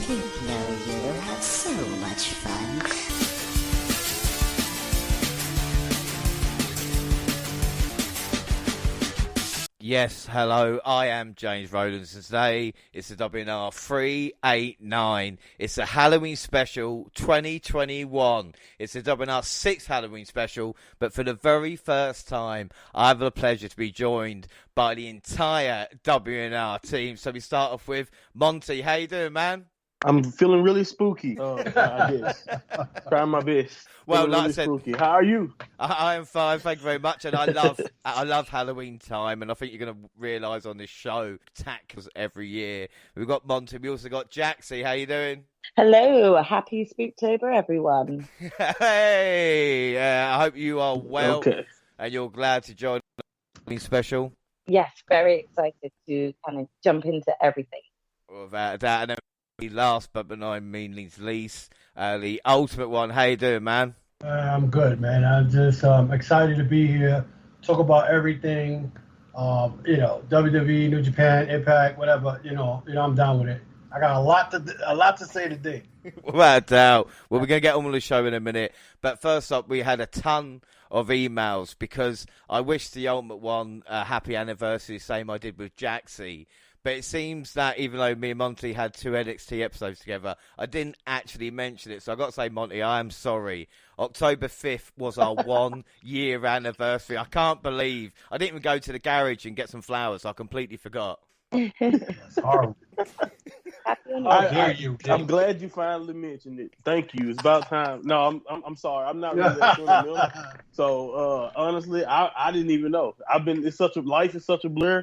think now you'll have so much fun. Yes, hello, I am James Rowlands, and today it's the WNR389. It's a Halloween special 2021. It's the WNR 6th Halloween special, but for the very first time, I have the pleasure to be joined by the entire WNR team. So we start off with Monty. How you doing, man? I'm feeling really spooky, I guess. Trying my best. Well, like really I said, spooky. How are you? I am fine, thank you very much, and I love Halloween time, and I think you're going to realise on this show, tackles every year. We've got Monty, we also got Jaxie. How you doing? Hello, happy Spooktober, everyone. Hey, I hope you are well, and you're glad to join the special. Yes, very excited to kind of jump into everything. Without a doubt, and then last but by no means least, the ultimate one. How you doing, man? I'm good, man. I'm just excited to be here, talk about everything. WWE, New Japan, Impact, whatever. You know, I'm down with it. I got a lot to say today. Without a doubt. Well, we're going to get on with the show in a minute. But first up, we had a ton of emails because I wish the Ultimate One a happy anniversary, same I did with Jaxie. But it seems that even though me and Monty had 2 NXT episodes together, I didn't actually mention it. So I've got to say, Monty, I am sorry. October 5th was our 1-year anniversary. I can't believe I didn't even go to the garage and get some flowers. I completely forgot. That's horrible. I'm glad you finally mentioned it. Thank you. It's about time. No, I'm sorry. I'm not really that sentimental. So honestly, I didn't even know. Life is such a blur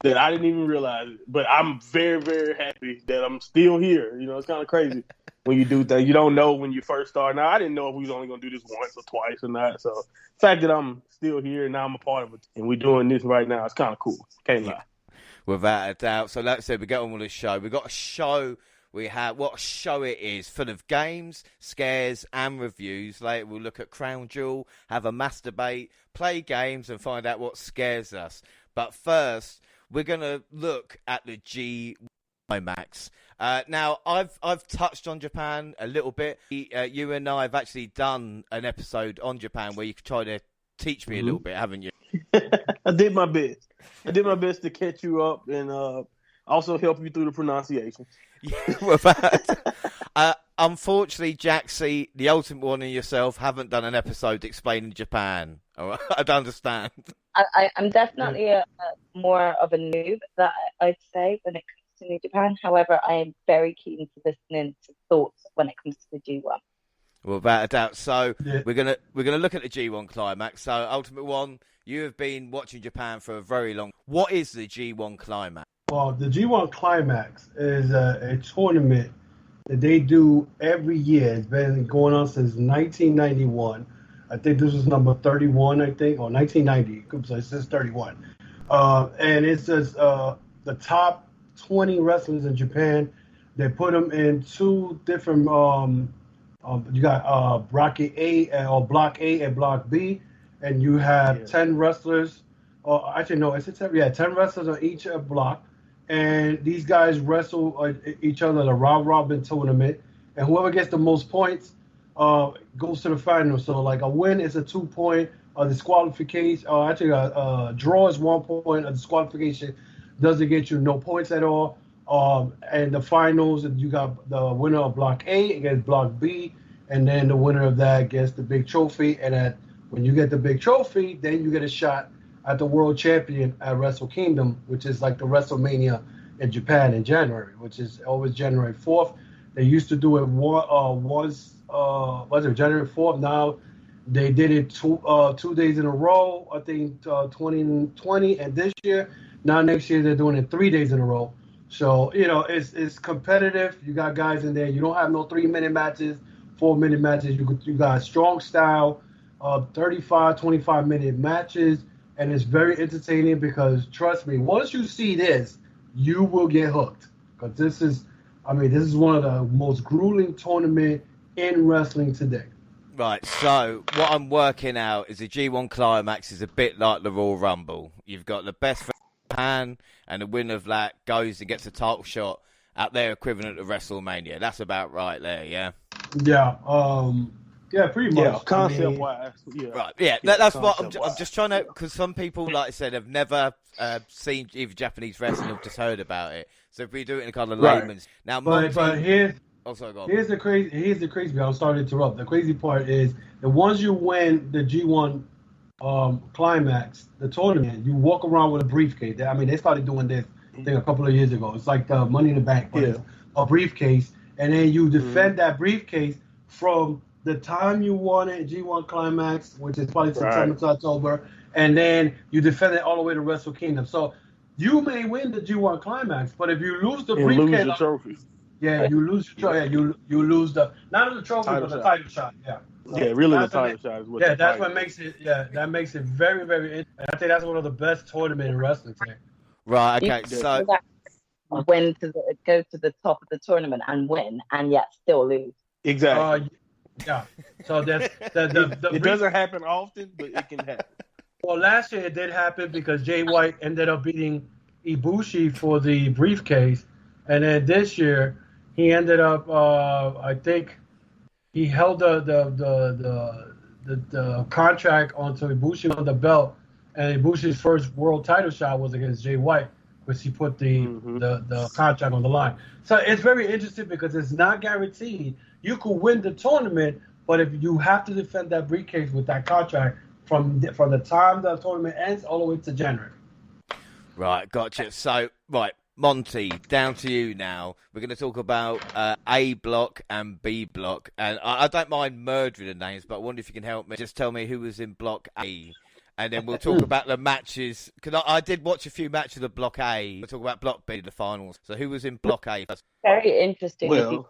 that I didn't even realize it. But I'm very, very happy that I'm still here. You know, it's kind of crazy when you do things. You don't know when you first start. Now, I didn't know if we was only going to do this once or twice or not. So the fact that I'm still here and now I'm a part of it and we're doing this right now, it's kind of cool. Can't lie. Without a doubt. So like I said, we get on with the show. We've got a show. What a show it is, full of games, scares, and reviews. Later we'll look at Crown Jewel, have a masturbate, play games, and find out what scares us. But first, we're going to look at the G1 Climax. Now, I've touched on Japan a little bit. You and I have actually done an episode on Japan where you could try to teach me a little bit, haven't you? I did my best. I did my best to catch you up and also help you through the pronunciation. Yeah, unfortunately, Jaxie, the Ultimate One and yourself haven't done an episode explaining Japan. All right? I don't understand. I'm definitely more of a noob, that I'd say, when it comes to New Japan. However, I am very keen to listening to thoughts when it comes to the G1. Well, without a doubt. So we're gonna look at the G1 Climax. So, Ultimate One, you have been watching Japan for a very long. What is the G1 Climax? Well, the G1 Climax is a tournament that they do every year. It's been going on since 1991. I think this was number 31, or 1990. So it says 31. And it's just the top 20 wrestlers in Japan. They put them in 2 different, you got bracket A, or block A and block B. And you have 10 wrestlers. Actually, no, it's 10 wrestlers on each block. And these guys wrestle each other in a round-robin tournament. And whoever gets the most points goes to the final. So, like, a win is a 2-point. Disqualification, a draw is 1 point. A disqualification doesn't get you no points at all. And the finals, you got the winner of Block A against Block B. And then the winner of that gets the big trophy. And when you get the big trophy, then you get a shot at the world champion at Wrestle Kingdom, which is like the WrestleMania in Japan in January, which is always January 4th. They used to do it was it January 4th? Now they did it 2 days in a row. I think 2020 and this year. Now next year they're doing it 3 days in a row. So it's competitive. You got guys in there. You don't have no 3-minute matches, 4-minute matches. You got strong style, 35, 25-minute matches. And it's very entertaining because, trust me, once you see this, you will get hooked. Because this is one of the most grueling tournament in wrestling today. Right, so what I'm working out is the G1 Climax is a bit like the Royal Rumble. You've got the best from Japan, and the winner of that goes and gets a title shot at their equivalent of WrestleMania. That's about right there, yeah? Yeah. Yeah, pretty much. Yeah, concept wise. Yeah. Right, yeah, that's what I'm concept-wise. just trying to, because some people, like I said, have never seen either Japanese wrestling or just heard about it. So if we do it in a kind of layman's. Now, But here's go on. Here's the crazy. I'm sorry to interrupt. The crazy part is that once you win the G1 Climax, the tournament, you walk around with a briefcase. I mean, they started doing this, I think, a couple of years ago. It's like the Money in the Bank, but it's a briefcase, and then you defend that briefcase from the time you won it, G1 Climax, which is probably September to October, and then you defend it all the way to Wrestle Kingdom. So you may win the G1 Climax, but if you lose the briefcase, lose the trophy. Yeah, you lose your trophy. Yeah, you lose the not the trophy, but the title shot. Yeah. So yeah, really the title shot is what. Yeah, that's what makes it. Yeah, that makes it very, very interesting. I think that's one of the best tournaments in wrestling today. Right. Okay. So go to the top of the tournament and win, and yet still lose. Exactly. Yeah. So that's it doesn't happen often, but it can happen. Well, last year it did happen because Jay White ended up beating Ibushi for the briefcase, and then this year he ended up. I think he held the contract onto Ibushi on the belt, and Ibushi's first world title shot was against Jay White, which he put the contract on the line. So it's very interesting because it's not guaranteed. You could win the tournament, but if you have to defend that briefcase with that contract from the time the tournament ends all the way to January. Right, gotcha. So, right, Monty, down to you now. We're going to talk about A block and B block. And I don't mind murdering the names, but I wonder if you can help me. Just tell me who was in block A. And then we'll talk about the matches. Because I did watch a few matches of block A. We'll talk about block B, the finals. So who was in block A? Very interesting. Well,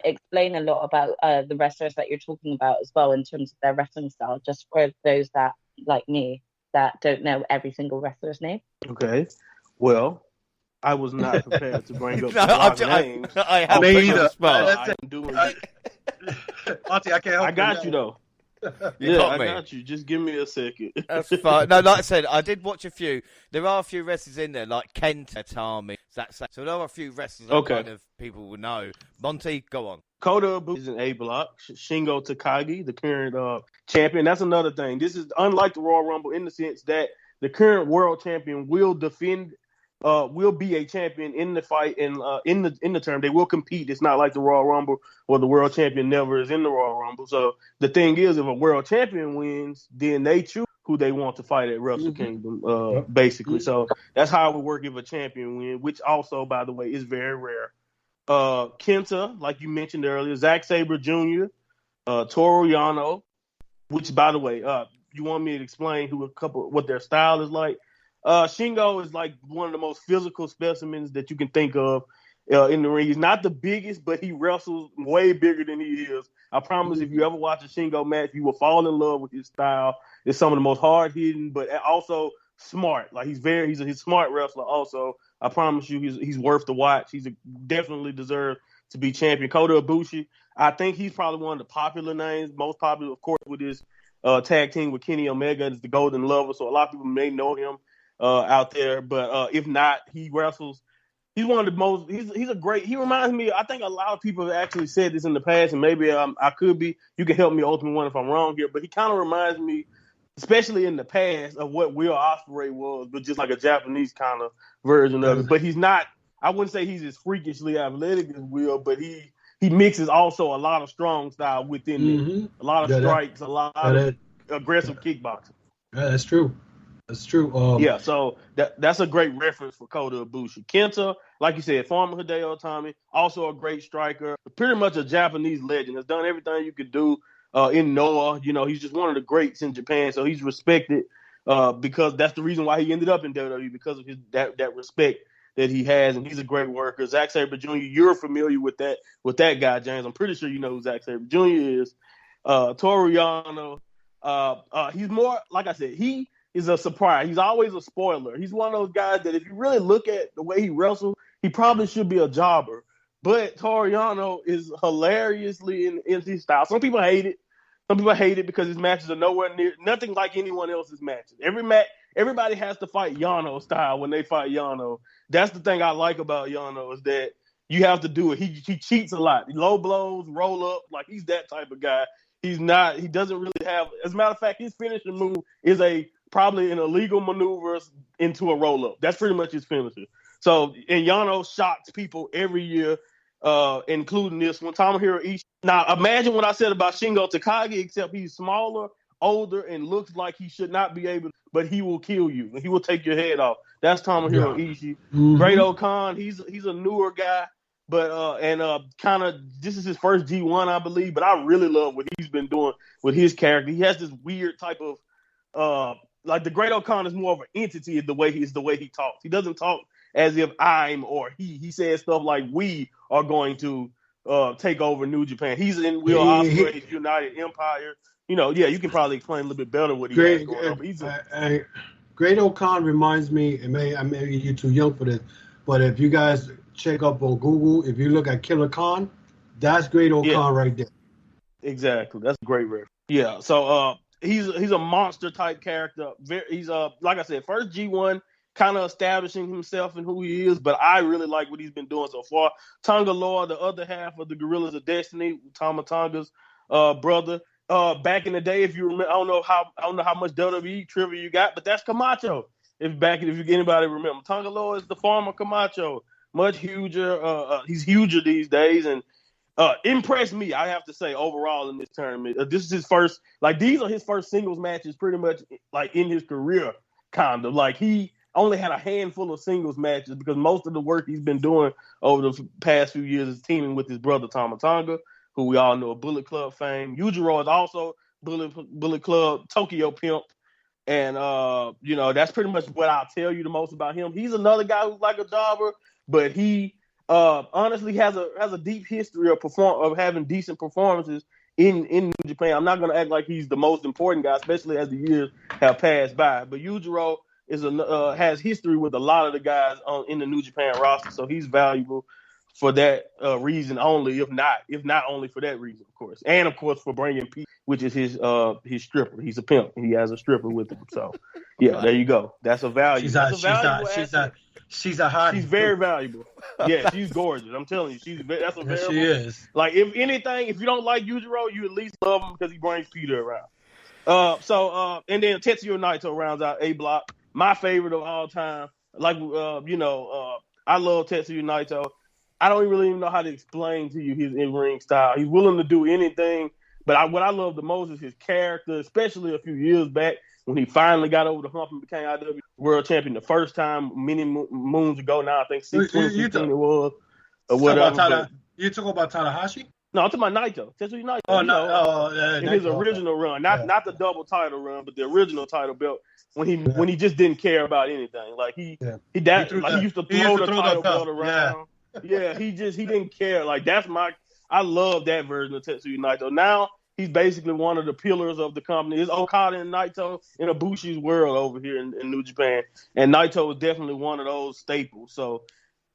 explain a lot about the wrestlers that you're talking about as well in terms of their wrestling style, just for those that, like me, that don't know every single wrestler's name. Okay. Well, I was not prepared to bring up names. I have put you on the spot. Monty, I can't help I got you, though. I got you. Just give me a second. That's fine. No, like I said, I did watch a few. There are a few wrestlers in there, like Kenta, Sami. So there are a few wrestlers that kind of people will know. Monty, go on. Kota Ibushi is in A block. Shingo Takagi, the current champion. That's another thing. This is unlike the Royal Rumble in the sense that the current world champion will defend. Will be a champion in the fight and in the term. They will compete. It's not like the Royal Rumble where the world champion never is in the Royal Rumble. So the thing is, if a world champion wins, then they choose who they want to fight at Wrestle Kingdom, basically. So that's how it would work if a champion wins, which also, by the way, is very rare. Kenta, like you mentioned earlier, Zack Sabre Jr., Toru Yano, which, by the way, you want me to explain what their style is like? Shingo is like one of the most physical specimens that you can think of in the ring. He's not the biggest, but he wrestles way bigger than he is. I promise if you ever watch a Shingo match, you will fall in love with his style. It's some of the most hard-hitting, but also smart. Like he's a smart wrestler also. I promise you he's worth the watch. He's definitely deserves to be champion. Kota Ibushi, I think he's probably one of the popular names, most popular, of course, with his tag team with Kenny Omega. It's the Golden Lover, so a lot of people may know him out there, but if not, he wrestles. He's one of the most. He's a great. He reminds me. I think a lot of people have actually said this in the past, and maybe I could be. You can help me, Ultimate One, if I'm wrong here. But he kind of reminds me, especially in the past, of what Will Ospreay was, but just like a Japanese kind of version of it. But he's not. I wouldn't say he's as freakishly athletic as Will, but he mixes also a lot of strong style within it. A lot of strikes, a lot of aggressive kickboxing. Yeah, that's true. That's true. So that's a great reference for Kota Ibushi. Kenta, like you said, former Hideo Itami, also a great striker, pretty much a Japanese legend. Has done everything you could do in Noah. You know, he's just one of the greats in Japan, so he's respected because that's the reason why he ended up in WWE, because of his that respect that he has, and he's a great worker. Zack Sabre Jr., you're familiar with that guy, James. I'm pretty sure you know who Zack Sabre Jr. is. Toru Yano, he's more, like I said, he is a surprise. He's always a spoiler. He's one of those guys that if you really look at the way he wrestles, he probably should be a jobber. But Toru Yano is hilariously in his style. Some people hate it. Some people hate it because his matches are nowhere near nothing like anyone else's matches. Everybody has to fight Yano style when they fight Yano. That's the thing I like about Yano is that you have to do it. He cheats a lot. Low blows, roll up, like he's that type of guy. He doesn't really have, as a matter of fact, his finishing move is probably an illegal maneuver into a roll up. That's pretty much his finisher. So, and Yano shocks people every year, including this one. Tomohiro Ishii. Now, imagine what I said about Shingo Takagi, except he's smaller, older, and looks like he should not be able to, but he will kill you. He will take your head off. That's Tomohiro Ishii. Mm-hmm. Great Okan, he's a newer guy, but kind of this is his first G1, I believe. But I really love what he's been doing with his character. He has this weird type of like the Great Okan is more of an entity the way he talks. He doesn't talk as if I'm or he. He says stuff like we are going to take over New Japan. He's in Will Ospreay's United Empire. You know, yeah, you can probably explain a little bit better what he has going on. Great Okan reminds me, and maybe you're too young for this, but if you guys check up on Google, if you look at Killer Khan, that's Great Okan right there. Exactly, that's a great reference. Yeah, so he's a monster type character. He's like I said, first G1, kind of establishing himself and who he is, but I really like what he's been doing so far. Tonga Loa, the other half of the Gorillas of Destiny, Tama Tonga's brother. Back in the day, if you remember, I don't know how much WWE trivia you got, but that's Camacho. If anybody remember, Tonga Loa is the former Camacho, much huger. He's huger these days, and impressed me, I have to say, overall in this tournament. This is his first, like these are his first singles matches, pretty much like in his career, kind of like he only had a handful of singles matches because most of the work he's been doing over the past few years is teaming with his brother Tama Tonga, who we all know of Bullet Club fame. Yujiro is also Bullet Club Tokyo Pimp. And, that's pretty much what I'll tell you the most about him. He's another guy who's like a jobber, but he honestly has a deep history of having decent performances in New Japan. I'm not going to act like he's the most important guy, especially as the years have passed by. But Yujiro has history with a lot of the guys in the New Japan roster, so he's valuable for that reason only, if not only for that reason, of course. And, of course, for bringing Pete, which is his stripper. He's a pimp. He has a stripper with him. So, yeah, there you go. That's a value. She's a hottie. She's very valuable. Yeah, she's gorgeous. I'm telling you. That's a very she is. Like, if anything, if you don't like Yujiro, you at least love him because he brings Peter around. And then Tetsuya Naito rounds out A block. My favorite of all time. Like, I love Tetsuya Naito. I don't really even know how to explain to you his in-ring style. He's willing to do anything, but what I love the most is his character, especially a few years back when he finally got over the hump and became IW World Champion the first time many moons ago now. I think 2016 it was, or whatever. You talking about Takahashi? No, I'm talking about Naito. Tetsuya Naito. Oh, no. In his original run, not the double title run, but the original title belt when he just didn't care about anything. Like he used to throw the title belt around. Yeah, he didn't care. Like I love that version of Tetsuya Naito. Now he's basically one of the pillars of the company. It's Okada and Naito in Ibushi's world over here in New Japan, and Naito is definitely one of those staples. So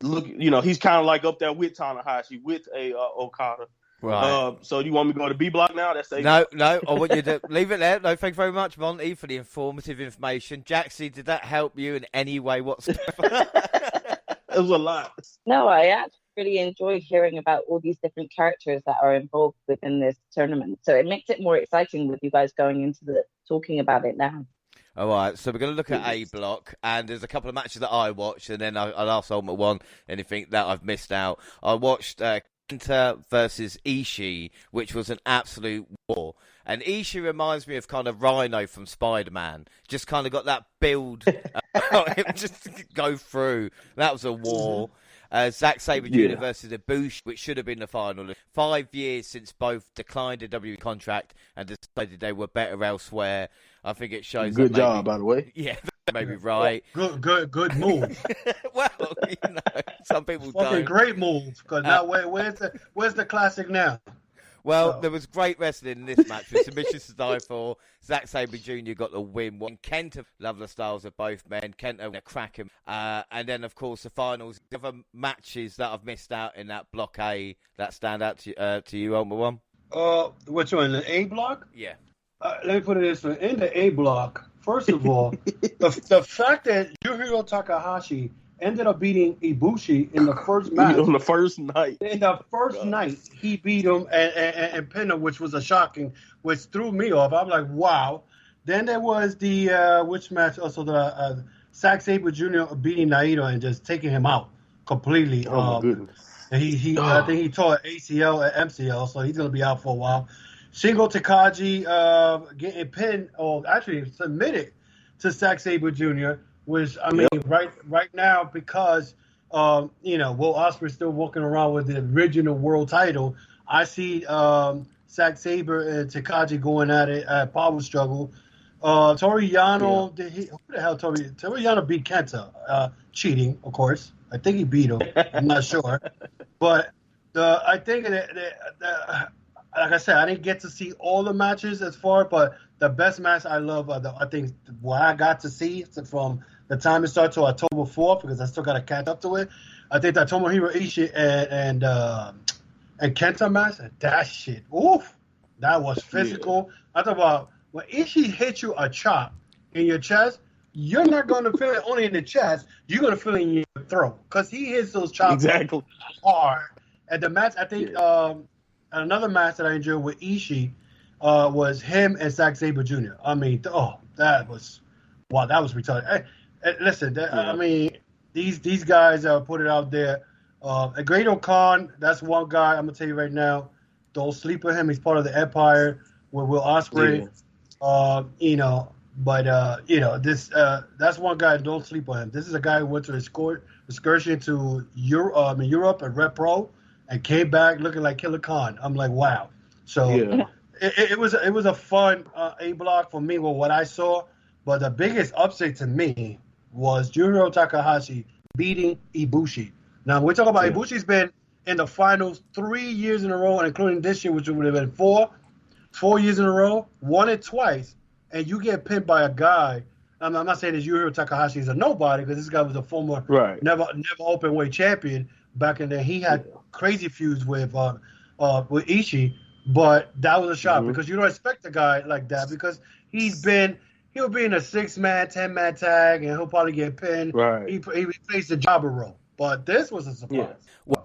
look, he's kind of like up there with Tanahashi, with Okada. Right. So you want me to go to B block now? That's No. I want you to leave it there. No, thank you very much, Monty, for the informative information. Jaxie, did that help you in any way whatsoever? It was a lot. No, I actually really enjoy hearing about all these different characters that are involved within this tournament. So it makes it more exciting with you guys going into talking about it now. All right, so we're going to look at A block, and there's a couple of matches that I watched, and then I'll ask Ultimate One anything that I've missed out. I watched Kenta versus Ishii, which was an absolute war. And Ishii reminds me of kind of Rhino from Spider-Man. Just kind of got that build, just go through. That was a war. Zack Sabre Jr. versus Ibushi, which should have been the final. 5 years since both declined a WWE contract and decided they were better elsewhere. I think it shows. Good job, by the way. Yeah, maybe right. Good move. Well, some people don't. Fucking great move. Because now, where's the classic now? Well, there was great wrestling in this match with submissions to die for. Zack Sabre Jr. got the win. Kenta, love the styles of both men. Kenta, a cracking. And then, of course, the finals. The other matches that I've missed out in that block A that stand out to you, Ultimate One? Which one? The A block? Yeah. Let me put it this way. In the A block, first of all, the fact that Yujiro Takahashi ended up beating Ibushi in the first match. On the first night. In the first night, he beat him and pinned him, which was which threw me off. I'm like, wow. Then there was the which match? Also the Zack Sabre Jr. beating Naito and just taking him out completely. Oh my goodness. And I think he tore ACL and MCL, so he's gonna be out for a while. Shingo Takagi getting pinned, or actually submitted to Zack Sabre Jr., which I mean, right now because Will Ospreay's still walking around with the original world title. I see Zack Sabre and Takagi going at it at Power Struggle. Toru Yano, who the hell Toru Yano beat Kenta? Cheating, of course. I think he beat him. I'm not sure, but I think that like I said, I didn't get to see all the matches as far, but the best match I love, I think what I got to see from the time it started to October 4th, because I still got to catch up to it. I think that Tomohiro Ishii and Kenta match, that shit, oof, that was physical. Yeah. I thought about when Ishii hits you a chop in your chest, you're not going to feel it only in the chest, you're going to feel it in your throat, because he hits those chops hard. And the match, I think, another match that I enjoyed with Ishii was him and Zack Sabre Jr. I mean, that was retarded. Listen, I mean, these guys put it out there. Great Khan, that's one guy I'm gonna tell you right now. Don't sleep with him. He's part of the Empire with Will Ospreay. That's one guy. Don't sleep with him. This is a guy who went to excursion to Europe and Red Pro, and came back looking like Killer Khan. I'm like, wow. So it was a fun A block for me with what I saw. But the biggest upset to me was Junior Takahashi beating Ibushi. Now, we're talking about Ibushi's been in the finals 3 years in a row, and including this year, which would have been 4 years in a row, won it twice, and you get pinned by a guy. I'm not saying that Yujiro Takahashi is a nobody, because this guy was a former never open weight champion back in there. He had crazy feuds with Ishii, but that was a shock because you don't expect a guy like that, because he'll be in a 6-man, 10-man tag, and he'll probably get pinned. Right. He plays the jobber role. But this was a surprise. Yeah. Well,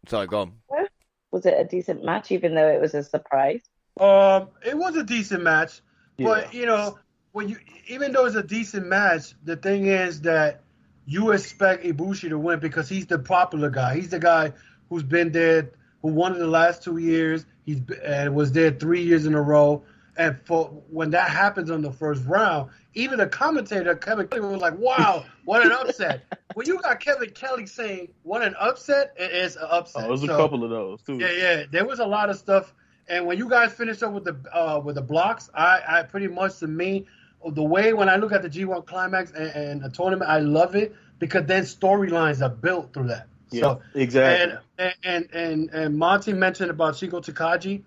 sorry, go on. Was it a decent match, even though it was a surprise? It was a decent match. But, even though it's a decent match, the thing is that you expect Ibushi to win because he's the popular guy. He's the guy who's been there, who won in the last 2 years. And was there 3 years in a row. And when that happens on the first round, even the commentator, Kevin Kelly, was like, wow, what an upset. When you got Kevin Kelly saying, what an upset, it is an upset. Oh, there's a couple of those, too. Yeah. There was a lot of stuff. And when you guys finished up with the blocks, I pretty much, to me, the way when I look at the G1 Climax and the tournament, I love it because then storylines are built through that. Yeah, so, exactly. And Monty mentioned about Shingo Takagi.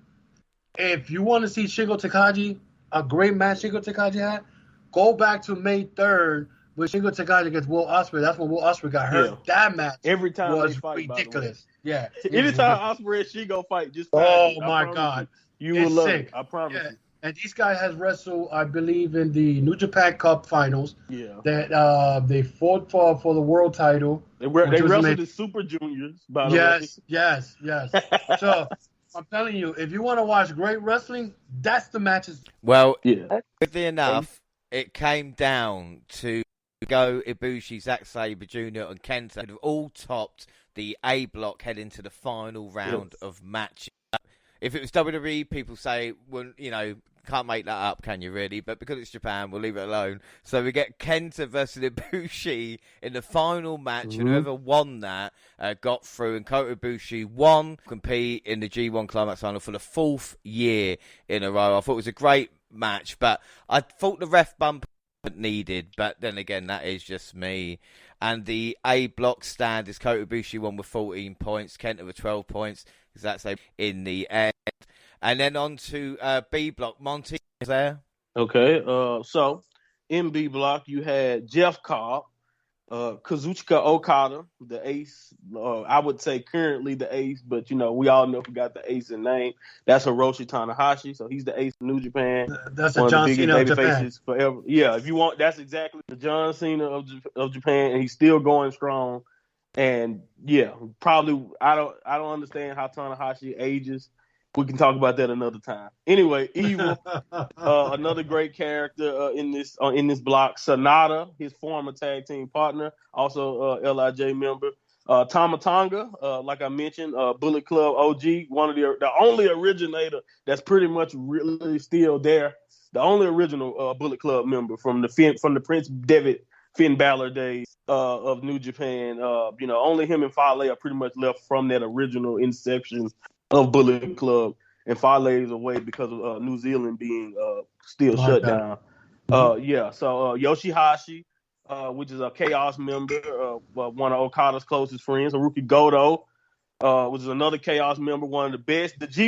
If you want to see Shingo Takagi, a great match Shingo Takagi had, go back to May 3rd with Shingo Takagi against Will Ospreay. That's when Will Ospreay got hurt. Yeah. That match every time was they fight, ridiculous. Yeah. Anytime Ospreay and Shingo fight, just my God. You will love it. I promise you. And this guy has wrestled, I believe, in the New Japan Cup finals. Yeah. That they fought for the world title. They wrestled in Super Juniors, by the way. Yes. So I'm telling you, if you want to watch great wrestling, that's the matches. Well, weirdly enough, it came down to Go, Ibushi, Zack Sabre Jr. and Kenta had all topped the A block heading to the final round of matches. If it was WWE, people say, well, can't make that up, can you really? But because it's Japan, we'll leave it alone. So we get Kenta versus Ibushi in the final match, and whoever won that got through. And Kota Ibushi won, compete in the G1 Climax final for the 4th year in a row. I thought it was a great match, but I thought the ref bump needed. But then again, that is just me. And the A block stand is Kota Ibushi won with 14 points, Kenta with 12 points, because that's in the end. And then on to B block. Monty is there. Okay. So in B block, you had Jeff Cobb Kazuchika Okada, the ace. I would say currently the ace, but we all know who got the ace in name. That's Hiroshi Tanahashi, so he's the ace of New Japan. That's one a of the John biggest Cena of baby Japan. faces forever. Yeah, if you want, that's exactly the John Cena of Japan, and he's still going strong. And yeah, probably I don't understand how Tanahashi ages. We can talk about that another time. Anyway, Evil, another great character in this block. Sonata, his former tag team partner, also LIJ member. Tama Tonga, like I mentioned, Bullet Club OG, one of the only originator that's pretty much really still there. The only original Bullet Club member from the Prince Devitt Finn Balor days of New Japan. Only him and Fale are pretty much left from that original inception of Bullet Club, and Fale is away because of New Zealand being still shut down. So Yoshihashi, which is a Chaos member, one of Okada's closest friends. Haruki Goto, which is another Chaos member, one of the best. The G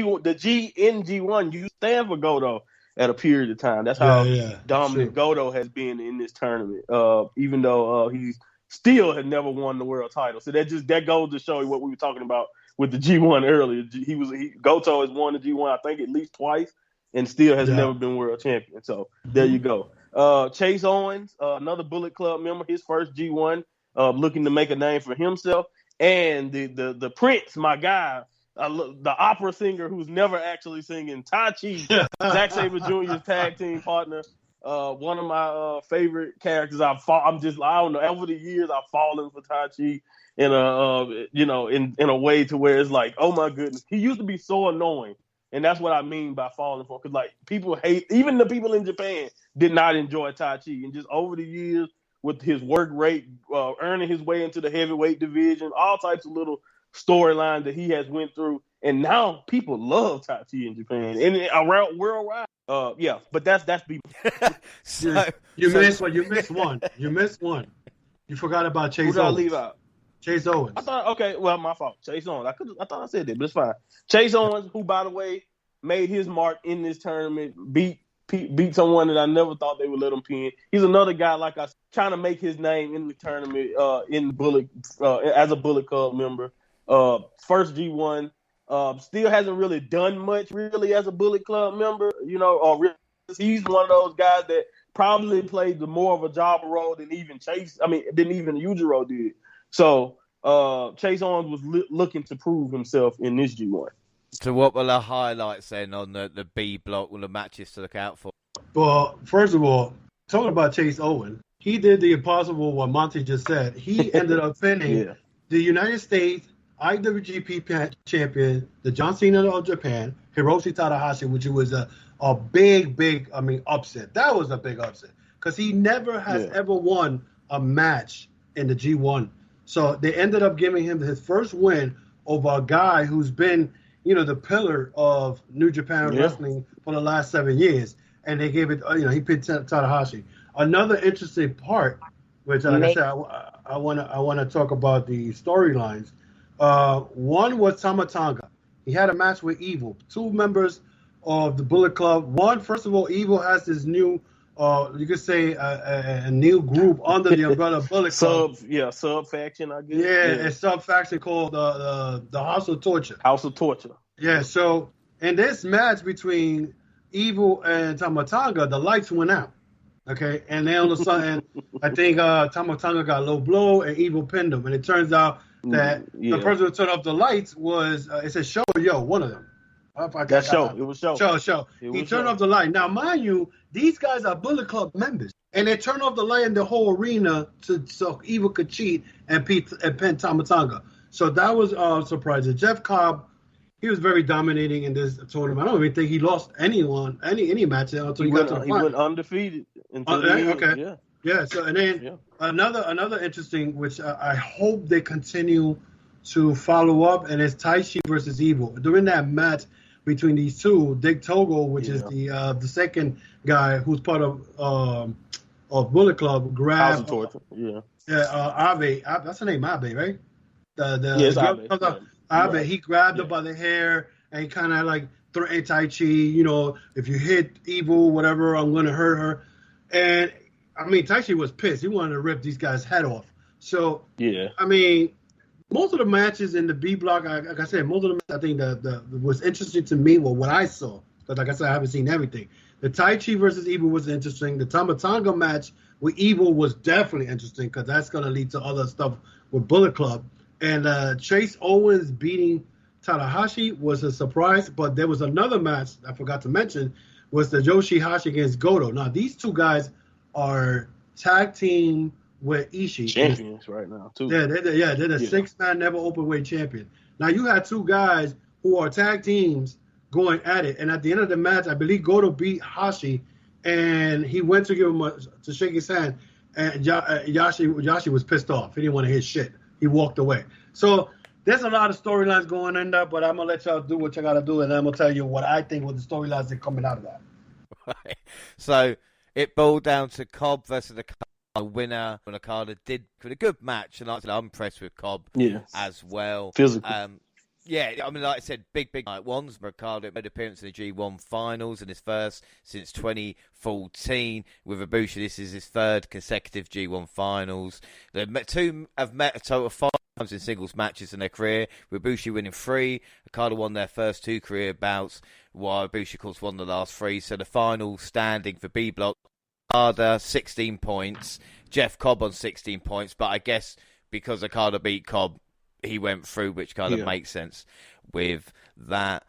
in G1 you stand for Goto at a period of time. That's how dominant Goto has been in this tournament. Even though he still had never won the world title. So that goes to show you what we were talking about with the G1 earlier. Goto has won the G1, I think, at least twice, and still has never been world champion. So there you go. Chase Owens, another Bullet Club member, his first G1, looking to make a name for himself. And the Prince, my guy, the opera singer who's never actually singing, Tachi, Zack Sabre Jr.'s tag team partner. One of my favorite characters. I don't know. Over the years, I've fallen for Tachi in a way to where it's like, oh my goodness, he used to be so annoying, and that's what I mean by falling for. Because like people hate, even the people in Japan did not enjoy Tachi, and just over the years with his work rate, earning his way into the heavyweight division, all types of little storylines that he has went through, and now people love Tachi in Japan and around worldwide. But that's people. You missed one. You forgot about Chase Owens. Who did I leave out? Chase Owens. I thought, my fault. Chase Owens. I thought I said that, but it's fine. Chase Owens, who by the way made his mark in this tournament, beat someone that I never thought they would let him pin. He's another guy like I trying to make his name in the tournament in Bullet as a Bullet Club member. First G1. Still hasn't really done much really as a Bullet Club member, he's one of those guys that probably played more of a job role than even Yujiro did. So Chase Owens was looking to prove himself in this G1. So what were the highlights then on the B block, all the matches to look out for? Well, first of all, talking about Chase Owens, he did the impossible, what Monty just said. He ended up pinning the United States IWGP champion, the John Cena of Japan, Hiroshi Tanahashi, which was a big, upset. That was a big upset because he never has ever won a match in the G1. So they ended up giving him his first win over a guy who's been, the pillar of New Japan wrestling for the last 7 years. And they gave it, he pinned Tanahashi. Another interesting part, which like I said, I want to talk about the storylines. One was Tama Tonga. He had a match with Evil, two members of the Bullet Club. One, first of all, Evil has this new, you could say, a new group under the umbrella of Bullet Club. Sub faction, I guess. Yeah, a sub faction called the House of Torture. House of Torture. Yeah. So in this match between Evil and Tama Tonga, the lights went out. Okay, and then all of a sudden, I think Tama Tonga got a low blow and Evil pinned him, and it turns out that the person who turned off the lights was it said Show Yo, one of them. It was Show. He turned off the light. Now, mind you, these guys are Bullet Club members, and they turned off the light in the whole arena so Evil could cheat and pin Tama Tonga. So that was surprising. Jeff Cobb, he was very dominating in this tournament. I don't even think he lost any match until he got to the final. He went undefeated until the end. Okay. Yeah. So and then another interesting, which I hope they continue to follow up, and it's Taichi versus Evil. During that match between these two, Dick Togo, which is the second guy who's part of Bullet Club, grabbed Abe. That's the name, Abe, right? Abe. He grabbed her by the hair and he kind of like threatened Taichi. If you hit Evil, whatever, I'm going to hurt her. And I mean, Taichi was pissed. He wanted to rip these guys' head off. So, Yeah. I mean, most of the matches in the B block, like I said, most of them, I think the was interesting to me, well, what I saw, because like I said, I haven't seen everything. The Tai Chi versus Evil was interesting. The Tamatanga match with Evil was definitely interesting because that's going to lead to other stuff with Bullet Club. And Chase Owens beating Takahashi was a surprise, but there was another match I forgot to mention, was the Yoshihashi against Goto. Now, these two guys are tag team with Ishii. Champions right now, too. Yeah, they're the six-man never open-weight champion. Now, you had two guys who are tag teams going at it, and at the end of the match, I believe Goto beat Hashi, and he went to give him to shake his hand, and Yashi was pissed off. He didn't want to hit shit. He walked away. So there's a lot of storylines going in there, but I'm going to let y'all do what you got to do, and I'm going to tell you what I think were the storylines that are coming out of that. Right. So it boiled down to Cobb versus the winner. Okada did a good match, and I'm impressed with Cobb as well. Physical. Yeah, I mean, like I said, big night ones. Okada made an appearance in the G1 finals in his first since 2014. With Ibushi, this is his third consecutive G1 finals. The two have met a total of 5 times in singles matches in their career, with Ibushi winning 3. Okada won their first 2 career bouts, while Ibushi, of course, won the last 3. So the final standing for B block, Okada 16 points, Jeff Cobb on 16 points, but I guess because Okada beat Cobb, he went through, which kind of makes sense with that.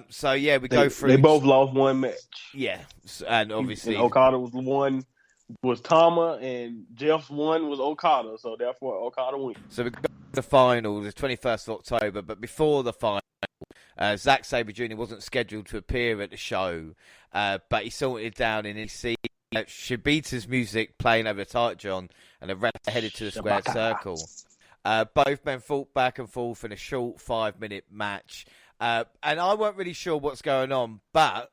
So yeah, we go through. They both lost one match. Yeah, and obviously Okada was Tama, and Jeff's one was Okada, so therefore Okada wins. So we got the final, the 21st of October, but before the final, Zack Sabre Jr. wasn't scheduled to appear at the show, but he sorted it down in EC. Shibata's music playing over the tight John, and the ref headed to the squared circle. Both men fought back and forth in a short 5-minute match. And I weren't really sure what's going on, but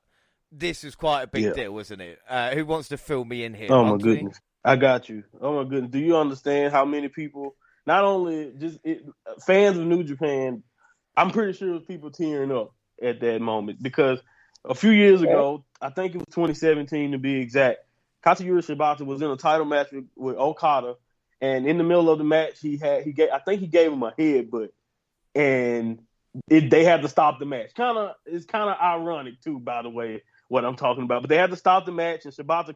this is quite a big deal, wasn't it? Who wants to fill me in here? Oh, my goodness. I got you. Oh, my goodness. Do you understand how many people, not only fans of New Japan, I'm pretty sure it was people tearing up at that moment, because a few years ago, I think it was 2017 to be exact, Katsuyori Shibata was in a title match with Okada. And in the middle of the match, I think he gave him a headbutt, and they had to stop the match. It's kind of ironic too, by the way, what I'm talking about. But they had to stop the match, and Shibata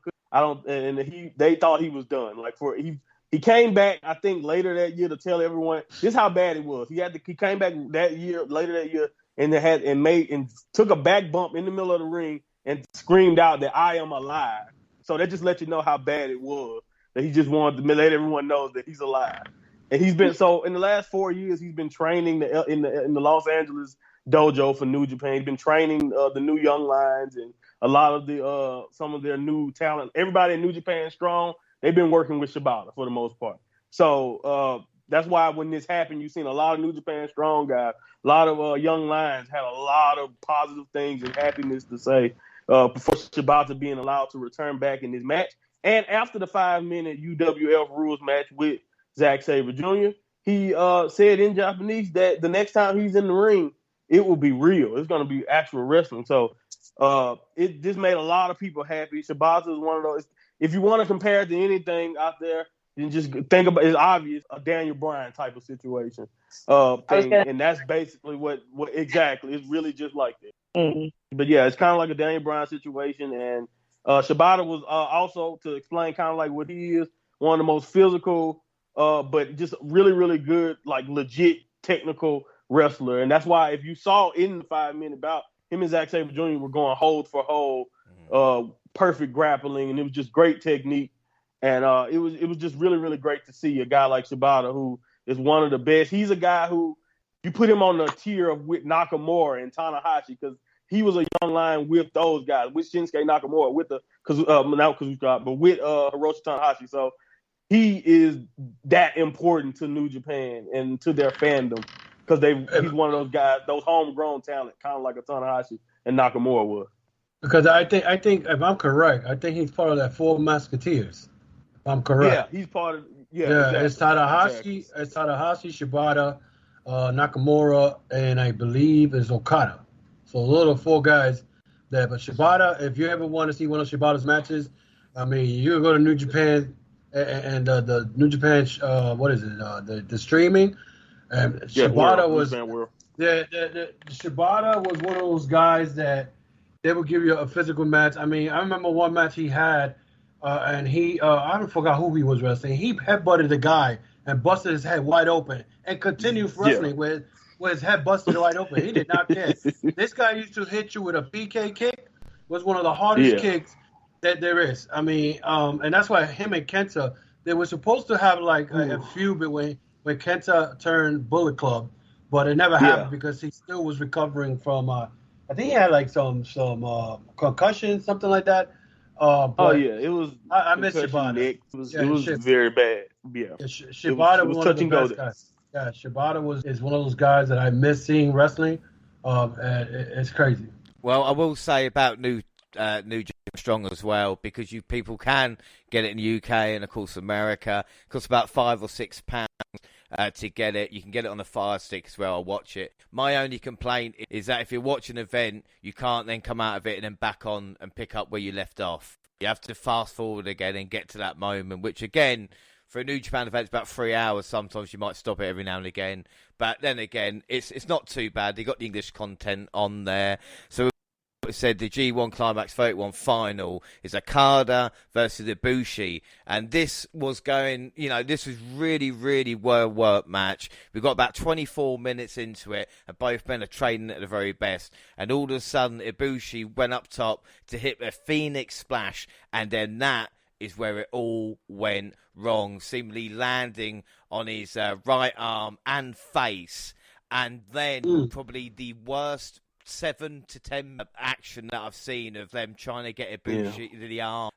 they thought he was done. He came back, I think, later that year to tell everyone this is how bad it was. He came back later that year, and took a back bump in the middle of the ring and screamed out that I am alive. So that just let you know how bad it was. That he just wanted to let everyone know that he's alive. And he's been in the last 4 years, he's been training in the Los Angeles dojo for New Japan. He's been training the new young lions and a lot of some of their new talent. Everybody in New Japan Strong, they've been working with Shibata for the most part. So that's why when this happened, you've seen a lot of New Japan Strong guys, a lot of young lions had a lot of positive things and happiness to say before Shibata being allowed to return back in this match. And after the 5-minute UWF rules match with Zack Sabre Jr., he said in Japanese that the next time he's in the ring, it will be real. It's going to be actual wrestling. So it just made a lot of people happy. Shibata is one of those. If you want to compare it to anything out there, then just think about it's obvious a Daniel Bryan type of situation thing, and that's basically what exactly. It's really just like that. Mm-hmm. But yeah, it's kind of like a Daniel Bryan situation, and Shibata was also, to explain kind of like what he is, one of the most physical, but just really, really good, like legit technical wrestler. And that's why if you saw in the 5-minute bout, him and Zack Sabre Jr. were going hold for hold, perfect grappling, and it was just great technique. And it was just really, really great to see a guy like Shibata, who is one of the best. He's a guy who you put him on the tier with Nakamura and Tanahashi, because he was a young lion with those guys, with Shinsuke Nakamura, with Hiroshi Tanahashi. So he is that important to New Japan and to their fandom, because he's one of those guys, those homegrown talent, kind of like a Tanahashi and Nakamura was. Because I think if I'm correct, I think he's part of that Four Musketeers. If I'm correct. Yeah, he's part of. Yeah, exactly. It's Tanahashi. Exactly. It's Tanahashi, Shibata, Nakamura, and I believe it's Okada. So those are the 4 guys there. But Shibata, if you ever want to see one of Shibata's matches, I mean, you go to New Japan and the New Japan, what is it? The streaming. And Shibata was the Shibata was one of those guys that they would give you a physical match. I mean, I remember one match he had, and he I forgot who he was wrestling. He headbutted the guy and busted his head wide open and continued wrestling with his head busted wide open. He did not care. This guy used to hit you with a PK kick. Was one of the hardest kicks that there is. I mean, and that's why him and Kenta, they were supposed to have like a feud when Kenta turned Bullet Club, but it never happened because he still was recovering from. I think he had like some concussion, something like that. It was. I miss Shibata. It was very bad. Yeah, Shibata was one of the best guys. Yeah, Shibata is one of those guys that I miss seeing wrestling. And it's crazy. Well, I will say about New Japan Strong as well, because people can get it in the UK and of course America. It costs about £5 or £6 to get it. You can get it on the Fire Stick as well. I'll watch it. My only complaint is that if you watch an event, you can't then come out of it and then back on and pick up where you left off. You have to fast forward again and get to that moment, which again, for a New Japan event, it's about 3 hours. Sometimes you might stop it every now and again. But then again, it's not too bad. They got the English content on there. So it said the G1 Climax 31 final is Okada versus Ibushi, and this was this was really, really well-worked match. We got about 24 minutes into it, and both men are training at the very best, and all of a sudden Ibushi went up top to hit a Phoenix Splash, and then that is where it all went wrong, seemingly landing on his right arm and face, and then probably the worst 7 to 10 action that I've seen of them trying to get Ibushi the arm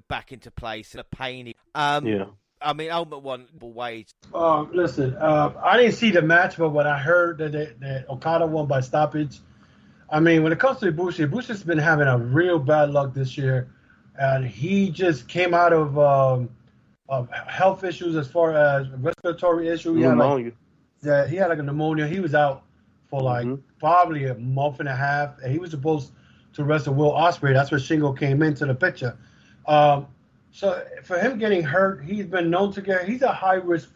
back into place. The pain. I mean, Ultimate one way. Listen, I didn't see the match, but when I heard that Okada won by stoppage, I mean, when it comes to Ibushi's been having a real bad luck this year, and he just came out of health issues as far as respiratory issues. He had like a pneumonia. He was out for probably a month and a half, and he was supposed to wrestle Will Ospreay. That's where Shingo came into the picture. So for him getting hurt, he's been known to he's a high risk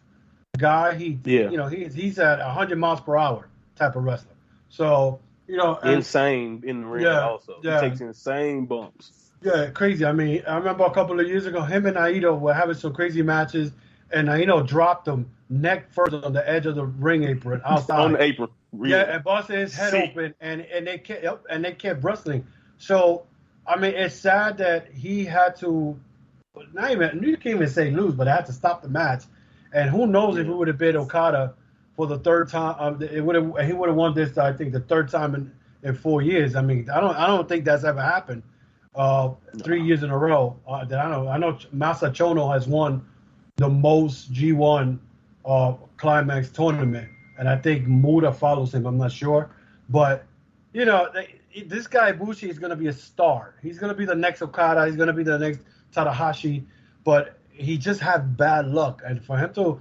guy. He's at 100 miles per hour type of wrestler. So insane in the ring also. He takes insane bumps. Yeah, crazy. I mean, I remember a couple of years ago, him and Naito were having some crazy matches, and Naito dropped him neck first on the edge of the ring apron outside. On the apron. Really? Yeah, and busted his head open, and they kept wrestling. So, I mean, it's sad that he had to. You can't even say lose, but I had to stop the match. And who knows if it would have been Okada for the third time? He would have won this, I think, the third time in 4 years. I mean, I don't think that's ever happened. 3 years in a row that I know. I know Masa Chono has won the most G1 Climax tournament, and I think Muda follows him. I'm not sure, but this guy Ibushi is going to be a star. He's going to be the next Okada. He's going to be the next Takahashi, but he just had bad luck, and for him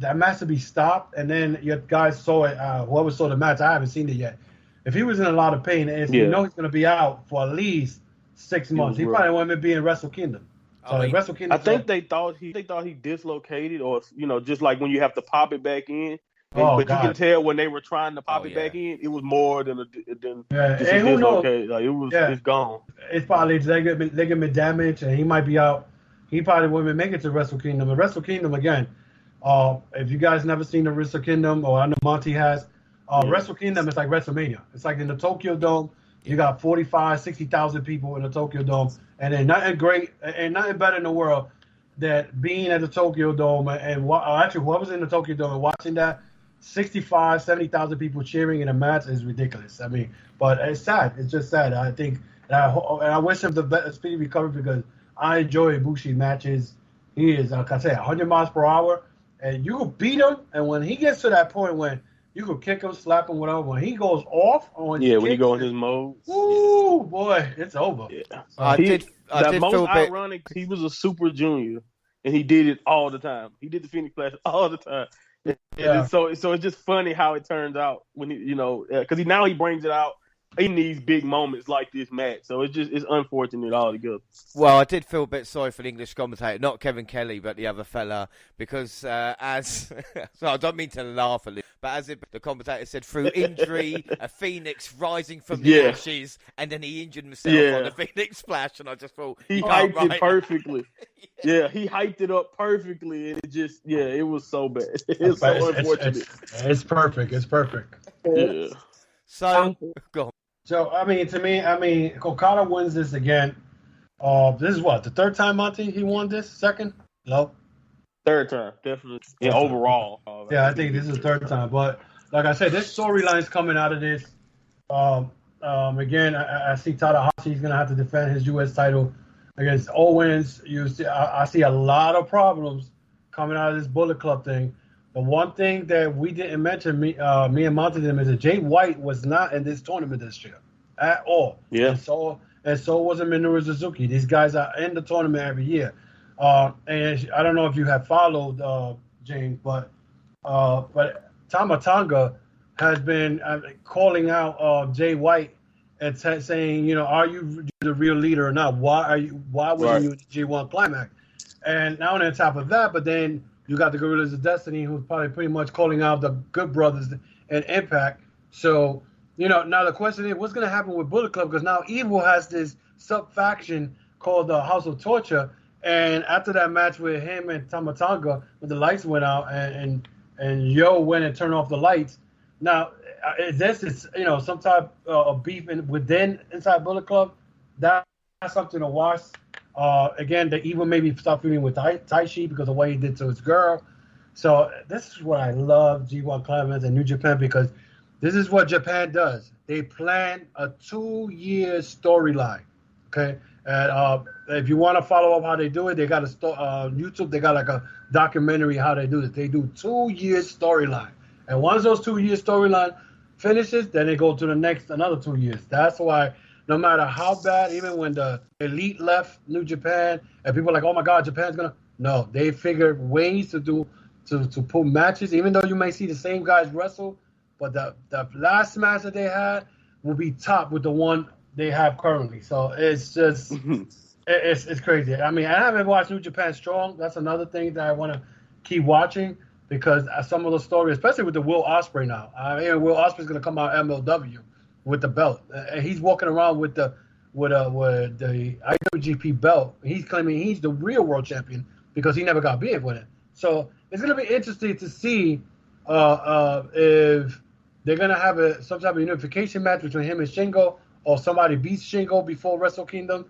that match to be stopped, and then your guys saw it. Whoever saw the match, I haven't seen it yet. If he was in a lot of pain, and he's going to be out for at least 6 months. He probably won't even be in Wrestle Kingdom. So Wrestle Kingdom. I think they thought he dislocated, or just like when you have to pop it back in. But you can tell when they were trying to pop it back in, it was more than just a who knows? It's gone. It's probably ligament damage, and he might be out. He probably won't even make it to Wrestle Kingdom. And Wrestle Kingdom again. If you guys never seen the Wrestle Kingdom, or I know Monty has, Wrestle Kingdom is like WrestleMania. It's like in the Tokyo Dome. You got 45,000, 60,000 people in the Tokyo Dome, and then nothing better in the world than being at the Tokyo Dome and whoever's in the Tokyo Dome and watching that 65,000, 70,000 people cheering in a match is ridiculous. I mean, but it's sad. It's just sad. I think, and I wish him the speedy recovery because I enjoy Ibushi matches. He is, like I say, 100 miles per hour, and you can beat him. And when he gets to that point when you could kick him, slap him, whatever. When he goes off on when he go in his mode. Ooh, boy, it's over. Yeah. So most ironic, he was a super junior, and he did it all the time. He did the Phoenix Splash all the time. So it's just funny how it turns out when because now he brings it out he needs big moments like this match. So it's unfortunate altogether. Well, I did feel a bit sorry for the English commentator, not Kevin Kelly, but the other fella, because so I don't mean to laugh at it, but as the commentator said, through injury, a phoenix rising from the ashes, and then he injured himself on the phoenix splash, and I just thought he hyped it perfectly. He hyped it up perfectly, and it was so bad. It's so unfortunate. It's perfect. It's perfect. Yeah. So, go on. So, to me, Okada wins this again. This is what, the third time, Monty, he won this? Second? No? Third time, definitely. Yeah, overall. Yeah, I think this is the third time. But, like I said, this storyline's coming out of this. Again, I see Takahashi is going to have to defend his U.S. title against Owens. I see a lot of problems coming out of this Bullet Club thing. The one thing that we didn't mention, me and Monty didn't mention, Jay White was not in this tournament this year at all. Yeah. And so wasn't Minoru Suzuki. These guys are in the tournament every year. And I don't know if you have followed, James, but Tama Tonga has been calling out Jay White and saying, are you the real leader or not? Why wasn't you at the G1 Climax? And now on top of that, but then you got the Gorillas of Destiny, who's probably pretty much calling out the Good Brothers and Impact. So, now the question is, what's going to happen with Bullet Club? Because now Evil has this sub-faction called the House of Torture. And after that match with him and Tama Tonga, when the lights went out and Yo went and turned off the lights, now, is this some type of beef inside Bullet Club? That's something to watch. Again, the Evil maybe stop feuding with Taishi because of what he did to his girl. So this is what I love G1 Climax and New Japan, because this is what Japan does. They plan a 2-year storyline. Okay, and if you want to follow up how they do it, they got YouTube. They got like a documentary how they do this. They do 2-year storyline, and once those 2-year storyline finishes, then they go to the next another 2 years. That's why. No matter how bad, even when the Elite left New Japan, and people are like, oh my God, Japan's gonna. No, they figured ways to put matches, even though you may see the same guys wrestle, but the last match that they had will be top with the one they have currently. So it's just it's crazy. I haven't watched New Japan Strong. That's another thing that I want to keep watching, because some of the stories, especially with the Will Ospreay now. Will Ospreay's gonna come out MLW with the belt, and he's walking around with the IWGP belt. He's claiming he's the real world champion because he never got beat with it. So it's going to be interesting to see if they're going to have some type of unification match between him and Shingo, or somebody beats Shingo before Wrestle Kingdom.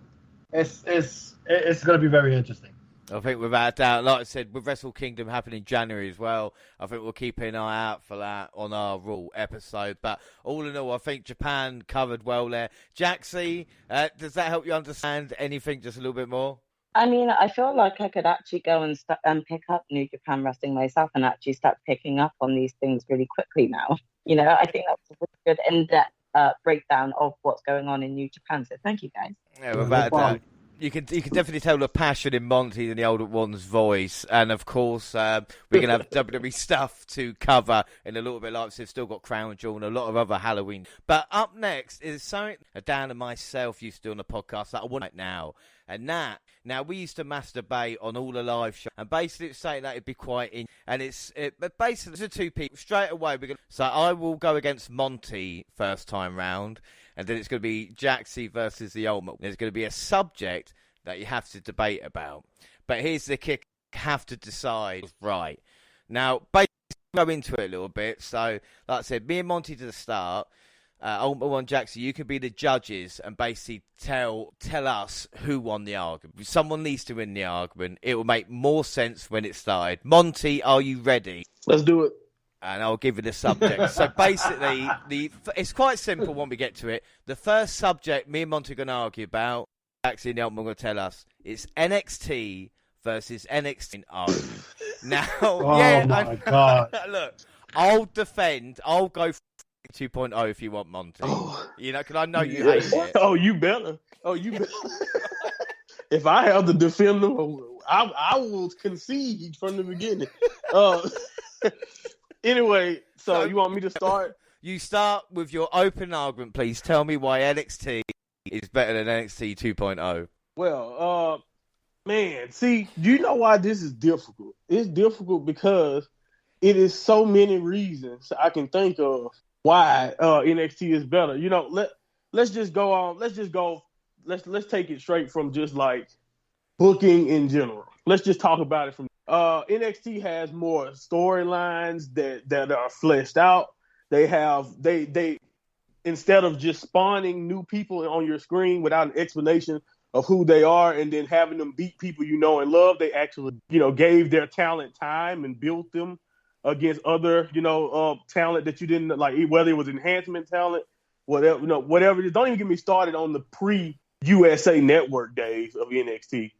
It's going to be very interesting. I think without doubt, like I said, with Wrestle Kingdom happening in January as well, I think we'll keep an eye out for that on our Raw episode. But all in all, I think Japan covered well there. Jaxie, does that help you understand anything just a little bit more? I feel like I could actually go and pick up New Japan Wrestling myself and actually start picking up on these things really quickly now. I think that's a really good in-depth breakdown of what's going on in New Japan. So thank you, guys. Yeah, without doubt. You can definitely tell the passion in Monty and the older one's voice. And, of course, we're going to have WWE stuff to cover in a little bit. Like I said, still got Crown Jewel and a lot of other Halloween. But up next is something Dan and myself used to do on the podcast that I want right now. And that, now we used to masturbate on all the live shows. And basically it's saying that it'd be quite in. And but basically there's 2 people. Straight away, so I will go against Monty first time round. And then it's going to be Jaxie versus the Ultimate. There's going to be a subject that you have to debate about. But here's the kick. You have to decide right. Now, basically, go into it a little bit. So, like I said, me and Monty to the start. Ultimate One, Jaxie, you can be the judges and basically tell us who won the argument. If someone needs to win the argument, it will make more sense when it started. Monty, are you ready? Let's do it. And I'll give you the subject. So basically, it's quite simple when we get to it. The first subject me and Monty are going to argue about, actually, the Ultimate going to tell us, it's NXT versus NXT. Now, my God. Look, I'll defend. I'll go for 2.0 if you want, Monty. Because I know you hate it. Oh, you better. If I have to defend them, I will concede from the beginning. Anyway, so you want me to start? you start with your open argument, please. Tell me why NXT is better than NXT 2.0. Well, man, see, do you know why this is difficult? It's difficult because it is so many reasons I can think of why NXT is better. You know, let's just go on. Let's take it straight from just like booking in general. Let's just talk about it from NXT has more storylines that are fleshed out. They instead of just spawning new people on your screen without an explanation of who they are and then having them beat people you know and love, they actually, gave their talent time and built them against other, talent that you didn't like, whether it was enhancement talent, whatever. Don't even get me started on the pre-USA Network days of NXT.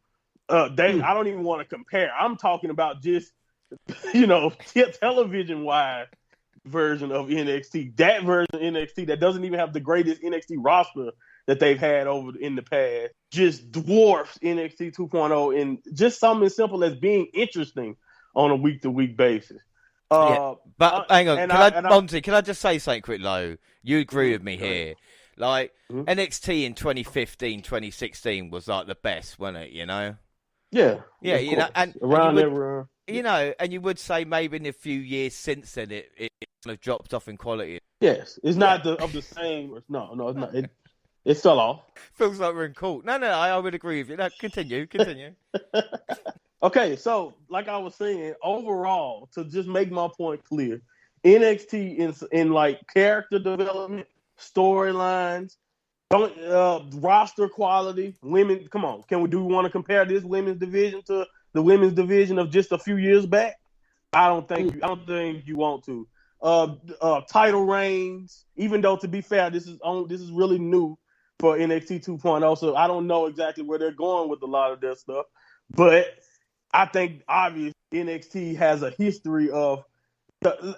I don't even want to compare. I'm talking about just, television-wise version of NXT. That version of NXT that doesn't even have the greatest NXT roster that they've had in the past just dwarfs NXT 2.0 in just something as simple as being interesting on a week-to-week basis. But hang on, Monty, can I just say something quick, though? You agree with me here. Like, NXT in 2015, 2016 was like the best, wasn't it, Yeah, and around everywhere. And you would say maybe in a few years since then it kind of dropped off in quality. Yes, it's not of the same. No, it's not. It fell off. Feels like we're in court. No, I would agree with you. No, continue. Okay, so like I was saying, overall, to just make my point clear, NXT in like character development, storylines, roster quality, women. Come on, do we want to compare this women's division to the women's division of just a few years back? I don't think you want to. Title reigns, even though to be fair, this is really new for NXT 2.0, so I don't know exactly where they're going with a lot of their stuff, but I think obviously NXT has a history of,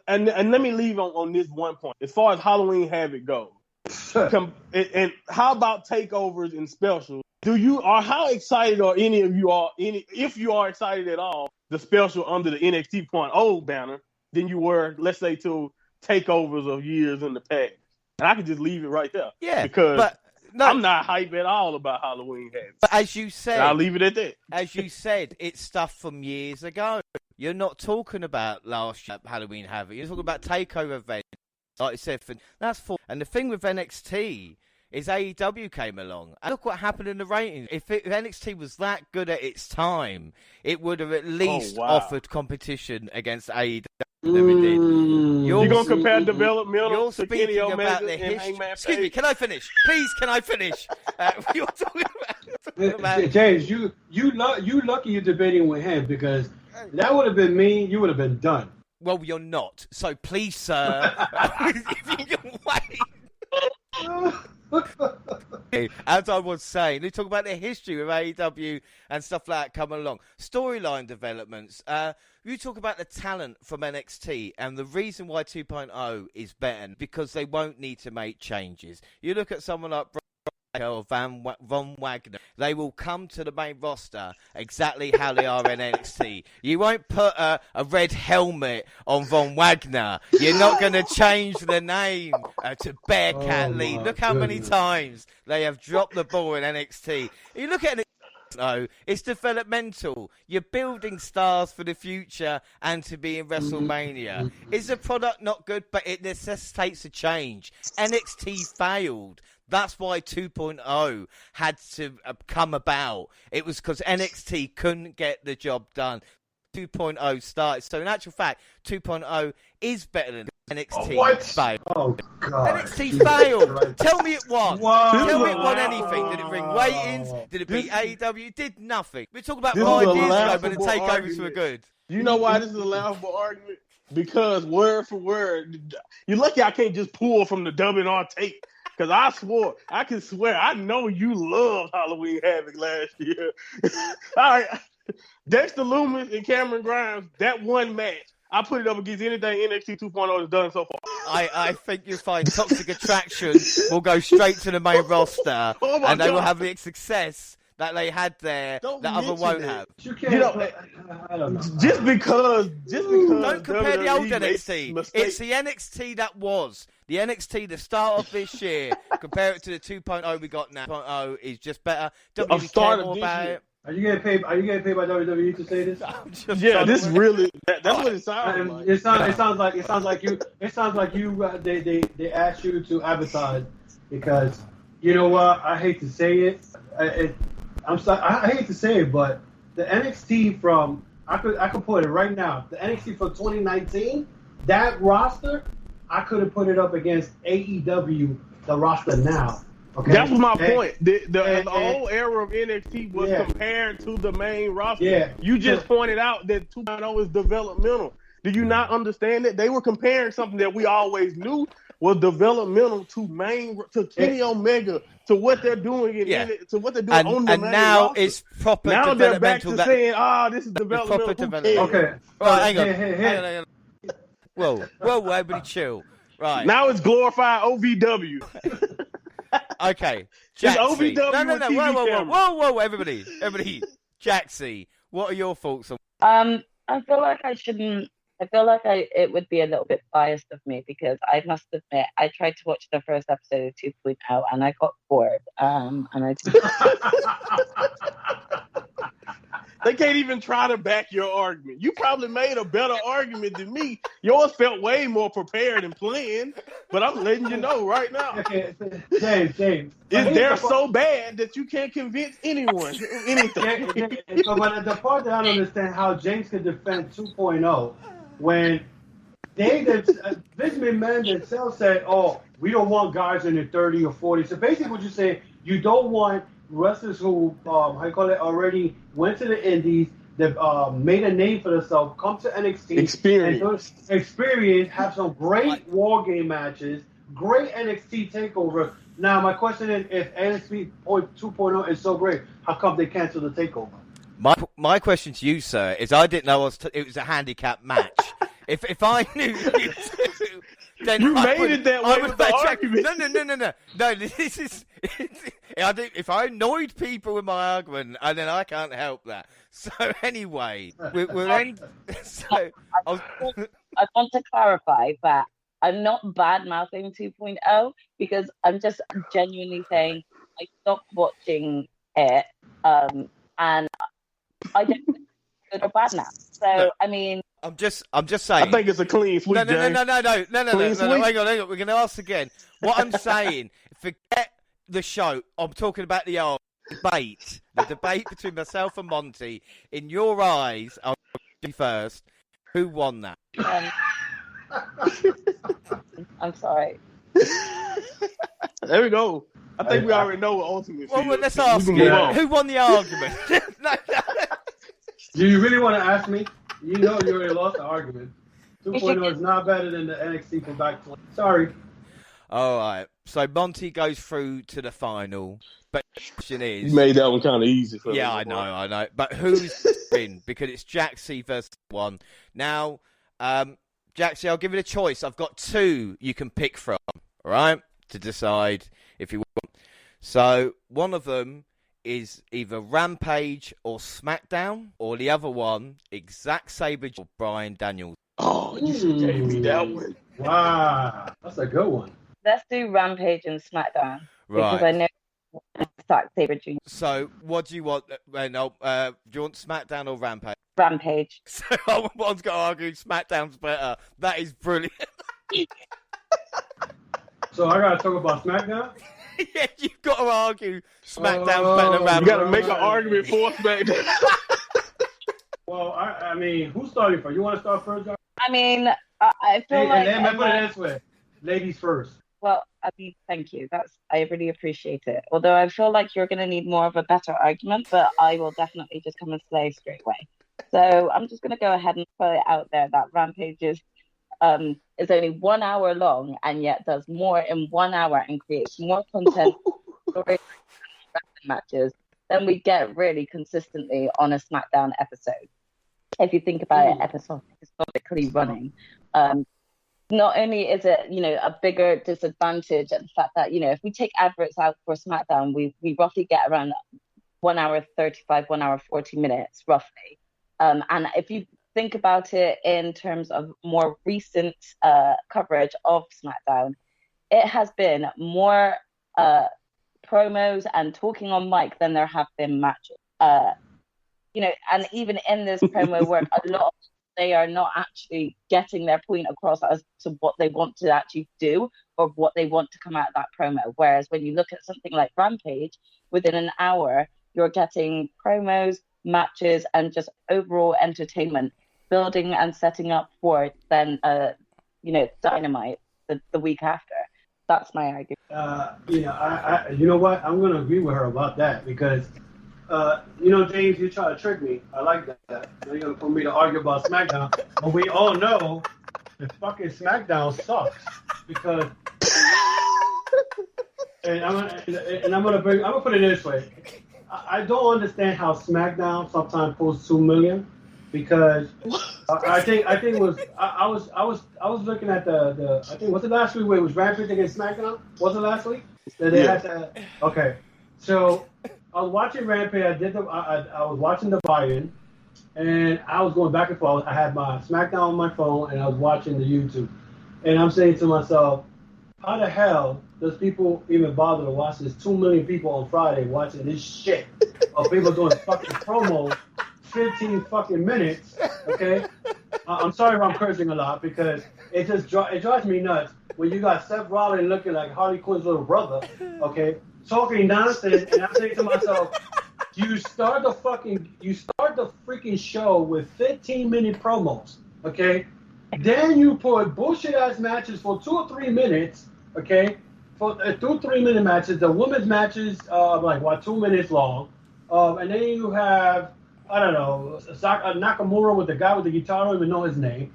and let me leave on this one point. As far as Halloween Havoc goes, and how about takeovers and specials? How excited are any of you if you are excited at all, the special under the NXT 2.0 banner than you were, let's say, to takeovers of years in the past? And I could just leave it right there. Yeah, because I'm not hype at all about Halloween Havoc. But as you said, I'll leave it at that. As you said, it's stuff from years ago. You're not talking about last year Halloween Havoc. You're talking about takeover events. Like I said, that's full. And the thing with NXT is AEW came along. And look what happened in the ratings. If NXT was that good at its time, it would have at least offered competition against AEW. You're going to compare developmental you're to Kenny speaking Omega about the and history. Hangman Excuse me, Page? can I finish? Please, can I finish? You're talking about... James, you lucky you're debating with him, because that would have been me. You would have been done. Well, you're not. So please, sir, if you can wait. As I was saying, they talk about the history of AEW and stuff like that coming along. Storyline developments. You talk about the talent from NXT, and the reason why 2.0 is better, because they won't need to make changes. You look at someone like or Von Wagner, they will come to the main roster exactly how they are in NXT. You won't put a red helmet on Von Wagner. You're not going to change the name to Bearcat Lee. Look how many times they have dropped the ball in NXT. You look at it. No, it's developmental. You're building stars for the future and to be in WrestleMania. Is the product not good, but it necessitates a change? NXT failed. That's why 2.0 had to come about. It was because NXT couldn't get the job done. 2.0 started. So in actual fact, 2.0 is better than NXT. Failed. Oh, God. NXT failed. Tell me it won. Tell me it won anything. Did it bring ratings? Did it beat AEW? It did nothing. We're talking about 5 years ago when the takeovers were good. You know why this is a laughable argument? Because word for word, you're lucky I can't just pull from the WNR tape. Because I can swear, I know you loved Halloween Havoc last year. All right. Dexter Lumis and Cameron Grimes, that one match, I put it up against anything NXT 2.0 has done so far. I think you'll find Toxic Attraction will go straight to the main roster, and they will have the success that they had there Don't that other mention won't it. have. You can't. You know, I don't know. just because Don't compare the old WWE makes NXT. mistakes- It's the NXT that was. The NXT, the start of this year, compare it to the 2.0 we got now. 2.0 is just better. WWE start care of more this about year. it. Are you getting paid? Are you getting paid by WWE to say this? I'm just Yeah, trying this to- really that's what it sounds like. It sounds like you. They asked you to advertise because you know what? I hate to say it. I'm sorry. I hate to say it, but the NXT from I could put it right now. The NXT from 2019, that roster, I could have put it up against AEW, the roster now. Okay, That's my point. The whole era of NXT was Yeah. compared to the main roster. Yeah. You just pointed out that 2.0 is developmental. Do you not understand that? They were comparing something that we always knew was developmental to Kenny Omega, to what they're doing to what they're doing on the and main now roster. it's proper Now they're back developmental. to saying, this is developmental. proper Who developmental. cares? Okay. Right, hang on. Hey. Hang on. Whoa, everybody chill. Right. Now it's glorified OVW. Okay. It's Jaxie. OVW No. with TV camera. Whoa, everybody. Jaxie, what are your thoughts on? I feel like I shouldn't. I feel like it would be a little bit biased of me because I must admit I tried to watch the first episode of 2.0 and I got bored. And I They can't even try to back your argument. You probably made a better argument than me. Yours felt way more prepared and planned, but I'm letting you know right now. Okay, James. They're so bad that you can't convince anyone anything. But the part that I don't understand how James can defend 2.0 when Vince McMahon themselves said, we don't want guys in their 30 or 40. So basically what you're saying, you don't want wrestlers who, already went to the indies, that made a name for themselves, come to NXT, experience, have some great War Game matches, great NXT takeover. Now, my question is, if NXT 2.0 is so great, how come they canceled the takeover? My question to you, sir, is I didn't know it was a handicap match. If I knew you two, then You made it that way with the argument. No, this is. If I annoyed people with my argument, and then I can't help that. So anyway, we're end. So I want to clarify that I'm not bad mouthing 2.0 because I'm just genuinely saying I stopped watching it, and I don't think it's good or bad now. So No. I mean, I'm just saying. I think it's a clean sweep, No. James. Clean sweep. Hang on. We're going to ask again. What I'm saying, forget the show. I'm talking about the debate. The debate between myself and Monty. In your eyes, I'll do first. Who won that? I'm sorry. There we go. I think we already know what Ultimate Well, feels. let's ask We can you. move on. Who won the argument? No. Do you really want to ask me? You know you already lost the argument. 2.0 is not better than the NXT from back 20. Sorry. All right. So Monty goes through to the final. But the question is... You made that one kind of easy for me. Yeah, I know. But who's in? Because it's Jaxie versus one. Now, Jaxie, I'll give it a choice. I've got two you can pick from, all right, to decide if you want. So one of them is either Rampage or SmackDown, or the other one, Zack Sabre or Bryan Daniels. Oh, you gave me that one. Wow. That's a good one. Let's do Rampage and SmackDown because Right. I know Zack Sabre Jr. So what do you want? Do you want SmackDown or Rampage? Rampage. So one's got to argue SmackDown's better. That is brilliant. So I got to talk about SmackDown? Yeah, you've got to argue SmackDown's better than Rampage. You got to make an argument for SmackDown. Well, I mean, who's starting first? You want to start first, John? I mean, I feel like. And then put it this way. Ladies first. Well, I mean, thank you. I really appreciate it. Although I feel like you're going to need more of a better argument, but I will definitely just come and slay straight away. So I'm just going to go ahead and put it out there that Rampage is only 1 hour long and yet does more in 1 hour and creates more content story matches than we get really consistently on a SmackDown episode. If you think about it, episodically running. Not only is it, a bigger disadvantage at the fact that, if we take adverts out for SmackDown, we roughly get around 1 hour 35, 1 hour 40 minutes, roughly. And if you think about it in terms of more recent coverage of SmackDown, it has been more promos and talking on mic than there have been matches. And even in this promo work, a lot of they are not actually getting their point across as to what they want to actually do or what they want to come out of that promo. Whereas when you look at something like Rampage, within an hour, you're getting promos, matches, and just overall entertainment, building and setting up for then, Dynamite the week after. That's my argument. You know what? I'm going to agree with her about that because, James, you try to trick me. I like that. Now you're going to put me to argue about SmackDown. But we all know that fucking SmackDown sucks because. And I'm gonna put it this way. I don't understand how SmackDown sometimes pulls 2 million because I think it was I was looking at the I think was it last week where it was Rampage against SmackDown? Was it last week that they had that? Okay, so I was watching Rampage. I was watching the buy-in, and I was going back and forth. I had my SmackDown on my phone, and I was watching the YouTube, and I'm saying to myself, how the hell does people even bother to watch this? 2 million people on Friday watching this shit of people doing fucking promos, 15 fucking minutes. Okay, I'm sorry if I'm cursing a lot because it drives me nuts when you got Seth Rollins looking like Harley Quinn's little brother. Okay, talking nonsense, and I'm saying to myself, you start the freaking show with 15-minute promos. Okay, then you put bullshit ass matches for 2 or 3 minutes. Okay, for 2 or 3 minute matches. The women's matches 2 minutes long, and then you have Nakamura with the guy with the guitar. I don't even know his name.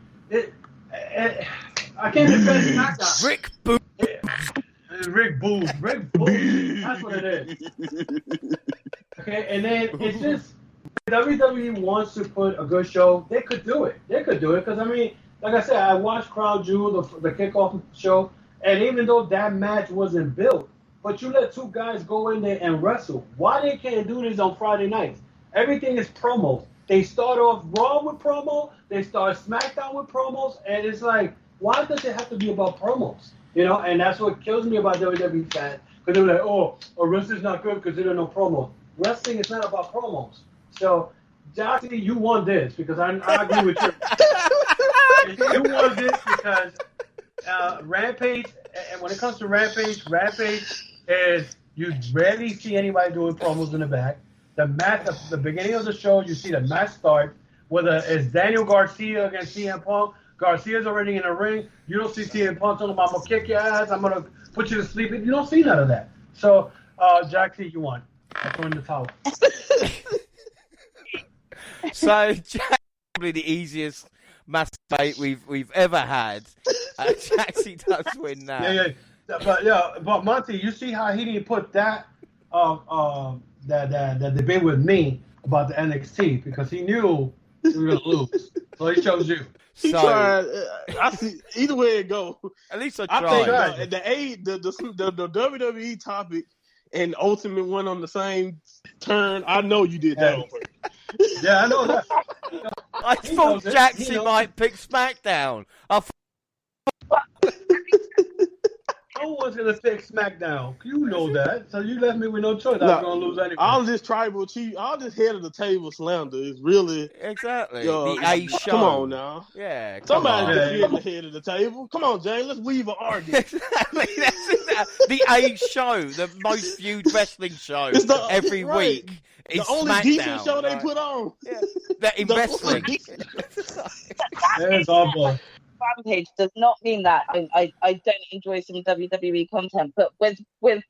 I can't defend SmackDown. Rick Boo. Rick Boo. That's what it is. Okay, and then it's just WWE wants to put a good show. They could do it because I mean, like I said, I watched Crown Jewel, the kickoff show. And even though that match wasn't built, but you let two guys go in there and wrestle. Why they can't do this on Friday nights? Everything is promos. They start off Raw with promo. They start SmackDown with promos. And it's like, why does it have to be about promos? And that's what kills me about WWE fans. Because they're like, wrestling's not good because there are no promos. Wrestling is not about promos. So, Johnny, you won this because I agree with you. You won this because... Rampage, and when it comes to Rampage is you rarely see anybody doing promos in the back. The match, the beginning of the show, you see the match start, whether it's Daniel Garcia against CM Punk. Garcia's already in the ring. You don't see CM Punk talking about, I'm going to kick your ass, I'm going to put you to sleep. You don't see none of that. So, Jaxie, you won. I throw in the towel. So, probably the easiest mass debate we've ever had. Jaxie does win now. But Monty, you see how he didn't put that that debate with me about the NXT because he knew we were gonna lose, so he chose you. He tried. I see either way it go. At least I tried. I think the WWE topic and Ultimate went on the same turn. I know you did that on purpose. Yeah, I know that. I thought Jaxie might pick SmackDown. No one's going to pick SmackDown. You know that. So you left me with no choice. I was going to lose anyway. All this tribal chief, all this head of the table slander is really... Exactly. The A show. Come on now. Yeah, somebody defend the head of the table. Come on, Jane. Let's weave an argument. Exactly. The A show, the most viewed wrestling show every week. The only SmackDown, decent show they put on. Yeah. That in wrestling. There's all Rampage does not mean that I don't enjoy some WWE content, but with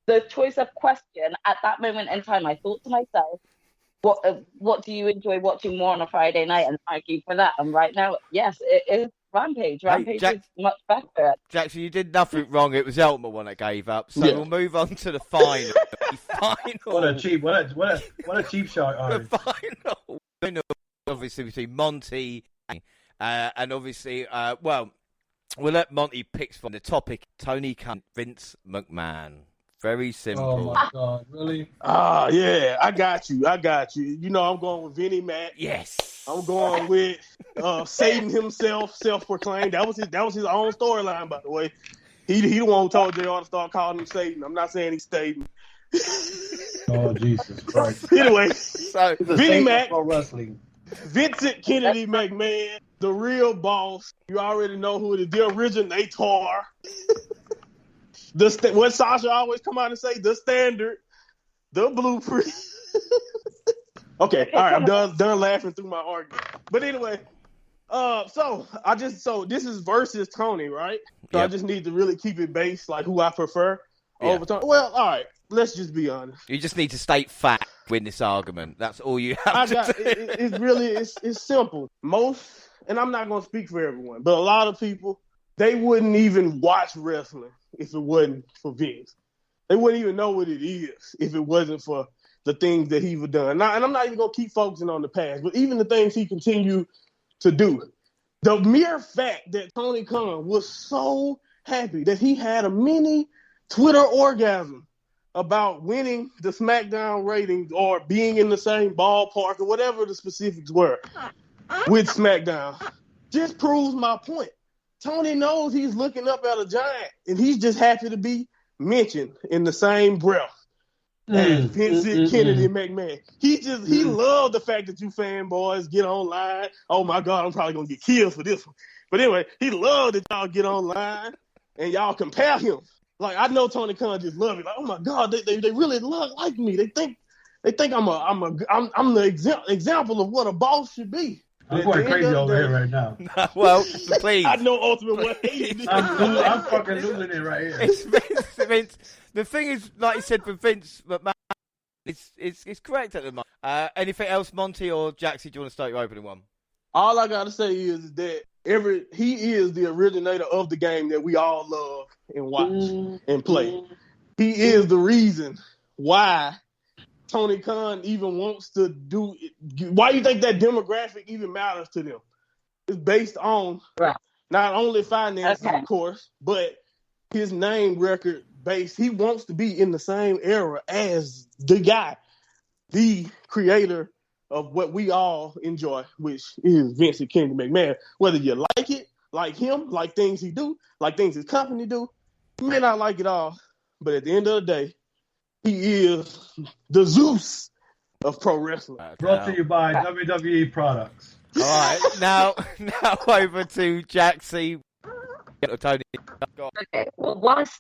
the choice of question at that moment in time, I thought to myself, what do you enjoy watching more on a Friday night, and argue for that. And right now, yes, it is Rampage. Rampage is much better. Jackson, you did nothing wrong. It was the Ultimate one that gave up. So we'll move on to the final. What a cheap shot. The final, obviously between Monty and obviously, we'll let Monty pick from the topic. Tony Khan, Vince McMahon. Very Oh simple. my God, really? Yeah, I got you. You know, I'm going with Vinnie Mac. Yes. I'm going with Satan himself, self-proclaimed. That was his own storyline, by the way. He the one who told JR to start calling him Satan. I'm not saying he's Satan. Oh, Jesus Christ. Anyway, So Vinnie Mac, Pro wrestling. Vincent Kennedy McMahon, the real boss. You already know who it is. The originator. What Sasha always come out and say, the standard, the blueprint. Okay, all right, I'm done laughing through my argument. But anyway, so this is versus Tony, right? So Yep. I just need to really keep it based, like who I prefer over Tony. Well, all right, let's just be honest. You just need to state fact win this argument. That's all you have to do. It's simple. And I'm not going to speak for everyone, but a lot of people, they wouldn't even watch wrestling if it wasn't for Vince. They wouldn't even know what it is if it wasn't for the things that he's done. Now, and I'm not even going to keep focusing on the past, but even the things he continued to do. The mere fact that Tony Khan was so happy that he had a mini Twitter orgasm about winning the SmackDown ratings or being in the same ballpark or whatever the specifics were with SmackDown just proves my point. Tony knows he's looking up at a giant, and he's just happy to be mentioned in the same breath as Vincent Kennedy McMahon. He loved the fact that you fanboys get online. Oh my God, I'm probably gonna get killed for this one. But anyway, he loved that y'all get online and y'all compare him. Like, I know Tony Khan just love it. Like, oh my God, they really like me. They think I'm the example of what a boss should be. I'm going crazy over here right now. Well, please. I know Ultimate One hated it. I'm fucking losing it right here. It's Vince. The thing is, like you said, for Vince McMahon, it's correct at the moment. Anything else, Monty or Jaxie? Do you want to start your opening one? All I gotta say is that he is the originator of the game that we all love and watch and play. He is the reason why Tony Khan even wants to do it. Why do you think that demographic even matters to them? It's based on not only finances, of course, but his name record base. He wants to be in the same era as the guy, the creator of what we all enjoy, which is Vincent Kennedy McMahon. Whether you like it, like him, like things he do, like things his company do, you may not like it all, but at the end of the day, he is the Zeus of pro wrestling. Brought to you by WWE products. All right, now over to Jaxie. Tony. Okay. Well,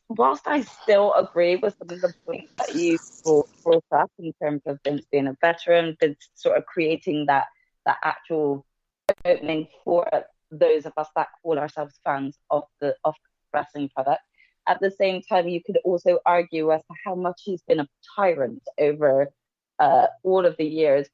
whilst I still agree with some of the points that you brought up in terms of Vince being a veteran, Vince sort of creating that actual opening for those of us that call ourselves fans of the wrestling product. At the same time, you could also argue as to how much he's been a tyrant over all of the years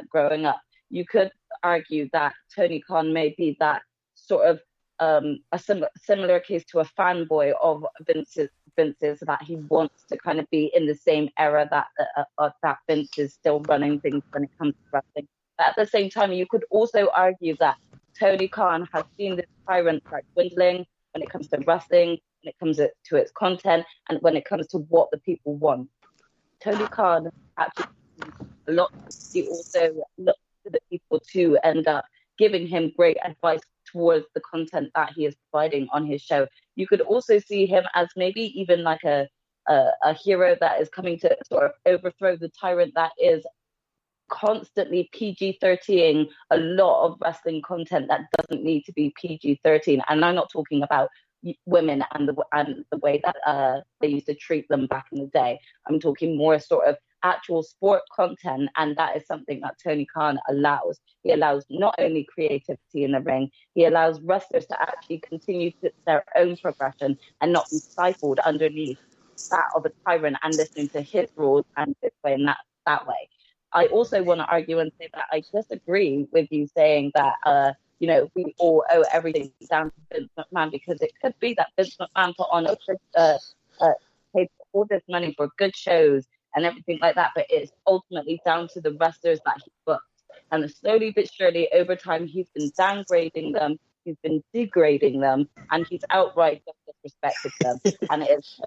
growing up. You could argue that Tony Khan may be that sort of a similar case to a fanboy of Vince's, that he wants to kind of be in the same era that Vince is still running things when it comes to wrestling. But at the same time, you could also argue that Tony Khan has seen this tyrant start dwindling when it comes to wrestling, when it comes to its content, and when it comes to what the people want. Tony Khan actually a lot. He also looks to the people to end up giving him great advice towards the content that he is providing on his show. You could also see him as maybe even like a hero that is coming to sort of overthrow the tyrant that is constantly PG-13 a lot of wrestling content that doesn't need to be PG-13. And I'm not talking about women and the way that they used to treat them back in the day. I'm talking more sort of actual sport content, and that is something that Tony Khan allows. He allows not only creativity in the ring, he allows wrestlers to actually continue to their own progression and not be stifled underneath that of a tyrant and listening to his rules and this way and that way. I also want to argue and say that I disagree with you saying that we all owe everything down to Vince McMahon, because it could be that Vince McMahon put on paid all this money for good shows and everything like that, but it's ultimately down to the wrestlers that he booked. And slowly but surely, over time, he's been downgrading them, he's been degrading them, and he's outright disrespected them. And it's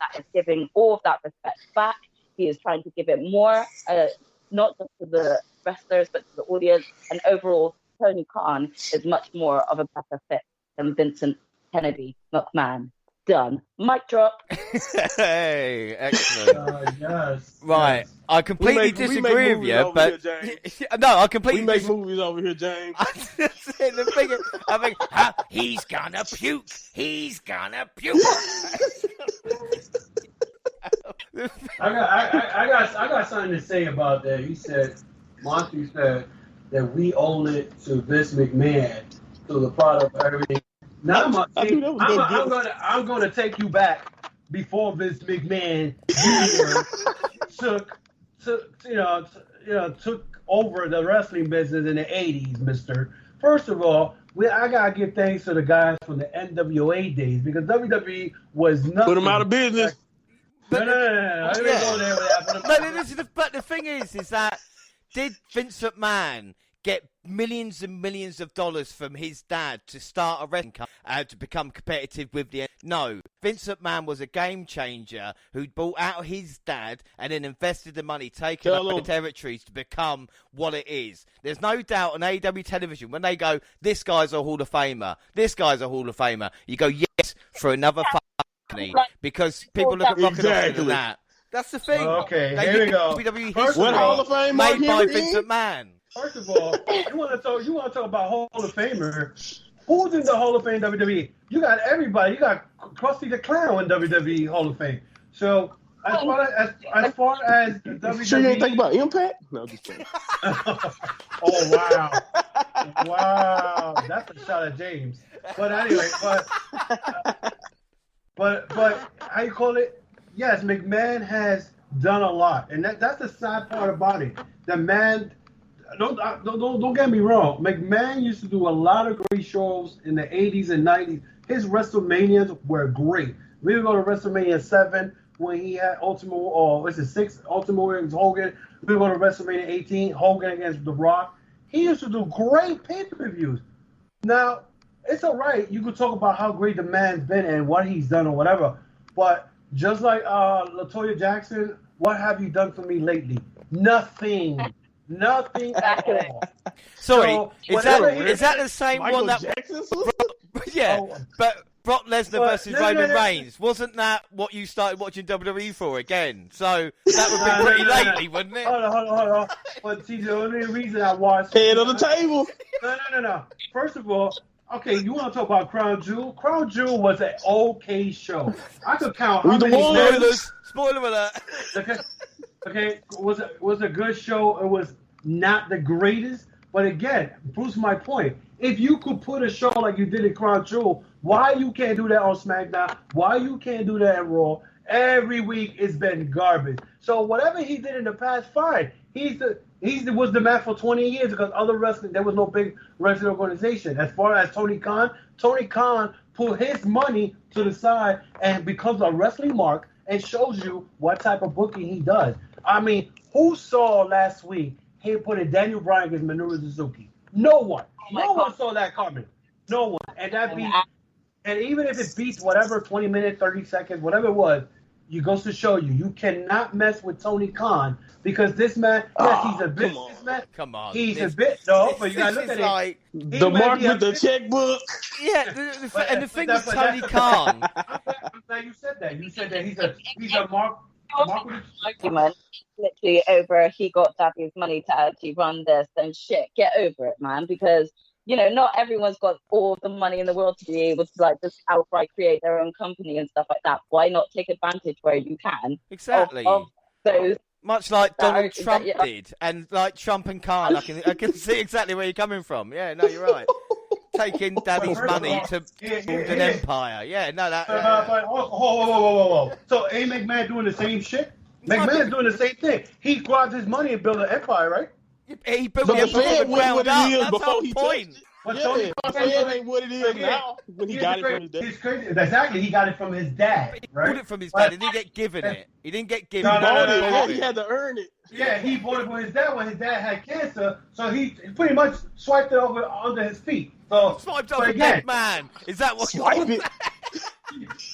that is giving all of that respect back. He is trying to give it more, not just to the wrestlers, but to the audience. And overall, Tony Khan is much more of a better fit than Vincent Kennedy McMahon. Done. Mic drop. Hey, excellent. Yes. Right, yes. I completely disagree with you, but no, I completely we make movies over here, James. the thing is, I think he's gonna puke. He's gonna puke. I got something to say about that. He said, Monty said that we own it to Vince McMahon, to the product, everything. Now I'm gonna take you back before Vince McMahon took over the wrestling business in the 80s, mister. First of all, I gotta give thanks to the guys from the NWA days, because WWE was nothing. Put them out of business. But the thing is that did Vince McMahon get millions and millions of dollars from his dad to start a wrestling company to become competitive with the... No, Vince McMahon was a game changer who bought out his dad and then invested the money, taking up the territories to become what it is. There's no doubt on AEW television, when they go, this guy's a Hall of Famer, this guy's a Hall of Famer, you go, yes, for another company, because people look at Rock and Roll than that. That's the thing. Okay, here we go. WWE What Hall of Fame made by Vince McMahon. First of all, you want to talk about Hall of Famer? Who's in the Hall of Fame WWE? You got everybody. You got Krusty the Clown in WWE Hall of Fame. So as far as WWE, Sure you ain't think about Impact? No, just kidding. Oh wow, that's a shot at James. But anyway, but how you call it? Yes, McMahon has done a lot, and that's the sad part about it. The man. Don't get me wrong. McMahon used to do a lot of great shows in the 80s and 90s. His WrestleManias were great. We would go to WrestleMania 7 when he had Ultimate, or was it 6? Ultimate against Hogan. We would go to WrestleMania 18, Hogan against The Rock. He used to do great pay-per-views. Now, it's all right. You could talk about how great the man's been and what he's done or whatever. But just like LaToya Jackson, what have you done for me lately? Nothing. Nothing at all. Sorry, So, is that the same Michael one that... Jackson? Yeah, but Brock Lesnar versus Roman no. Reigns, wasn't that what you started watching WWE for again? So that would be pretty lately, wouldn't it? Hold on. But see, the only reason I watched... Head on the table. No. First of all, okay, you want to talk about Crown Jewel? Crown Jewel was an okay show. I could count how many... Spoiler alert. Okay, was a good show. It was not the greatest, but again, proves my point. If you could put a show like you did in Crown Jewel, why you can't do that on SmackDown? Why you can't do that in Raw? Every week it's been garbage. So whatever he did in the past, fine. He was the man for 20 years because other wrestling, there was no big wrestling organization. As far as Tony Khan put his money to the side and becomes a wrestling mark and shows you what type of booking he does. I mean, who saw last week he put in Daniel Bryan against Minoru Suzuki? No one. No one saw that coming. No one. And even if it beats whatever 20 minutes, 30 seconds, whatever it was, it goes to show you cannot mess with Tony Khan because this man, he's a businessman. Come on. He's a bit, no, but you gotta look at it. The mark with the checkbook. Yeah, and the thing with Tony Khan. I'm glad you said that. You said that he's a mark. Argument literally over he got Daddy's money to actually run this, then shit, get over it, man, because not everyone's got all the money in the world to be able to like just outright create their own company and stuff like that. Why not take advantage where you can? Exactly. Of those, much like Donald Trump did, and like Trump and Khan, I can see exactly where you're coming from. Yeah, no, you're right. Taking Daddy's money to build an empire. Yeah, no, that... Whoa. So ain't McMahon doing the same shit? McMahon's doing the same thing. He grabbed his money and built an empire, right? He built the empire from the ground up. That's the whole point. But Tony Khan ain't what it is now when he got it from his dad. He's crazy. Exactly, he got it from his dad, right? He bought it from his dad. He didn't get given it. He didn't get given it. No, he had to earn it. Yeah, he bought it from his dad when his dad had cancer, so he pretty much swiped it over under his feet. So swiped off a dead man. Is that what swipe it?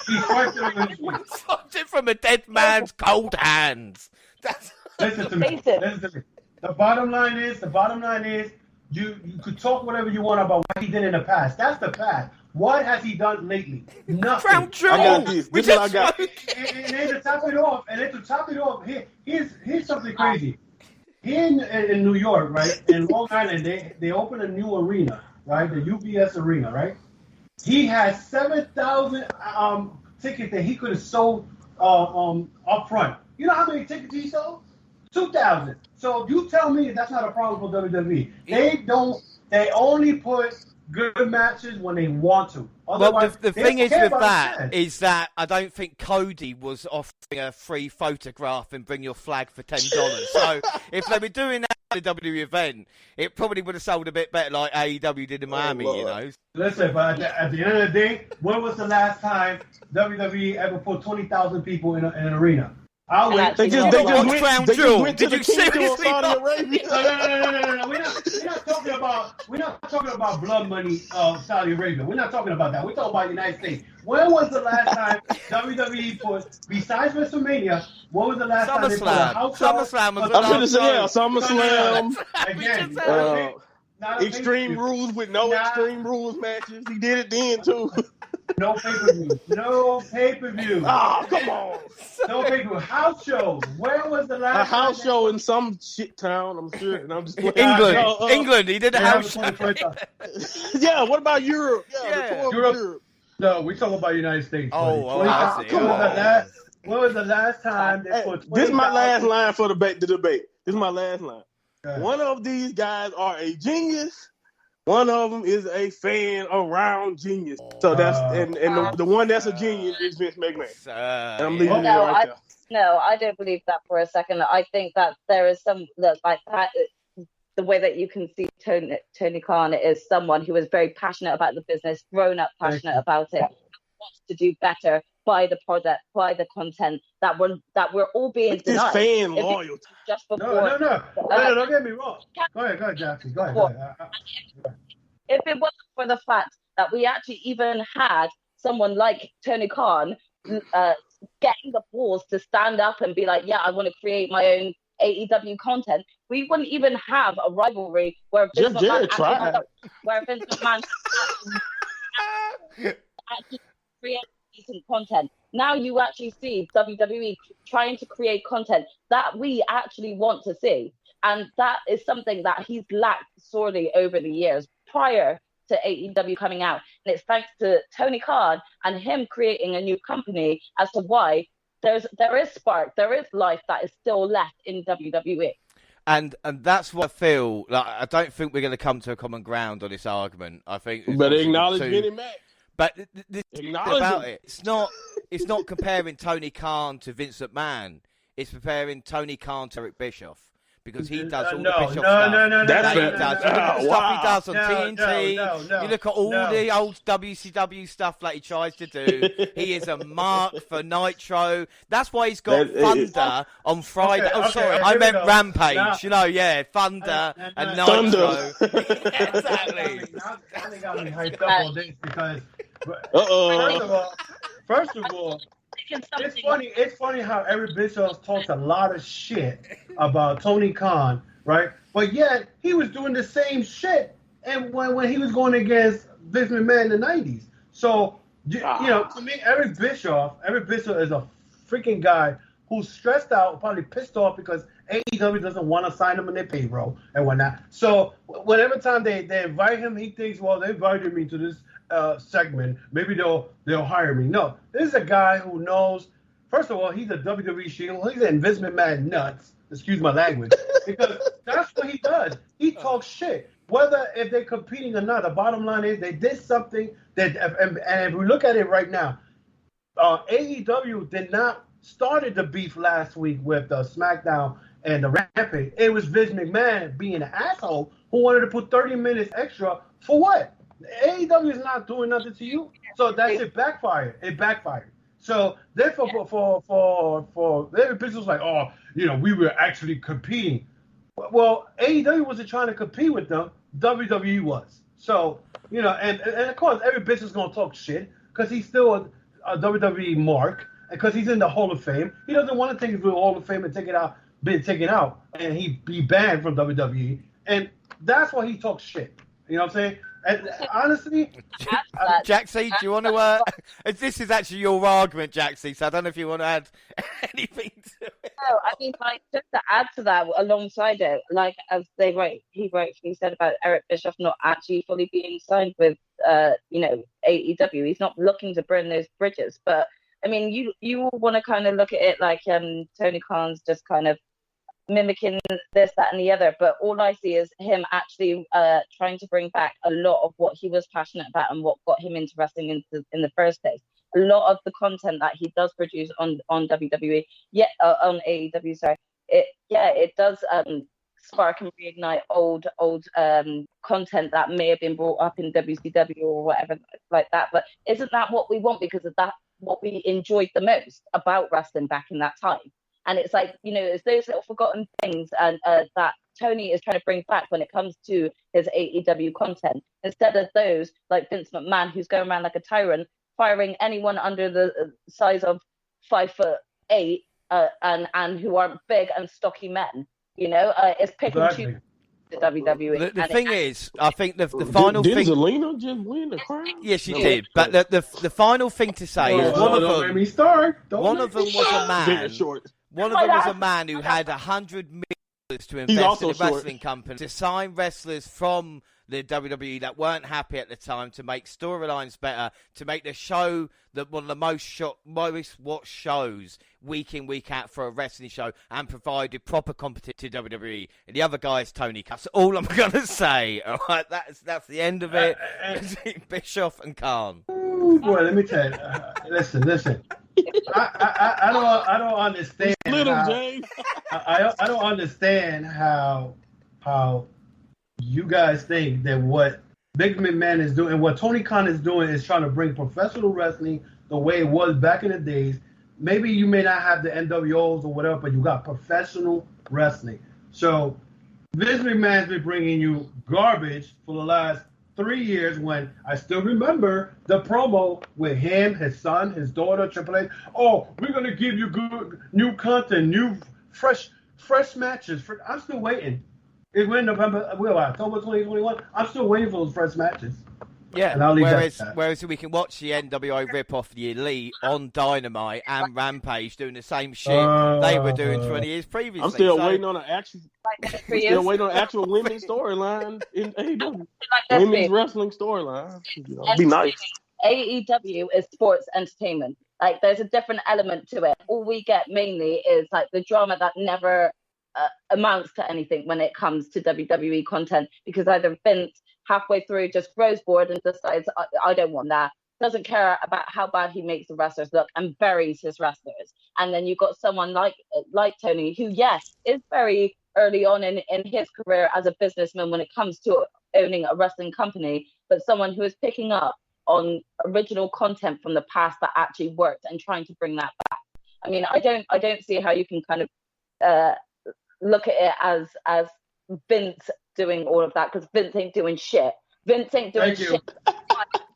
He swiped it over his feet. Swiped it from a dead man's cold hands. That's... Listen to me. The bottom line is, you could talk whatever you want about what he did in the past. That's the past. What has he done lately? Nothing. Crown Jewel. I got this. This is what I got. And then to top it off, here's something crazy. Here in New York, right, in Long Island, they opened a new arena, right, the UBS Arena, right? He has 7,000 tickets that he could have sold up front. You know how many tickets he sold? 2,000. So you tell me that's not a problem for WWE. They only put good matches when they want to. Well, the thing is with that is that I don't think Cody was offering a free photograph and bring your flag for $10. So if they were doing that at the WWE event, it probably would have sold a bit better like AEW did in Miami, you know. Listen, but at the end of the day, when was the last time WWE ever put 20,000 people in an arena? They just went to Did the you kingdom of seriously Saudi Arabia. No. We're not talking about blood money Saudi Arabia. We're not talking about that. We're talking about the United States. When was the last time WWE put, besides WrestleMania, when was the last time they put a house show? SummerSlam was SummerSlam. Again, Extreme Rules with no Extreme Rules matches. He did it then too. No pay-per-view. No pay-per-view. Oh, come on. No pay-per-view. House shows. Where was the last house show in some shit town, I'm sure. And I'm just England. He did a house show. Yeah, what about Europe? Yeah. Europe. No, we're talking about United States. I see. Come on. When was the last time they put 20,000? This is my last line for the debate. This is my last line. One of these guys are a genius. One of them is a fan around genius. So that's and the one that's a genius is Vince McMahon. And I'm leaving it right there. No, I don't believe that for a second. I think that there is some look like that. The way that you can see Tony Khan is someone who is very passionate about the business, grown up passionate about it, wants to do better by the product, by the content that we're all being denied. This fan loyalty. Just before, no, don't get me wrong. Go ahead, Jackie. Go ahead. If it wasn't for the fact that we actually even had someone like Tony Khan getting the balls to stand up and be like, yeah, I want to create my own AEW content, we wouldn't even have a rivalry where Vince McMahon actually create decent content. Now you actually see WWE trying to create content that we actually want to see. And that is something that he's lacked sorely over the years prior to AEW coming out. And it's thanks to Tony Khan and him creating a new company as to why there is spark, there is life that is still left in WWE. And that's what I feel. Like, I don't think we're going to come to a common ground on this argument. I think, but acknowledge Vinnie Mac. But the thing about it, it's not comparing Tony Khan to Vince McMahon. It's comparing Tony Khan to Eric Bischoff. Because he does all the Bischoff stuff. No. You look at the stuff he does on TNT. No. You look at all the old WCW stuff that he tries to do. He is a mark for Nitro. That's why he's got Thunder on Friday. I meant Rampage. Thunder and Nitro. Exactly. I think got me hyped up on this because, first of all, it's funny how Eric Bischoff talks a lot of shit about Tony Khan, right? But yet he was doing the same shit and when he was going against Vince McMahon in the 90s. So, to me, Eric Bischoff is a freaking guy who's stressed out, probably pissed off because AEW doesn't want to sign him on their payroll and whatnot. So whenever time they invite him, he thinks, well, they invited me to this segment, maybe they'll hire me. No, this is a guy who knows. First of all, he's a WWE shield. He's an Vince McMahon nuts. Excuse my language, because that's what he does. He talks shit. Whether if they're competing or not, the bottom line is they did something that, and if we look at it right now, AEW did not started the beef last week with the SmackDown and the Rampage. It was Vince McMahon being an asshole who wanted to put 30 minutes extra for what? AEW is not doing nothing to you, so that shit backfired. It backfired. So therefore, for every business was like, we were actually competing. Well, AEW wasn't trying to compete with them. WWE was. So and of course every business is gonna talk shit because he's still a WWE mark, because he's in the Hall of Fame. He doesn't want to take it to the Hall of Fame and take it out, been taken out, and he be banned from WWE. And that's why he talks shit. You know what I'm saying? And honestly, Jaxie, do you want to? This is actually your argument, Jaxie. So I don't know if you want to add anything to it. No, I mean, like, just to add to that, alongside it, like as he rightfully said about Eric Bischoff not actually fully being signed with, AEW. He's not looking to burn those bridges. But I mean, you all want to kind of look at it like Tony Khan's just kind of mimicking this, that, and the other, but all I see is him actually trying to bring back a lot of what he was passionate about and what got him into wrestling in the first place. A lot of the content that he does produce on WWE, on AEW, sorry, it does spark and reignite old content that may have been brought up in WCW or whatever like that. But isn't that what we want? Because of that, what we enjoyed the most about wrestling back in that time. And it's like, it's those little forgotten things and that Tony is trying to bring back when it comes to his AEW content. Instead of those, like Vince McMahon, who's going around like a tyrant, firing anyone under the size of 5'8", and who aren't big and stocky men. It's pick and choose the WWE. The thing is, I think the final thing. Did Zelina just win the crown? Yes, she did. But the final thing to say is one of them was a man. One of them was a man who had $100 million to invest in a wrestling company, to sign wrestlers from the WWE that weren't happy at the time, to make storylines better, to make the show one of the most watched shows week in, week out for a wrestling show, and provided proper competition to WWE. And the other guy is Tony Khan. That's all I'm going to say. All right, that's the end of it. Bischoff and Khan. Boy, let me tell you. Listen. I don't understand. I don't understand how you guys think that what Big McMahon is doing and what Tony Khan is doing is trying to bring professional wrestling the way it was back in the days. Maybe you may not have the NWOs or whatever, but you got professional wrestling. So Vince McMahon's been bringing you garbage for the last 3 years, when I still remember the promo with him, his son, his daughter, Triple H. Oh, we're going to give you good new content, new fresh matches. I'm still waiting. It went October 2021. I'm still waiting for those fresh matches. Yeah, whereas we can watch the NWO rip-off the Elite on Dynamite and Rampage doing the same shit they were doing 20 years previously. I'm still waiting on an actual women's storyline in AEW. Women's wrestling storyline. Be nice. AEW is sports entertainment. Like, there's a different element to it. All we get mainly is like the drama that never amounts to anything when it comes to WWE content, because either Vince halfway through just grows bored and decides, I don't want that, doesn't care about how bad he makes the wrestlers look, and buries his wrestlers. And then you've got someone like Tony, who, yes, is very early on in his career as a businessman when it comes to owning a wrestling company, but someone who is picking up on original content from the past that actually worked and trying to bring that back. I mean, I don't see how you can kind of look at it as Vince doing all of that, because Vince ain't doing shit. Vince ain't doing shit.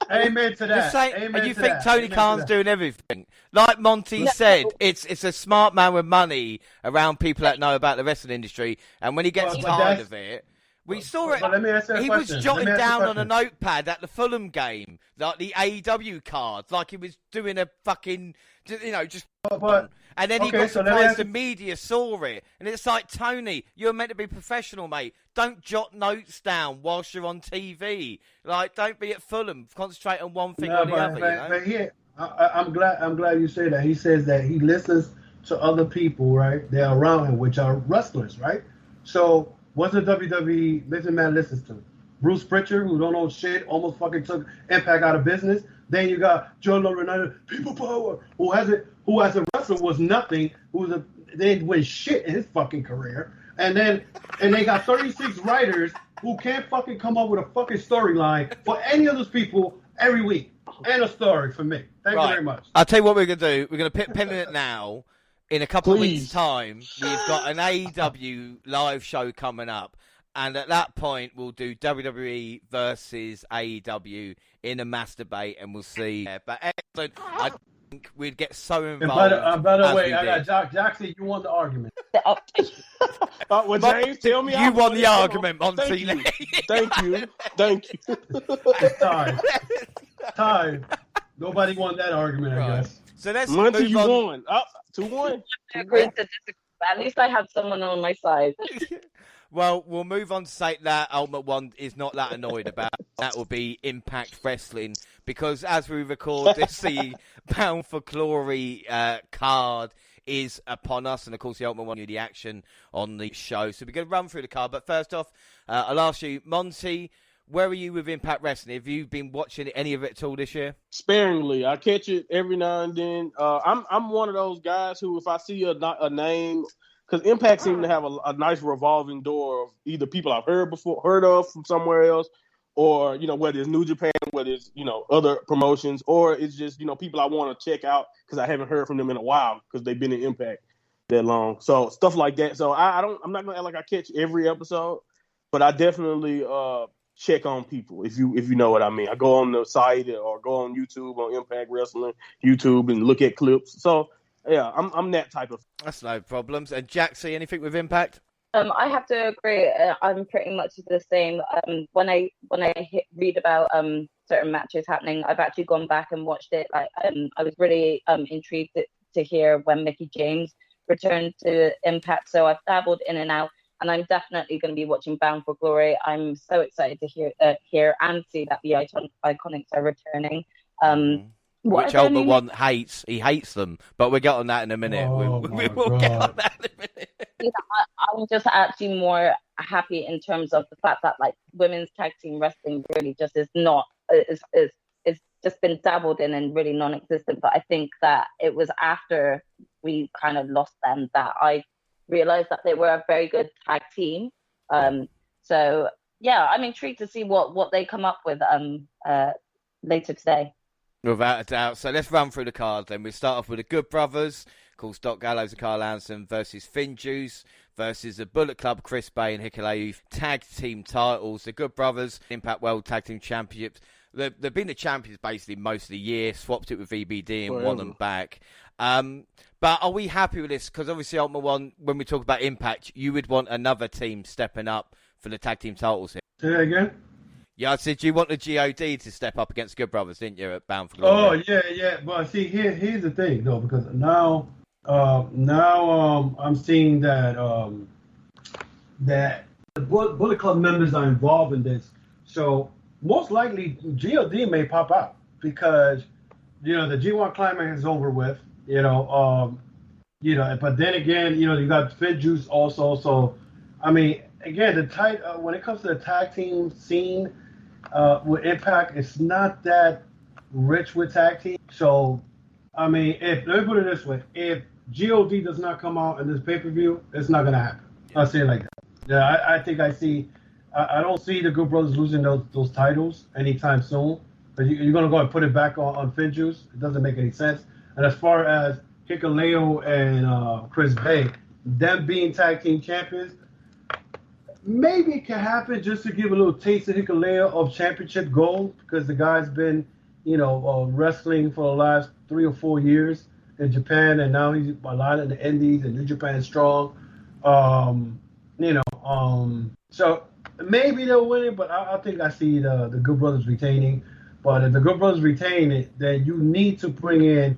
Amen to that. And you think Tony Khan's doing everything? Like Monty said, it's a smart man with money around people that know about the wrestling industry, and when he gets tired of it, we saw it. Let me ask you a he question. was jotting down on a notepad at the Fulham game, like the AEW cards, like he was doing a fucking, just. And then he got surprised the media saw it. And it's like, Tony, you're meant to be professional, mate. Don't jot notes down whilst you're on TV. Like, don't be at Fulham. Concentrate on one thing or the other. But here, I'm glad you say that. He says that he listens to other people, right? They're around him, which are wrestlers, right? So what's the WWE Vince McMahon listens to? Bruce Pritchard, who don't know shit, almost fucking took Impact out of business. Then you got Joe Laurinaitis, People Power, who as a wrestler was nothing, they didn't win shit in his fucking career. And they got 36 writers who can't fucking come up with a fucking storyline for any of those people every week. And a story for me. Thank you very much. I'll tell you what we're going to do. We're going to pin it now. In a couple of weeks' time, we've got an AEW live show coming up. And at that point, we'll do WWE versus AEW in a mass debate, and we'll see. But excellent. we'd get so And involved. by the as way, we I did. got Jackson. You won the argument. Well, James, tell me You won the argument, Monty. Monty. Thank you. It's time. Nobody won that argument, I Right. guess. So let's Monty, move you on. won. 2-1. I agree to disagree. At least I have someone on my side. Well, we'll move on to say that Ultimate One is not that annoyed about. That will be Impact Wrestling, because as we record this, the Bound for Glory card is upon us, and of course the Ultimate One knew the action on the show. So we're going to run through the card, but first off, I'll ask you, Monty, where are you with Impact Wrestling? Have you been watching any of it at all this year? Sparingly. I catch it every now and then. I'm one of those guys who, if I see a name, because Impact seems to have a nice revolving door of either people I've heard of from somewhere else, or, whether it's New Japan, whether it's, other promotions, or it's just, people I want to check out because I haven't heard from them in a while because they've been in Impact that long. So stuff like that. So I'm not going to act like I catch every episode, but I definitely check on people, if you know what I mean. I go on the site or go on YouTube, on Impact Wrestling YouTube, and look at clips. So yeah, I'm that type of. That's no problems. And Jack, see anything with Impact? I have to agree. I'm pretty much the same. When I read about certain matches happening, I've actually gone back and watched it. I was really intrigued to hear when Mickie James returned to Impact. So I've dabbled in and out, and I'm definitely going to be watching Bound for Glory. I'm so excited to hear and see that the Iconics are returning. Which Ultimate One hates. He hates them, but we'll get on that in a minute. We will get on that in a minute. I'm just actually more happy in terms of the fact that women's tag team wrestling really just is just been dabbled in and really non-existent. But I think that it was after we kind of lost them that I realized that they were a very good tag team. So yeah, I'm intrigued to see what they come up with later today. Without a doubt. So let's run through the cards then. We start off with the Good Brothers, of course, Doc Gallows and Carl Anderson versus Finn Juice versus the Bullet Club, Chris Bay and Hikuleo, tag team titles. The Good Brothers, Impact World Tag Team Championships. They've been the champions basically most of the year, swapped it with VBD and won them back. But are we happy with this? Because obviously, Ultimate One, when we talk about Impact, you would want another team stepping up for the tag team titles here. Say that again? Yeah, I said you want the GOD to step up against Good Brothers, didn't you, at Bound for Glory? Oh, yeah. But see, here's the thing, though, because now I'm seeing that that the Bullet Club members are involved in this. So most likely, GOD may pop out because, the G1 Climax is over with, but then again, you got Fit Juice also. So, I mean, again, when it comes to the tag team scene, with Impact, it's not that rich with tag team. So, I mean, let me put it this way: if GOD does not come out in this pay-per-view, it's not gonna happen. I'll say it like that. Yeah, I think I don't see the Good Brothers losing those titles anytime soon. But you're gonna go and put it back on Finn Juice. It doesn't make any sense. And as far as Hikuleo and Chris Bay, them being tag team champions, maybe it can happen just to give a little taste of Hikuleo of championship gold, because the guy's been, wrestling for the last 3 or 4 years in Japan, and now he's a lot in the Indies and New Japan Strong. So maybe they'll win it, but I think I see the Good Brothers retaining. But if the Good Brothers retain it, then you need to bring in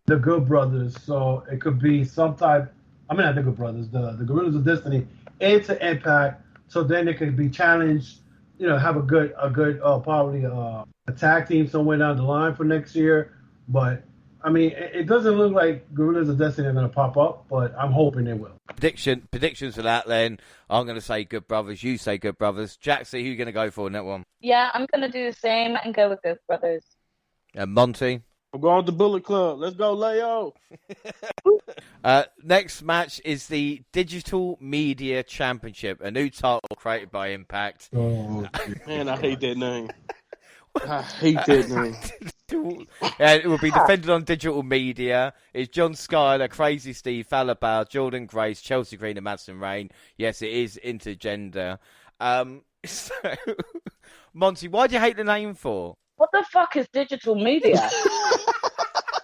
the Good Brothers. So it could be some type. Not the Good Brothers, the Gorillas of Destiny into Impact. So then it could be challenged, have a good probably a tag team somewhere down the line for next year. But I mean, it doesn't look like Gorillas of Destiny are going to pop up, but I'm hoping they will. Predictions for that then. I'm going to say Good Brothers. You say Good Brothers. Jaxie, who are you going to go for in that one? Yeah, I'm going to do the same and go with Good Brothers. And Monty? I'm going to Bullet Club. Let's go, Leo. Next match is the Digital Media Championship, a new title created by Impact. Oh, man, I hate that name. I hate that name. It will be defended on Digital Media. It's John Skyler, Crazy Steve, Falabelle, Jordan Grace, Chelsea Green, and Madison Rain. Yes, it is intergender. So, Monty, why do you hate the name for? What the fuck is Digital Media?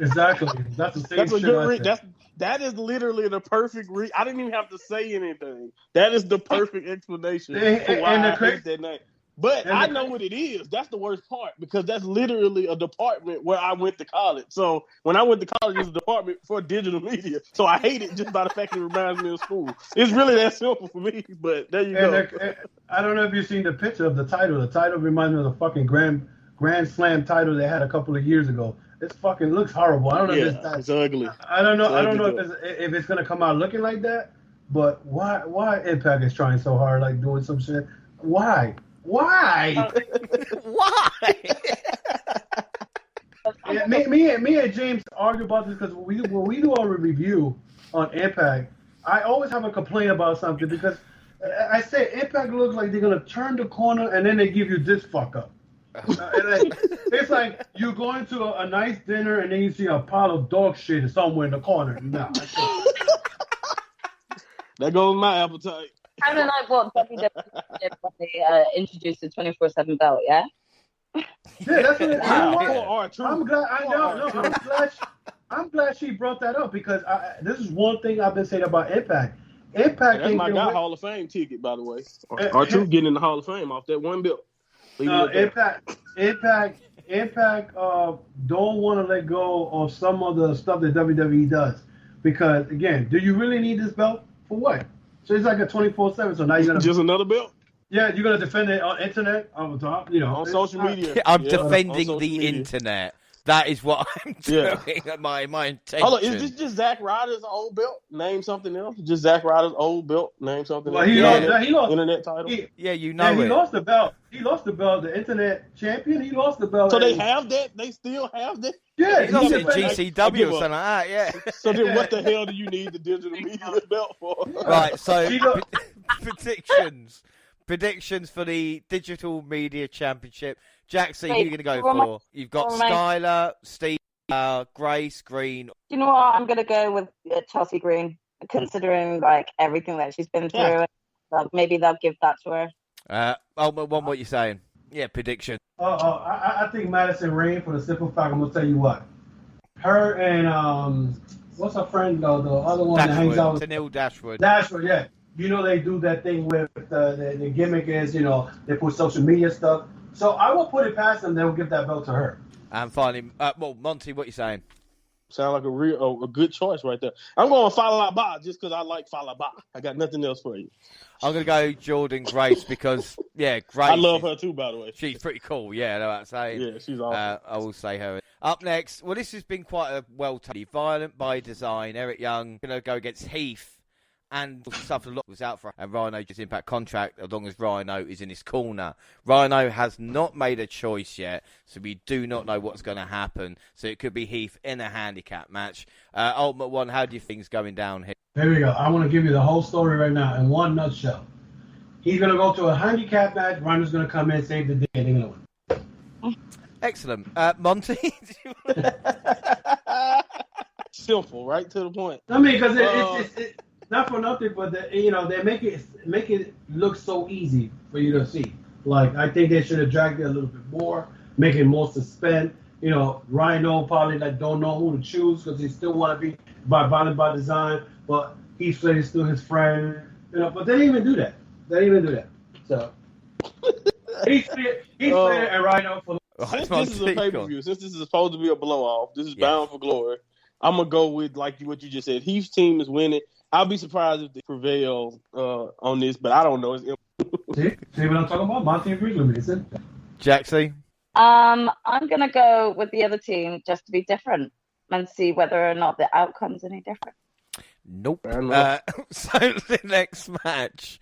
Exactly. That's the same That's a shit good that is literally the perfect I didn't even have to say anything. That is the perfect explanation for why I hate that name. But I know what it is. That's the worst part because that's literally a department where I went to college. So when I went to college, it was a department for digital media. So I hate it just by the fact it reminds me of school. It's really that simple for me. But there you go. I don't know if you've seen the picture of the title. The title reminds me of the fucking Grand Slam title they had a couple of years ago. It fucking looks horrible. I don't know it's ugly. I don't know. I don't know if it's gonna come out looking like that. But why Impact is trying so hard, like doing some shit? Why? Why? Yeah, me and James argue about this because when we do our review on Impact, I always have a complaint about something because I say Impact looks like they're gonna turn the corner and then they give you this fuck up. It's like you're going to a nice dinner and then you see a pile of dog shit somewhere in the corner. No. That goes my appetite. Kind of like what WWE did when they introduced the 24/7 belt, yeah? Yeah, that's what it is. I'm glad she brought that up because this is one thing I've been saying about Impact. Impact that's my guy Hall of Fame ticket, by the way. R-Truth getting in the Hall of Fame off that one belt. Impact don't want to let go of some of the stuff that WWE does because again, do you really need this belt for what? So it's like a 24/7. So now you're gonna just another belt. Yeah, you're gonna defend it on internet on top, on social media. I'm defending the internet. That is what I'm doing. My intention. Hold on, is this just Zack Ryder's old belt? Name something else. Just Zack Ryder's old belt. Name something else. He lost internet title. He lost the belt. He lost the belt. The internet champion. He lost the belt. So they have that. They still have that. Yeah, he lost it GCW or something like that. Yeah. So then, what the hell do you need the digital media belt for? Right. So predictions for the Digital Media Championship. Jackson, who are you going to go for? You've got Skylar, Steve, Grace, Green. You know what? I'm going to go with Chelsea Green, considering like everything that she's been through. Maybe they'll give that to her. What you saying? Yeah, prediction. I think Madison Rain for the simple fact. I'm going to tell you what. Her and what's her friend? The other one that hangs out with Tenille Dashwood. Dashwood, yeah. They do that thing with the gimmick is, they put social media stuff. So I will put it past them. They will give that belt to her. And finally, Monty, what you saying? Sound like a good choice right there. I'm going Fallah Bah just because I like Fallah Bah. I got nothing else for you. I'm going to go Jordan Grace because, Grace. I love her too, by the way. She's pretty cool. Yeah, I know what I'm saying. Yeah, she's awesome. I will say her. Up next, this has been quite a well-taken. Violent by Design. Eric Young going to go against Heath. And suffered a lot was out for and Rhino just impact contract as long as Rhino is in his corner. Rhino has not made a choice yet, so we do not know what's going to happen. So it could be Heath in a handicap match. Ultimate One, how do you think it's going down here? There we go. I want to give you the whole story right now in one nutshell. He's going to go to a handicap match. Rhino's going to come in, save the day, and they're going to win. Excellent. Monty? Simple, right to the point. I mean, because it's not for nothing, but they make it look so easy for you to see. Like I think they should have dragged it a little bit more, make it more suspense. Rhino probably don't know who to choose because he still want to be violent by design, but Heath Slater is still his friend. But they didn't even do that. So Heath Slater and Rhino for. Since this is a pay-per-view, since this is supposed to be a blow-off, this is bound for glory. I'm gonna go with what you just said. Heath's team is winning. I'll be surprised if they prevail on this, but I don't know. See what I'm talking about? Monty agrees with me. Is it? Jaxie? I'm going to go with the other team just to be different and see whether or not the outcome's any different. Nope. So the next match,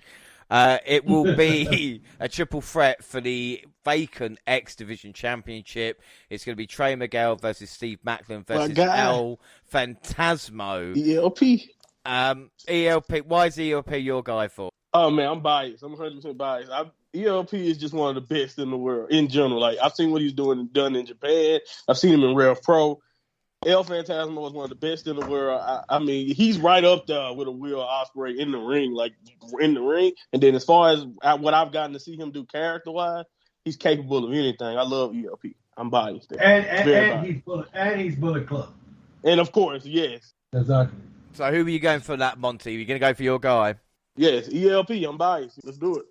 it will be a triple threat for the vacant X Division Championship. It's going to be Trey Miguel versus Steve Macklin versus El Phantasmo. ELP. ELP. Why is ELP your guy for? Oh man, I'm biased. I'm 100% biased. ELP is just one of the best in the world in general. Like I've seen what he's done in Japan. I've seen him in Rev Pro. El Phantasmo was one of the best in the world. I mean, he's right up there with a Will Ospreay in the ring. And then as far as what I've gotten to see him do character wise, he's capable of anything. I love ELP. I'm biased there. And he's Bullet Club. And of course, yes. Exactly. So who are you going for that, Monty? Are you going to go for your guy? Yes, ELP, I'm biased. Let's do it.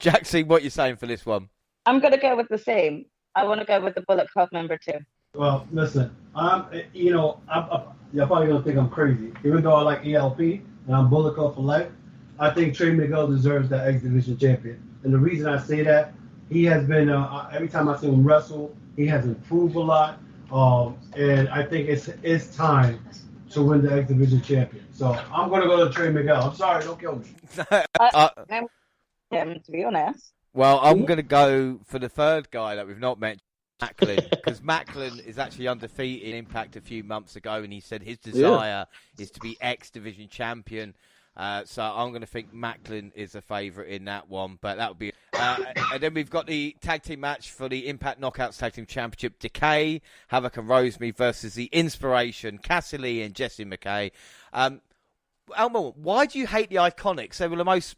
Jaxie, what you saying for this one? I'm going to go with the same. I want to go with the Bullet Club member too. Well, listen, you're probably gonna think I'm crazy. Even though I like ELP and I'm Bullet Club for life, I think Trey Miguel deserves that X Division champion. And the reason I say that, he has been every time I see him wrestle, he has improved a lot. And I think it's time to win the X Division champion. So I'm gonna go to Trey Miguel. I'm sorry, don't kill me. I'm him, to be honest. Well, I'm going to go for the third guy that we've not mentioned, Macklin, because Macklin is actually undefeated in Impact a few months ago, and he said his desire is to be X Division champion. So I'm going to think Macklin is a favourite in that one, but that would be. And then we've got the tag team match for the Impact Knockouts Tag Team Championship: Decay, Havoc and Rosemary versus the Inspiration, Cassie Lee and Jessie McKay. Elmer, why do you hate the Iconics? They were the most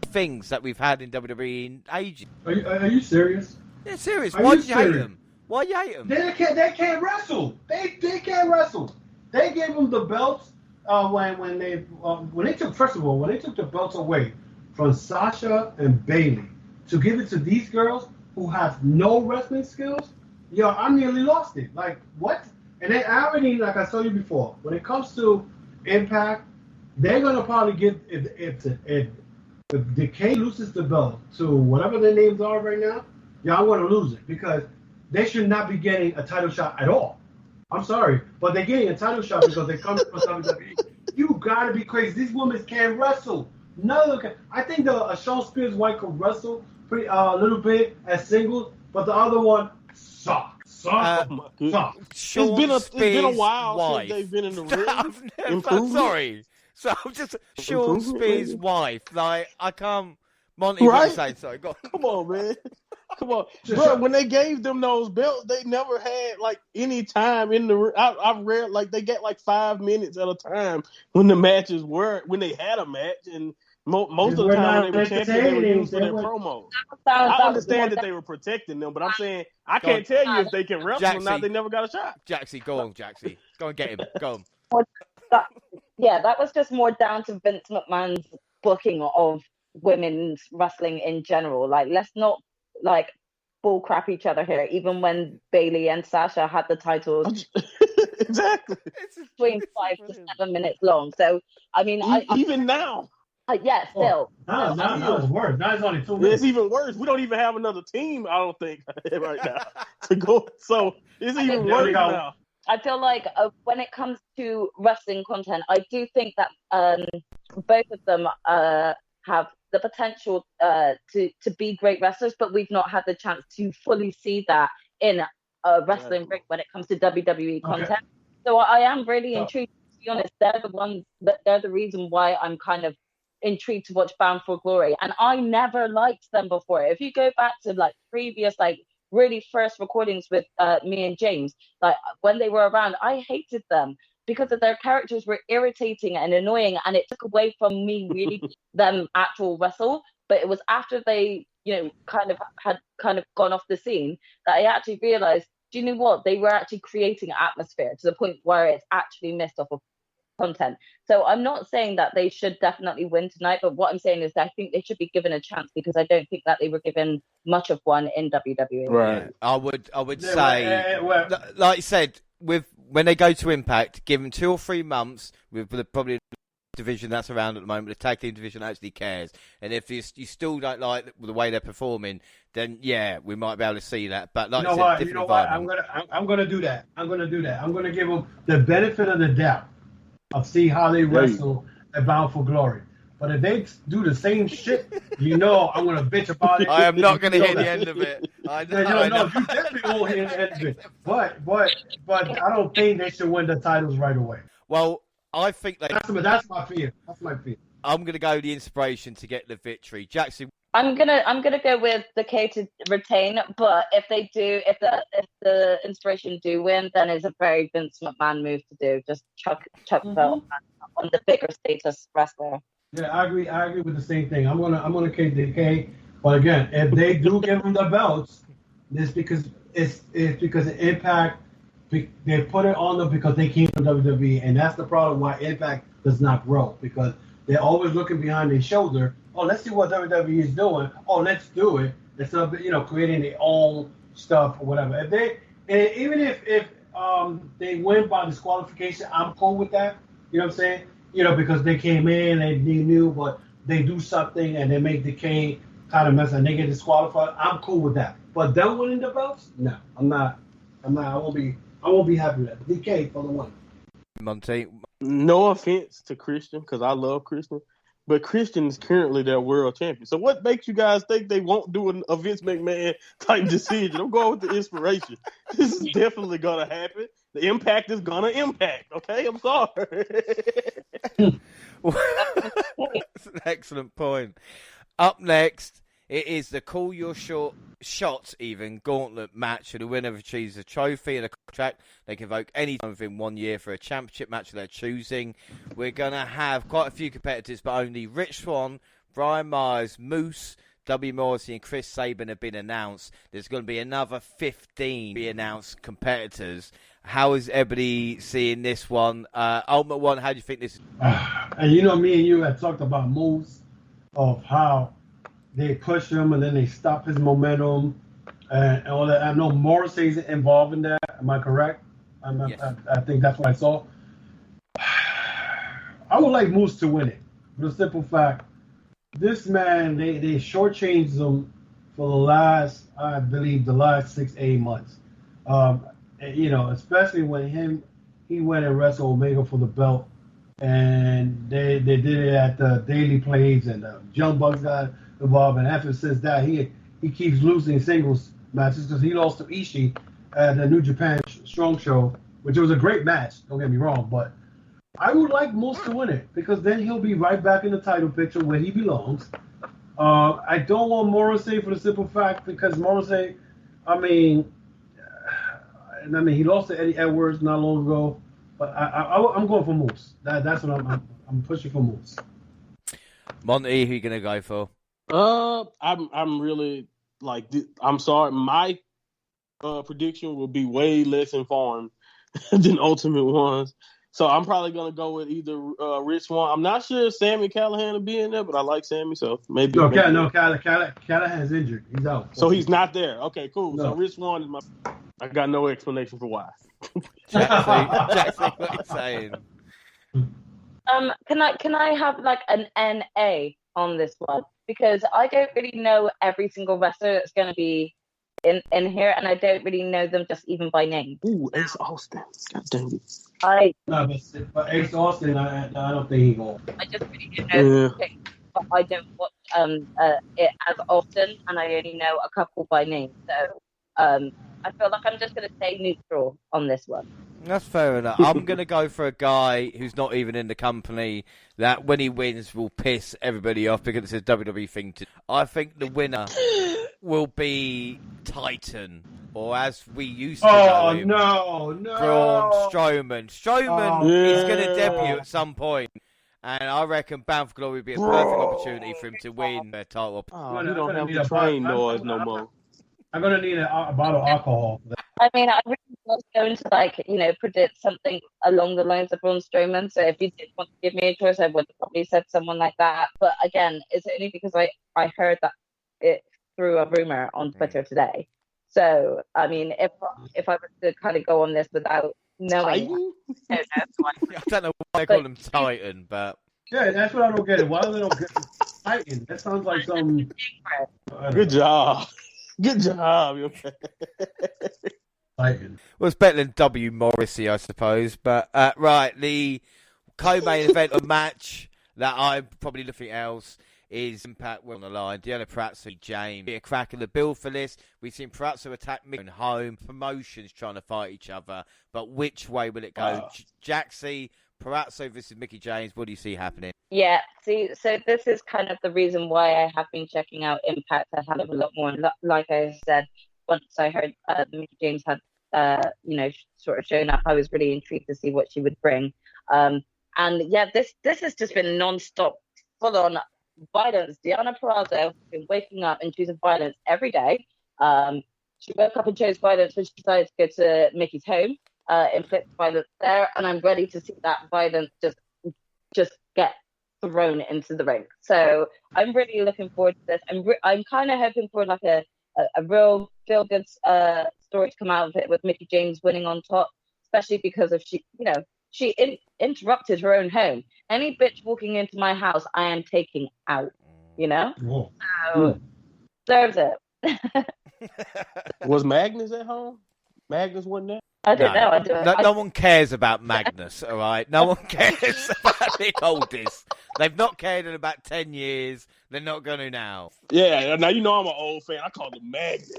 things that we've had in WWE in ages. Are you serious? Yeah, serious. Why do you hate them? Why do you hate them? They can't wrestle. They can't wrestle. They gave them the belts when they took the belts away from Sasha and Bayley to give it to these girls who have no wrestling skills. Yo, I nearly lost it. Like what? And then I already, like I told you before, when it comes to Impact, they're gonna probably give if Decay loses the belt to whatever their names are right now, I'm going to lose it because they should not be getting a title shot at all. I'm sorry, but they're getting a title shot because they come from WWE. You got to be crazy. These women can't wrestle. No, I think the Sean Spears wife could wrestle pretty a little bit as singles, but the other one sucks. It's been a while since they've been in the ring. Sorry. So I'm just Sean Spears' wife. Like, I can't. Monty, what you saying? Sorry, go on. Come on, man. Come on. Bro, when they gave them those belts, they never had, like, any time in the ring. I've read, like, they get, like, 5 minutes at a time when the matches were, when they had a match. And most of the time when they were champions, they were used for their promos. I understand that they were protecting them, but I'm saying, I can't tell you if they can wrestle or not. They never got a shot. Jaxie, go on, Jaxie. Go and get him. Go on. That was just more down to Vince McMahon's booking of women's wrestling in general. Like, let's not bull crap each other here. Even when Bayley and Sasha had the titles, exactly, between 5 to 7 minutes long. So I mean, even now, still. No, it's worse. Now it's only 2 minutes. It's even worse. We don't even have another team. I don't think right now to go. So it's even worse now. I feel like when it comes to wrestling content, I do think that both of them have the potential to be great wrestlers, but we've not had the chance to fully see that in a wrestling ring when it comes to WWE content. So I am really intrigued. To be honest, they're the reason why I'm kind of intrigued to watch Bound for Glory. And I never liked them before. If you go back to previous really first recordings with me and James, when they were around, I hated them because of their characters were irritating and annoying, and it took away from me really them actual wrestle. But it was after they, kind of gone off the scene that I actually realized, do you know what? They were actually creating atmosphere to the point where it's actually missed off of content. So I'm not saying that they should definitely win tonight, but what I'm saying is that I think they should be given a chance because I don't think that they were given much of one in WWE. Right. I would say, like you said, when they go to Impact, give them 2 or 3 months with probably the division that's around at the moment, the tag team division actually cares. And if you still don't like the way they're performing, then we might be able to see that. But like you know what? I'm gonna do that. I'm gonna give them the benefit of the doubt of see how they wrestle at Bound for Glory. But if they do the same shit, I'm gonna bitch about it. I am not gonna hit the end of it. I know. You definitely won't hit the end of it. But I don't think they should win the titles right away. Well, I think that's my fear. That's my fear. I'm gonna go the Inspiration to get the victory. Jackson. I'm gonna go with the K to retain, but if the Inspiration do win, then it's a very Vince McMahon move to do. Just chuck belt on the bigger status wrestler. Yeah, I agree with the same thing. I'm gonna K, but again, if they do give them the belts, it's because Impact They put it on them because they came from WWE, and that's the problem why Impact does not grow, because they're always looking behind their shoulder. Oh, let's see what WWE is doing. Oh, let's do it instead of creating their own stuff or whatever. Even if they win by disqualification, I'm cool with that. You know what I'm saying? Because they came in and they knew, but they do something and they make the Kane kind of mess and they get disqualified. I'm cool with that. But them winning the belts, no, I'm not. I won't be happy with that. DK for the win. Monty. No offense to Christian, because I love Christian, but Christian is currently their world champion. So what makes you guys think they won't do a Vince McMahon type decision? I'm going with the inspiration. This is definitely going to happen. The impact is going to impact. Okay, I'm sorry. That's an excellent point. Up next, it is the Call Your Shots even gauntlet match. The winner achieves a trophy and a contract. They can vote any time within 1 year for a championship match of their choosing. We're going to have quite a few competitors, but only Rich Swann, Brian Myers, Moose, W. Morrissey and Chris Sabin have been announced. There's going to be another 15 announced competitors. How is everybody seeing this one? Ultimate One, how do you think this is? And me and you had talked about Moose, of how they push him and then they stop his momentum and all that. I know Morrissey's involved in that. Am I correct? Yes. I think that's what I saw. I would like Moose to win it. For the simple fact, this man, they shortchanged him for the last 6-8 months. Especially when he went and wrestled Omega for the belt, and they did it at the Daily Plays, and Young Bucks got involved. And ever since that, he keeps losing singles matches because he lost to Ishii at the New Japan Strong Show, which was a great match. Don't get me wrong, but I would like Moose to win it because then he'll be right back in the title picture where he belongs. I don't want Morrissey for the simple fact because Morrissey, he lost to Eddie Edwards not long ago, but I'm going for Moose. That's what I'm pushing for Moose. Monty, who are you going to go for? I'm really I'm sorry. My prediction will be way less informed than Ultimate One's. So I'm probably going to go with either Rich Swann. I'm not sure if Sami Callihan will be in there, but I like Sami, so maybe. Callahan's injured. He's out. So he's not there. Okay, cool. No. So Rich Swann is my. I got no explanation for why. Jackson, what are you saying? Can I have like an NA on this one? Because I don't really know every single wrestler that's going to be in here, and I don't really know them just even by name. Ooh, Ace Austin. God dang it. But Ace Austin, I don't think he will. I just really don't know. Yeah. But I don't watch it as often, and I only know a couple by name. So I feel like I'm just going to stay neutral on this one. That's fair enough. I'm going to go for a guy who's not even in the company that when he wins will piss everybody off because it's a WWE thing to do. I think the winner will be Titan, or as we used to know him, no. Braun Strowman. Strowman is going to debut at some point, and I reckon Bound for Glory would be a perfect opportunity for him to win their title. You don't have the train noise no more. I'm going to need a bottle of alcohol for that. I mean, I really was going to predict something along the lines of Braun Strowman. So if you did want to give me a choice, I would have probably said someone like that. But again, it's only because I heard that it through a rumor on Twitter today. So I mean, if I was to kind of go on this without knowing, I don't know why they call him Titan, but yeah, that's what I don't get. It. Why do they don't get Titan? That sounds like some. Good job. Good job. Okay. Titan. Well, it's better than W. Morrissey, I suppose. But right, the co-main event of match that I'm probably looking else is Impact on the line. Deanna Perazzo, James. Be a crack in the bill for this. We've seen Perazzo attack Mick home. Promotions trying to fight each other. But which way will it go? Jaxie, Perazzo versus Mickie James. What do you see happening? Yeah, see, so this is kind of the reason why I have been checking out Impact a hell of a lot more. And like I said, once I heard Mickie James had, sort of shown up, I was really intrigued to see what she would bring. And yeah, this has just been non-stop, full-on violence. Deanna Perazzo has been waking up and choosing violence every day. She woke up and chose violence when she decided to go to Mickey's home. inflict violence there, and I'm ready to see that violence just get thrown into the ring. So I'm really looking forward to this. I'm kind of hoping for like a real feel good story to come out of it with Mickie James winning on top, especially because of she interrupted her own home. Any bitch walking into my house, I am taking out. So deserves it. Was Magnus at home? Magnus wasn't there? I don't know. No one cares about Magnus, all right? No one cares about Nick Aldis. They've not cared in about 10 years. They're not going to now. Yeah, now you know I'm an old fan. I call him Magnus.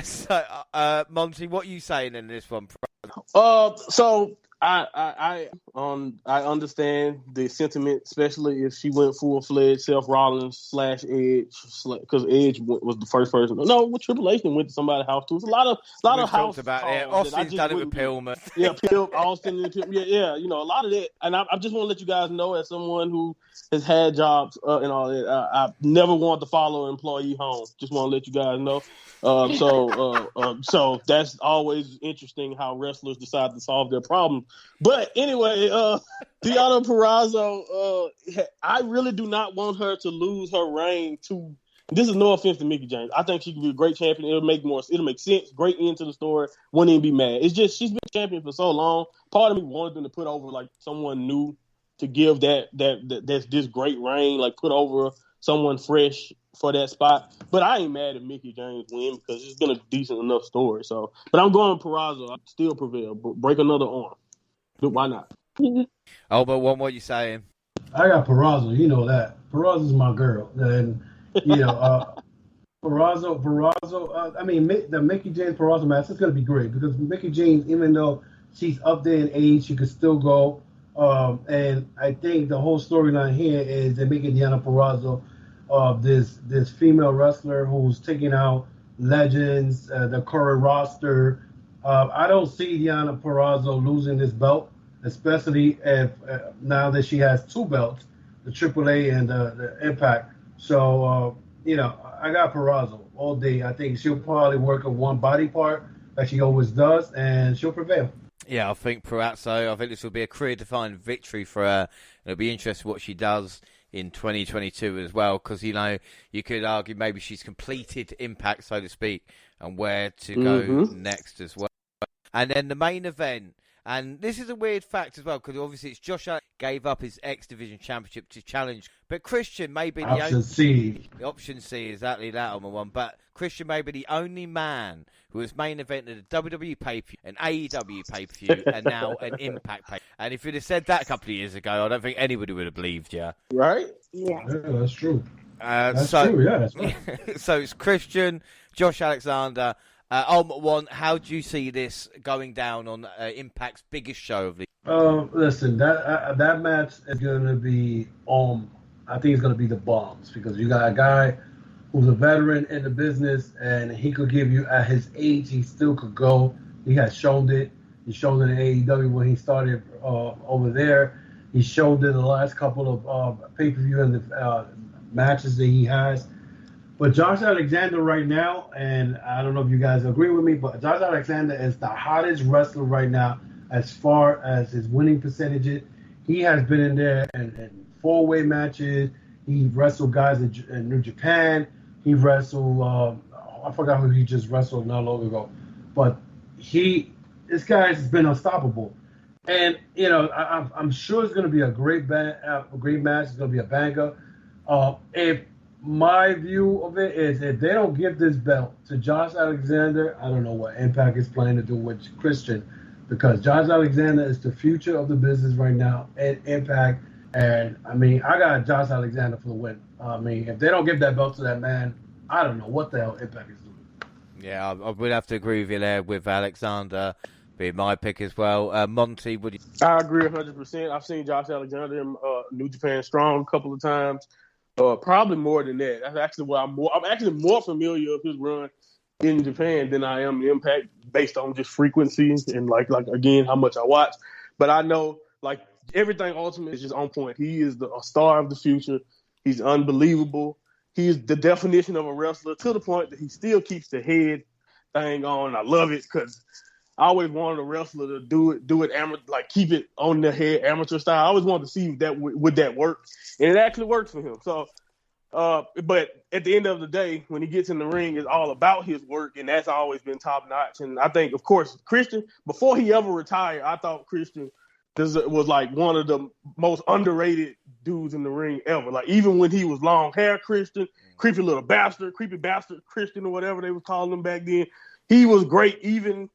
So, Monty, what are you saying in this one? So I understand the sentiment, especially if she went full-fledged Seth Rollins / Edge, because Edge was the first person. No, with Triple H went to somebody's house too. It's a lot of house about it. Austin's done it with Pillman. Yeah, Austin, yeah, a lot of that. And I just want to let you guys know, as someone who has had jobs and all that, I never want to follow an employee home. Just want to let you guys know. So that's always interesting how wrestlers decide to solve their problems. But anyway, Deonna Perazzo, I really do not want her to lose her reign to. This is no offense to Mickie James. I think she could be a great champion. It'll make sense. Great end to the story. Wouldn't even be mad. It's just she's been champion for so long. Part of me wanted them to put over like someone new to give that's this great reign, like put over someone fresh for that spot. But I ain't mad at Mickie James win because it's been a decent enough story. So, but I'm going Perazzo. I still prevail. But break another arm. But why not? Oh, but what are you saying? I got Perazzo. You know that. Perazzo's my girl. And, Perazzo. The Mickie James Perazzo match is going to be great because Mickie James, even though she's up there in age, she could still go. And I think the whole storyline here is they're making Deonna Perazzo this female wrestler who's taking out legends, the current roster. I don't see Deonna Perazzo losing this belt, especially if now that she has two belts, the AAA and the Impact. So, I got Perazzo all day. I think she'll probably work on one body part like she always does, and she'll prevail. Yeah, I think Perazzo, I think this will be a career-defining victory for her. It'll be interesting what she does in 2022 as well, because, you could argue maybe she's completed Impact, so to speak, and where to go next as well. And then the main event, and this is a weird fact as well, because obviously it's Josh Allen gave up his X Division Championship to challenge, but Christian may be the Option C. Option C, exactly that on the one, but Christian may be the only man who has main evented a WWE pay-per-view, an AEW pay-per-view, and now an Impact pay-per-view. And if you'd have said that a couple of years ago, I don't think anybody would have believed you. Right? Yeah, that's true. That's true, yeah. That's right. So it's Christian, Josh Alexander. One, how do you see this going down on Impact's biggest show of the year? Listen, that match is going to be I think it's going to be the bombs because you got a guy who's a veteran in the business and he could give you at his age he still could go. He has shown it. He showed it in AEW when he started over there. He showed it the last couple of pay-per-view and the matches that he has. But Josh Alexander right now, and I don't know if you guys agree with me, but Josh Alexander is the hottest wrestler right now as far as his winning percentages. He has been in there in four-way matches. He wrestled guys in New Japan. He wrestled, I forgot who he just wrestled not long ago. But this guy has been unstoppable. And, I'm sure it's going to be a great match. It's going to be a banger. My view of it is if they don't give this belt to Josh Alexander, I don't know what Impact is planning to do with Christian because Josh Alexander is the future of the business right now at Impact. And, I got Josh Alexander for the win. If they don't give that belt to that man, I don't know what the hell Impact is doing. Yeah, I would have to agree with you there with Alexander being my pick as well. Monty, would you? I agree 100%. I've seen Josh Alexander in New Japan Strong a couple of times. Probably more than that. That's actually what I'm actually more familiar with his run in Japan than I am the Impact based on just frequencies and like again how much I watch. But I know everything Ultimate is just on point. He is a star of the future. He's unbelievable. He is the definition of a wrestler to the point that he still keeps the head thing on. I love it because I always wanted a wrestler to do it like keep it on their head, amateur style. I always wanted to see that would that work, and it actually works for him. So, but at the end of the day, when he gets in the ring, it's all about his work, and that's always been top notch. And I think, of course, Christian, before he ever retired, I thought Christian was like one of the most underrated dudes in the ring ever. Like even when he was long hair Christian, creepy bastard Christian, or whatever they was calling him back then, he was great even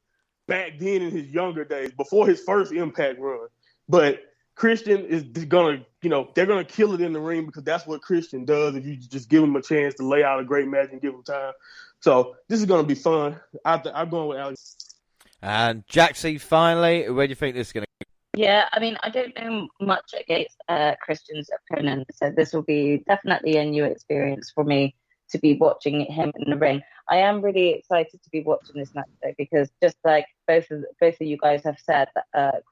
back then in his younger days, before his first Impact run. But Christian is gonna, they're gonna kill it in the ring because that's what Christian does. If you just give him a chance to lay out a great match and give him time, so this is gonna be fun. I'm going with Alex. And Jaxie, finally, where do you think this is gonna? Yeah, I mean, I don't know much against Christian's opponent, so this will be definitely a new experience for me to be watching him in the ring. I am really excited to be watching this match though, because just like both of you guys have said,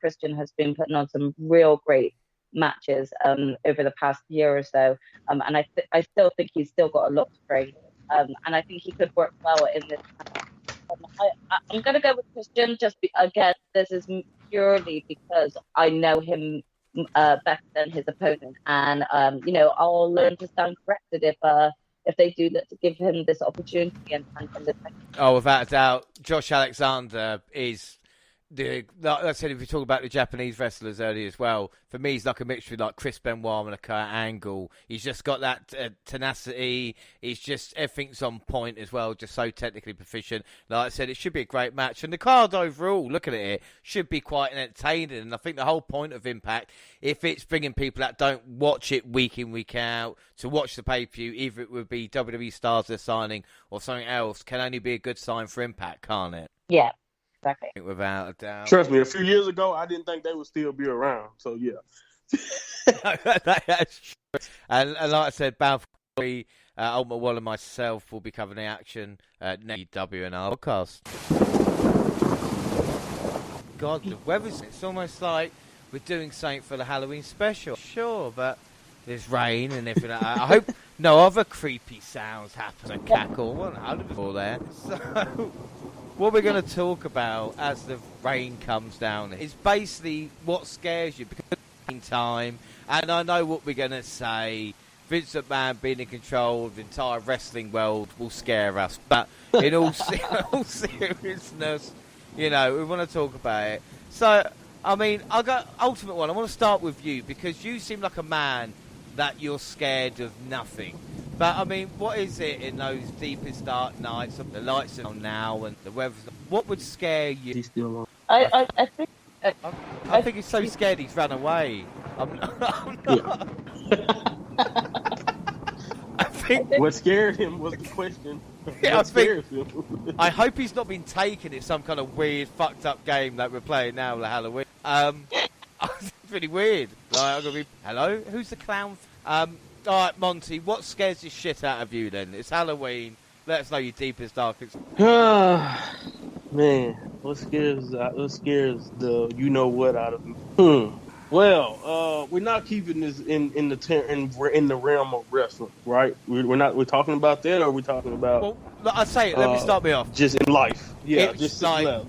Christian has been putting on some real great matches over the past year or so, and I still think he's still got a lot to bring, and I think he could work well in this match. I'm going to go with Christian. Again, this is purely because I know him better than his opponent, and I'll learn to stand corrected if they do that, to give him this opportunity and this. Oh, without a doubt, Josh Alexander is like I said, if you talk about the Japanese wrestlers earlier as well, for me, he's like a mixture of like Chris Benoit and a Kurt Angle. He's just got that tenacity. He's just, everything's on point as well, just so technically proficient. Like I said, it should be a great match. And the card overall, looking at it, should be quite entertaining. And I think the whole point of Impact, if it's bringing people that don't watch it week in, week out, to watch the pay-per-view, either it would be WWE stars they're signing or something else, can only be a good sign for Impact, can't it? Yeah. Exactly. Without a doubt. Trust me, a few years ago, I didn't think they would still be around. So, yeah. That's true. And like I said, Balor, Ultimate Wall and myself will be covering the action at next WNR podcast. God, the weather's, it's almost like we're doing something for the Halloween special. Sure, but there's rain and everything like that. I hope no other creepy sounds happen. A cackle, one out of it all there. So... what we're going to talk about as the rain comes down is basically what scares you, because in time, and I know what we're going to say, Vince McMahon being in control of the entire wrestling world will scare us, but in all seriousness, we want to talk about it. So, I mean, I got Ultimate One. I want to start with you, because you seem like a man that you're scared of nothing. But, I mean, what is it in those deepest dark nights, the lights are on now and the weather's... what would scare you? He's still on. I think... I think he's so scared he's run away. I'm not. Yeah. I think... what scared him was the question. Yeah, I hope he's not been taken in some kind of weird, fucked up game that we're playing now, the Halloween. It's really weird. Like, I'm gonna be... hello? Who's the clown? Alright, Monty, what scares the shit out of you then? It's Halloween. Let us know your deepest, darkest... man, what scares the you-know-what out of me? Well, we're not keeping this in the realm of wrestling, right? We're talking about that, or we're talking about... well, I say it, let me start me off. Just in life. Yeah, it's just like,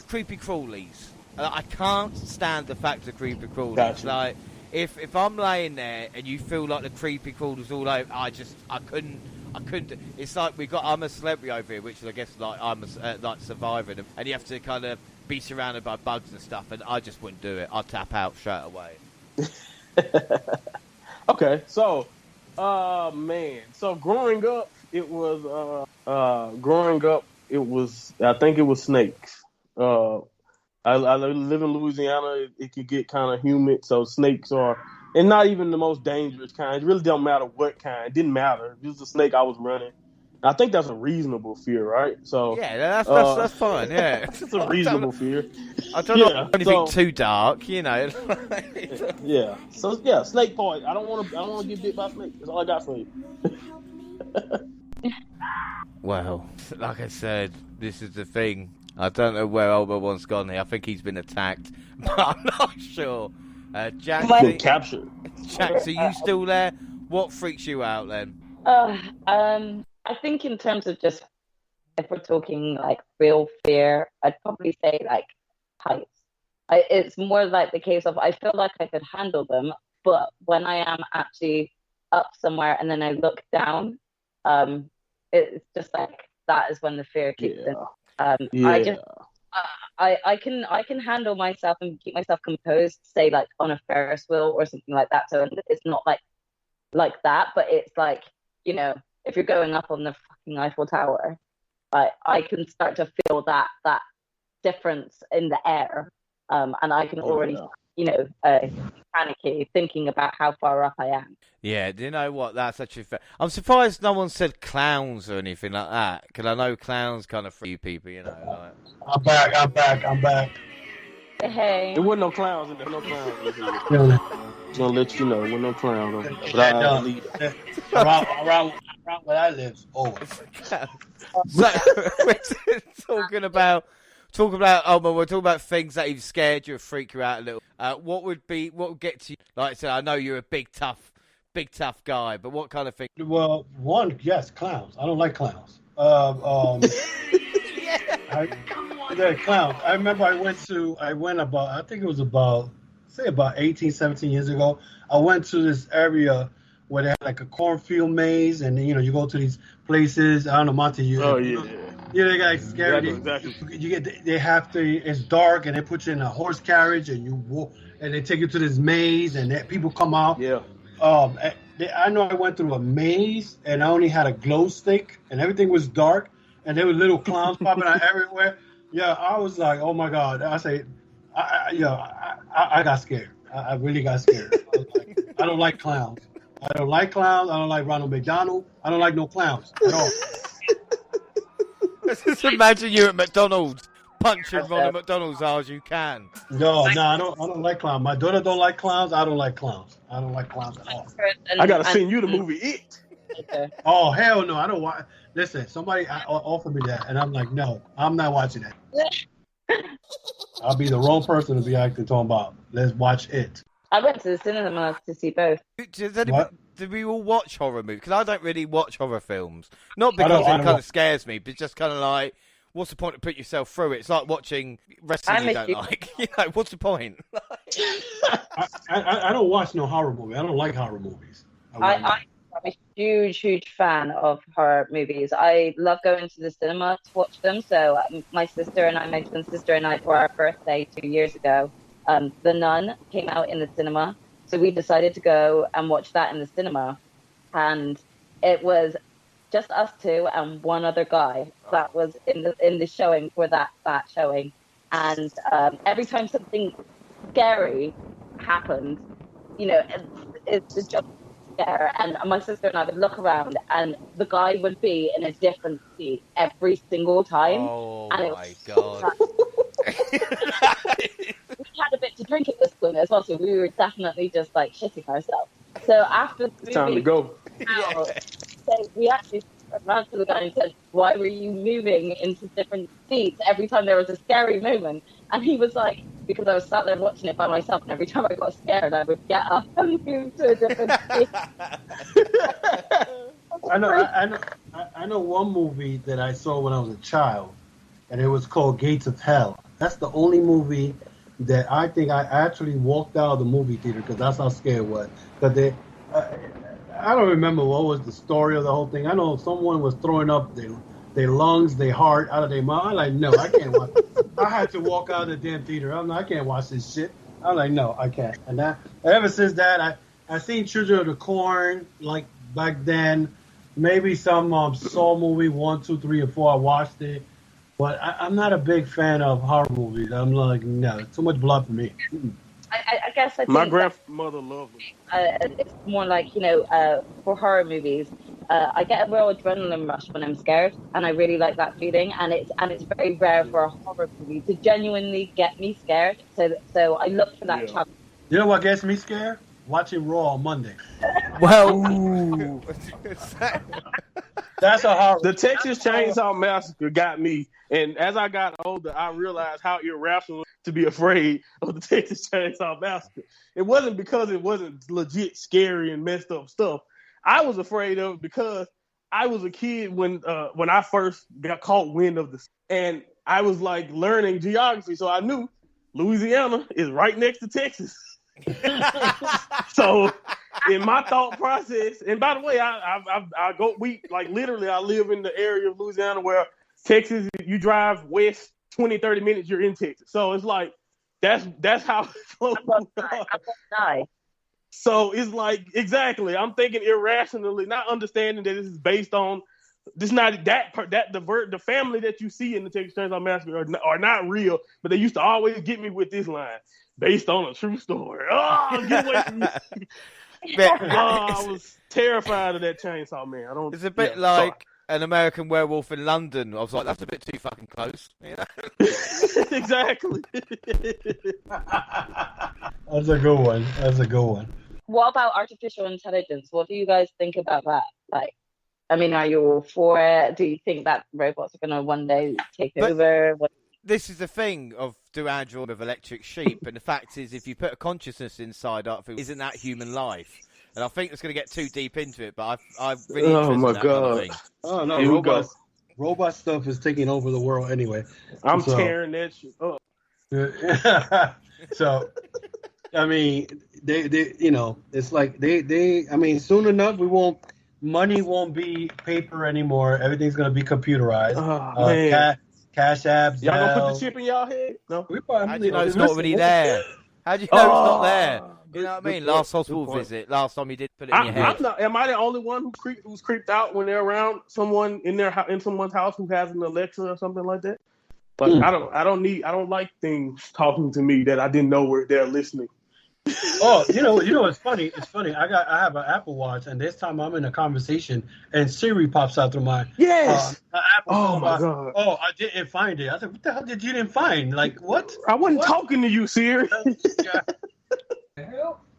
creepy crawlies. I can't stand the fact of creepy crawlies. Gotcha. Like, if I'm laying there and you feel like the creepy crawlers all over, I couldn't. It's like I'm a celebrity over here, which is, I guess, like I'm like surviving, and you have to kind of be surrounded by bugs and stuff, and I just wouldn't do it. I'd tap out straight away. Okay, so, man, so growing up, I think it was snakes. I live in Louisiana. It can get kind of humid, so snakes are, and not even the most dangerous kind. It really don't matter what kind. It didn't matter. It was a snake I was running. I think that's a reasonable fear, right? So yeah, that's fine. Yeah, it's a reasonable fear. I don't know anything too dark, Yeah. So yeah, snake part. I don't want to get bit by a snake. That's all I got for you. Well, like I said, this is the thing. I don't know where Albert One's gone here. I think he's been attacked, but I'm not sure. Jack, captured. Jack, so you still there? What freaks you out then? I think in terms of just if we're talking like real fear, I'd probably say like heights. It's more like the case of I feel like I could handle them, but when I am actually up somewhere and then I look down, it's just like that is when the fear kicks in. I can handle myself and keep myself composed, say like on a Ferris wheel or something like that. So it's not like that, but it's like, you know, if you're going up on the fucking Eiffel Tower, I can start to feel that difference in the air, and I can already, you know, panicky thinking about how far up I am. Yeah, do you know what? That's actually fair. I'm surprised no one said clowns or anything like that, because I know clowns kind of freak people, you know. Like... I'm back. Hey. There wasn't no clowns in there. No clowns in there. Just gonna let you know, there wasn't no clowns. But I believe that. Around where I live. Oh. So we're talking about. We're talking about things that have scared you or freaked you out a little. What would get to you? Like I said, I know you're a big tough guy, but what kind of thing? Well, yes, clowns. I don't like clowns. Clowns. I remember I think it was about 18, 17 years ago. I went to this area where they had like a cornfield maze, and you know, you go to these places. I don't know, Monty. Oh yeah. Yeah, they got like scary. Exactly. It's dark, and they put you in a horse carriage, and you walk, and they take you to this maze, and people come out. Yeah. I know I went through a maze, and I only had a glow stick, and everything was dark, and there were little clowns popping out everywhere. Yeah, I was like, oh my God. I got scared. I really got scared. I don't like clowns. I don't like Ronald McDonald. I don't like no clowns at all. Let's just imagine you at McDonald's punching Ronald McDonald's hard as you can. No, I don't like clowns. My daughter don't like clowns. I don't like clowns. I don't like clowns at all. I gotta send you the movie It. Oh hell no! I don't watch. Listen, somebody offered me that, and I'm like, no, I'm not watching that. I'll be the wrong person to be actually talking about. Let's watch It. I went to the cinema to see both. Did we all watch horror movies? Because I don't really watch horror films. Not because it kind of scares me, but just kind of like, what's the point of putting yourself through it? It's like watching wrestling you don't like. You know, what's the point? I don't watch no horror movie. I don't like horror movies. I'm a huge fan of horror movies. I love going to the cinema to watch them. So my twin sister and I, for our birthday 2 years ago, The Nun came out in the cinema. So we decided to go and watch that in the cinema. And it was just us two and one other guy that was in the showing for that showing. And every time something scary happened, you know, it's just scare. And my sister and I would look around, and the guy would be in a different seat every single time. Oh and my God! We had a bit to drink at this point as well, so we were definitely just like shitting ourselves. So after the movie, time to go. So we actually ran to the guy and said, "Why were you moving into different seats every time there was a scary moment?" And he was like, "Because I was sat there watching it by myself, and every time I got scared, I would get up and move to a different seat." I know one movie that I saw when I was a child, and it was called Gates of Hell. That's the only movie that I think I actually walked out of the movie theater because that's how scared it was. Because I don't remember what was the story of the whole thing. I know someone was throwing up their lungs, their heart out of their mouth. I'm like, no, I can't watch. I had to walk out of the damn theater. I'm like, I can't watch this shit. I'm like, no, I can't. And ever since that, I seen Children of the Corn like back then. Maybe some Saw movie 1, 2, 3, or 4. I watched it. But I'm not a big fan of horror movies. I'm like, no, it's too much blood for me. I guess I think my grandmother loved them. It's more like, you know, for horror movies, I get a real adrenaline rush when I'm scared, and I really like that feeling. And it's very rare for a horror movie to genuinely get me scared. So I look for that challenge. You know what gets me scared? Watching Raw on Monday. Well, that's a horror. The Texas Chainsaw Massacre got me, and as I got older, I realized how irrational to be afraid of the Texas Chainsaw Massacre. It wasn't because it wasn't legit scary and messed up stuff. I was afraid of it because I was a kid when I first got caught wind of this, and I was like learning geography, so I knew Louisiana is right next to Texas. So in my thought process, and by the way, I live in the area of Louisiana where Texas, you drive west 20, 30 minutes, you're in Texas. So it's like that's how close we are. So it's like, exactly, I'm thinking irrationally, not understanding that this is based on this, not the family that you see in the Texas Chainsaw Massacre are not real, but they used to always get me with this line, based on a true story. Oh, get away from me. I was terrified of that chainsaw man. It's a bit like an American Werewolf in London. I was like, that's a bit too fucking close. You know? Exactly. That's a good one. What about artificial intelligence? What do you guys think about that? Like, I mean, are you all for it? Do you think that robots are going to one day take over? This is the thing of do android with electric sheep, and the fact is, if you put a consciousness inside art, isn't that human life? And I think it's going to get too deep into it, but I've really interested in that kind of thing. Oh no, robot stuff is taking over the world anyway. I'm tearing that shit up. So, I mean, they you know, it's like they I mean, soon enough money won't be paper anymore. Everything's going to be computerized. Oh, man. Cash apps. Y'all gonna put the chip in y'all head? No. How do you know it's not already there? How do you know it's not there? You know what I mean? Last hospital visit. Last time you did put it in your head. Am I the only one who's creeped out when they're around someone in someone's house who has an Alexa or something like that? But I don't like things talking to me that I didn't know they're listening. Oh, you know, it's funny. It's funny. I have an Apple Watch, and this time I'm in a conversation, and Siri pops out through my yes. Apple my God. Oh, I didn't find it. I said, what the hell did you didn't find? Like what? I wasn't talking to you, Siri.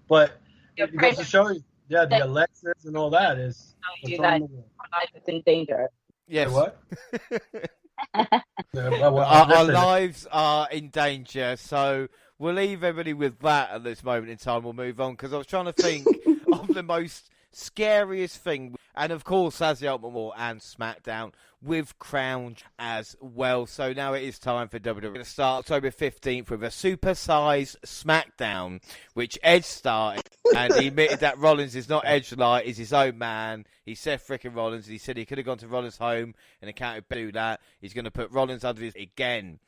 But it goes to show you, the Alexas and all that is. Life is in danger. Yes. What? Our lives are in danger, so we'll leave everybody with that at this moment in time. We'll move on, because I was trying to think of the most scariest thing. And, of course, as the Ultimate War and SmackDown with Crown as well. So now it is time for WWE. We're going to start October 15th with a super-sized SmackDown, which Edge started. And he admitted that Rollins is not Edge Light, he's his own man. He's Seth frickin' Rollins. And he said he could have gone to Rollins' home and accounted do that. He's going to put Rollins under his again.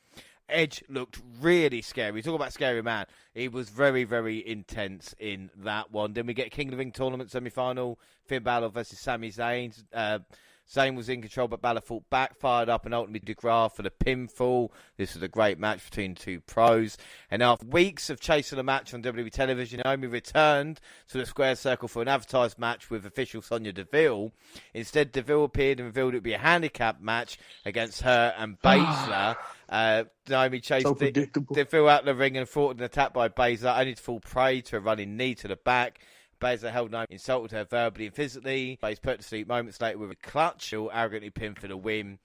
Edge looked really scary. We talk about scary man. He was very, very intense in that one. Then we get King of the Ring tournament semi-final. Finn Balor versus Sami Zayn. Zayn was in control, but Balor fought back, fired up, and ultimately DeGraff for the pinfall. This was a great match between two pros. And after weeks of chasing a match on WWE television, Naomi returned to the square circle for an advertised match with official Sonya Deville. Instead, Deville appeared and revealed it would be a handicap match against her and Baszler. Naomi chased Deville out of the ring and fought an attack by Baszler, only to fall prey to a running knee to the back. Baszler held Naomi, insulted her verbally and physically. Baszler put to sleep moments later with a clutch. She'll arrogantly pin for the win.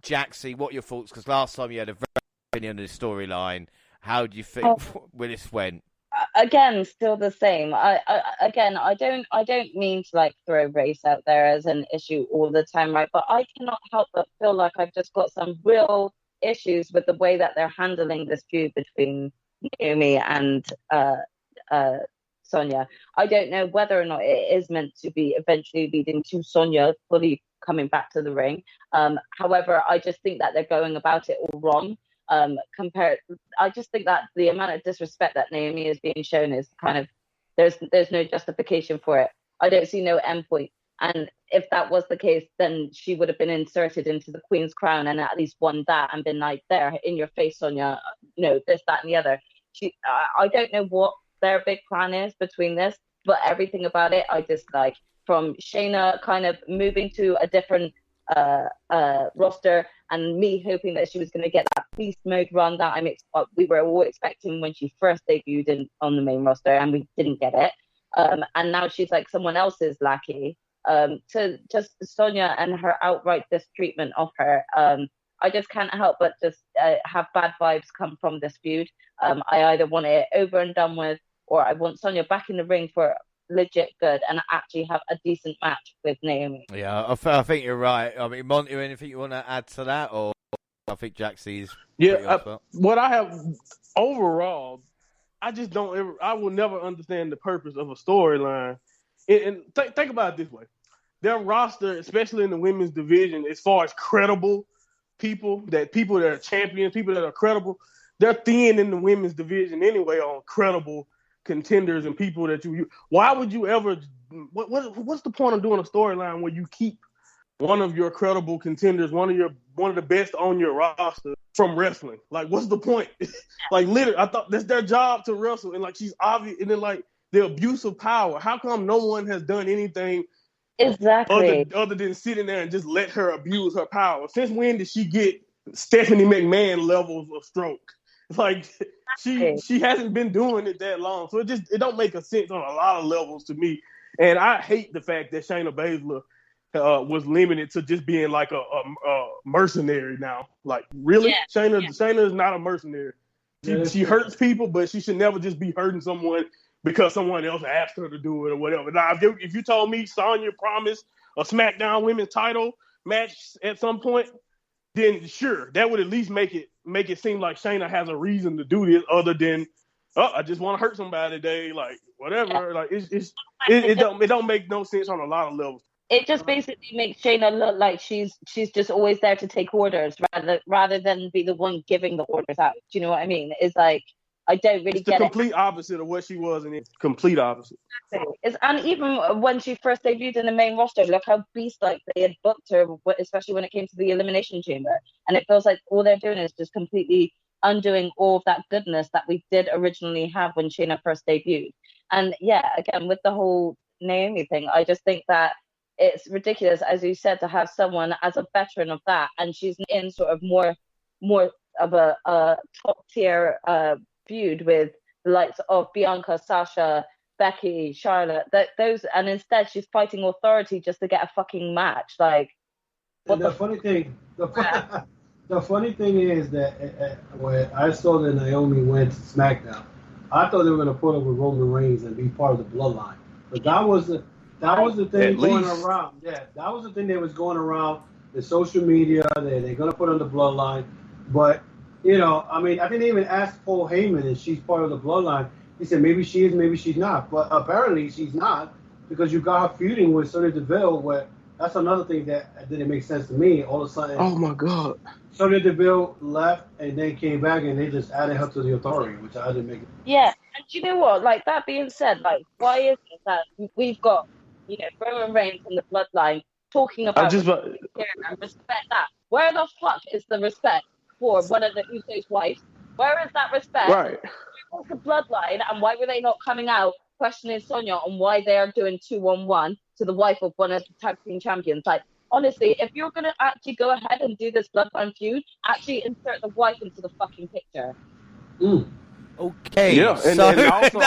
Jaxie, what are your thoughts? Because last time you had a very opinion on the storyline. How do you think where this went? Again, still the same. I don't mean to like throw race out there as an issue all the time, right? But I cannot help but feel like I've just got some real issues with the way that they're handling this feud between Naomi and Sonya. I don't know whether or not it is meant to be eventually leading to Sonya fully coming back to the ring. However, I just think that they're going about it all wrong. I just think that the amount of disrespect that Naomi is being shown is kind of there's no justification for it. I don't see no endpoint. And if that was the case, then she would have been inserted into the Queen's crown and at least won that and been like, there, in your face, Sonya, this, that, and the other. I don't know what their big plan is between this, but everything about it, I dislike. From Shayna kind of moving to a different roster and me hoping that she was going to get that beast mode run that we were all expecting when she first debuted on the main roster, and we didn't get it. And now she's like someone else's lackey. To just Sonya and her outright mistreatment of her, I just can't help but just have bad vibes come from this feud. I either want it over and done with, or I want Sonya back in the ring for legit good and actually have a decent match with Naomi. Yeah, I think you're right. I mean, Monty, anything you want to add to that, or I think Jaxie's what I have overall, I just don't ever. I will never understand the purpose of a storyline. And think about it this way: their roster, especially in the women's division, as far as credible people that are champions, people that are credible, they're thin in the women's division anyway on credible contenders and people that you. Why would you ever? What's the point of doing a storyline where you keep one of your credible contenders, one of the best on your roster from wrestling? Like, what's the point? Like, literally, I thought that's their job to wrestle, and like she's obvious, and then like the abuse of power. How come no one has done anything exactly other than sitting there and just let her abuse her power? Since when did she get Stephanie McMahon levels of stroke? Like, she hasn't been doing it that long, so it don't make a sense on a lot of levels to me. And I hate the fact that Shayna Baszler was limited to just being like a mercenary now. Like, really? Yeah. Shayna is not a mercenary. She hurts people, but she should never just be hurting someone because someone else asked her to do it or whatever. Now, if you told me Sonya promised a SmackDown Women's title match at some point, then sure, that would at least make it seem like Shayna has a reason to do this other than, I just want to hurt somebody today, like whatever. Like it don't make no sense on a lot of levels. It just basically makes Shayna look like she's just always there to take orders rather than be the one giving the orders out. Do you know what I mean? It's like, I don't really get it. It's the complete opposite of what she was, and it's complete opposite. And even when she first debuted in the main roster, look how beast-like they had booked her, especially when it came to the Elimination Chamber. And it feels like all they're doing is just completely undoing all of that goodness that we did originally have when Shayna first debuted. And yeah, again, with the whole Naomi thing, I just think that it's ridiculous, as you said, to have someone as a veteran of that, and she's in sort of more of a top-tier feud with the likes of Bianca, Sasha, Becky, Charlotte, those, and instead she's fighting Authority just to get a fucking match. Like, the funny thing is that when I saw that Naomi went to SmackDown, I thought they were going to put her with Roman Reigns and be part of the Bloodline. But that was the thing going around. Yeah, that was the thing that was going around the social media. They're going to put on the Bloodline, but. You know, I mean, I didn't even ask Paul Heyman if she's part of the Bloodline. He said maybe she is, maybe she's not. But apparently she's not, because you got her feuding with Sonya Deville, where that's another thing that didn't make sense to me. All of a sudden, oh my God, Sonya Deville left and then came back and they just added her to the Authority, which I didn't make. Yeah, and you know what? Like, that being said, like, why is it that we've got, you know, Roman Reigns and the Bloodline talking about and respect that? Where the fuck is the respect for one of the Usos' wives? Where is that respect? Right. Where's the Bloodline, and why were they not coming out questioning Sonya on why they are doing 2-on-1 to the wife of one of the tag team champions? Like, honestly, if you're going to actually go ahead and do this Bloodline feud, actually insert the wife into the fucking picture. Okay. Yeah, and also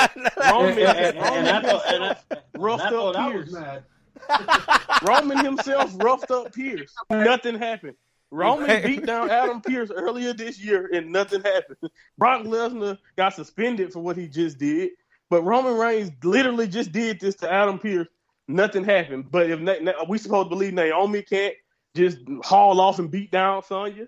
Roman himself roughed up Pierce. Nothing happened. Roman beat down Adam Pearce earlier this year and nothing happened. Brock Lesnar got suspended for what he just did, but Roman Reigns literally just did this to Adam Pearce. Nothing happened. But if we supposed to believe Naomi can't just haul off and beat down Sonya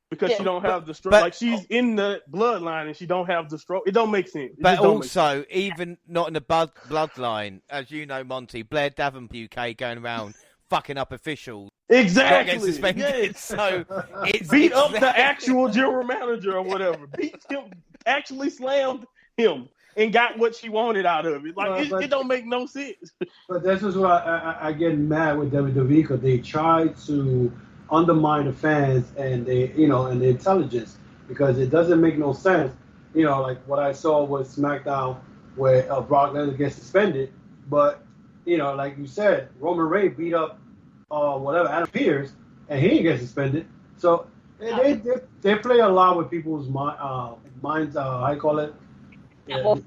because she don't have the stroke? Like, she's in the Bloodline and she don't have the stroke. It don't make sense. But also, even not in the Bloodline, as you know, Monty, Blair Davenport UK going around fucking up officials. Exactly. Suspended. Yes. So it's beat up the actual general manager or whatever. Beat him, actually slammed him, and got what she wanted out of it. Like, it don't make no sense. But this is why I get mad with WWE, because they try to undermine the fans and and the intelligence, because it doesn't make no sense. You know, like what I saw was SmackDown where Brock Lesnar gets suspended, but like you said, Roman Reigns beat up Adam Pearce, and he didn't get suspended. So they play a lot with people's minds. How you call it? Yeah. Like,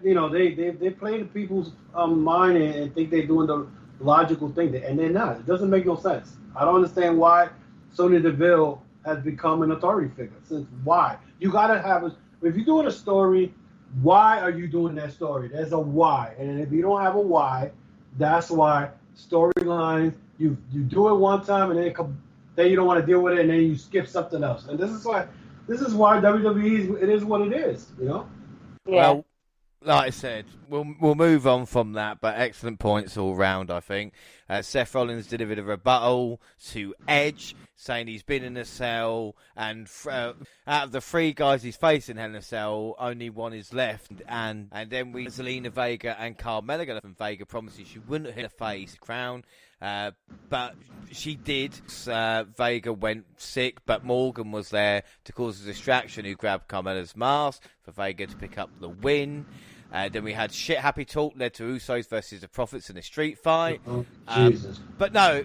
they play the people's mind and think they're doing the logical thing, and they're not. It doesn't make no sense. I don't understand why Sonya Deville has become an authority figure. Since why? You gotta have if you're doing a story Why are you doing that story? There's a why. And if you don't have a why, that's why storylines, you do it one time and then you don't want to deal with it and then you skip something else. And this is why WWE it is what it is, you know? Yeah. Well, like I said, we'll move on from that, but excellent points all round, I think. Seth Rollins delivered a rebuttal to Edge, saying he's been in a cell, and out of the 3 guys he's facing in a cell, only one is left. And then we Zelina Vega and Carmella, and Vega promises she wouldn't hit a face crown. But she did. Vega went sick, but Morgan was there to cause a distraction, who grabbed Carmella's mask for Vega to pick up the win. Then we had shit happy talk led to Usos versus the Profits in a street fight. Jesus. But no,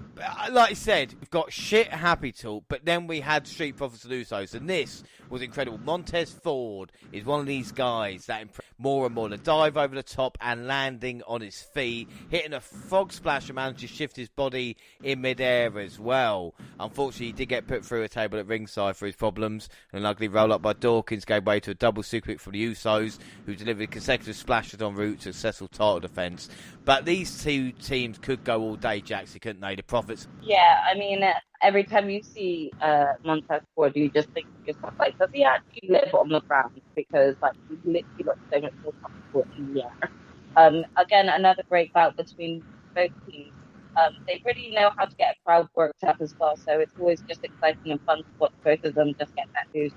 like I said, we've got shit happy talk, but then we had Street Profits and Usos, and this was incredible. Montez Ford is one of these guys that more and more. The dive over the top and landing on his feet, hitting a frog splash and managed to shift his body in midair as well. Unfortunately, he did get put through a table at ringside for his problems, and an ugly roll up by Dawkins gave way to a double superkick from the Usos, who delivered consecutive splashes en route to successful title defense. But these 2 teams could go all day, Jaxie, couldn't they? The Profits. Yeah, I mean, every time you see Montez Ford, you just think to yourself, like, does he actually live on the ground? Because, like, he literally looks so much more comfortable in the air. Again, another great bout between both teams. They really know how to get a crowd worked up as well, so it's always just exciting and fun to watch both of them just get that boost.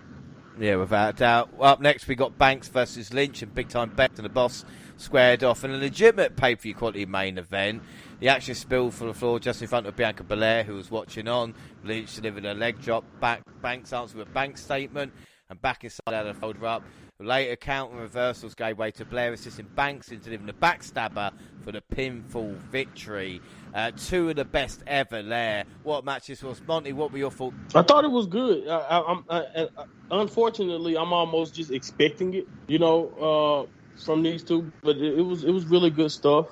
Yeah, without a doubt. Well, up next, we got Banks versus Lynch, and Big Time Beck and the Boss squared off in a legitimate pay-per-view quality main event. The action spilled from the floor just in front of Bianca Belair, who was watching on. Lynch delivered a leg drop. Banks answered with a bank statement, and back inside out of the folder up. Later, counter reversals gave way to Blair, assisting Banks in delivering a backstabber for the pinfall victory. 2 of the best ever there. What match this was? Monty, what were your thoughts? I thought it was good. Unfortunately, I'm almost just expecting it, from these 2. But it was really good stuff,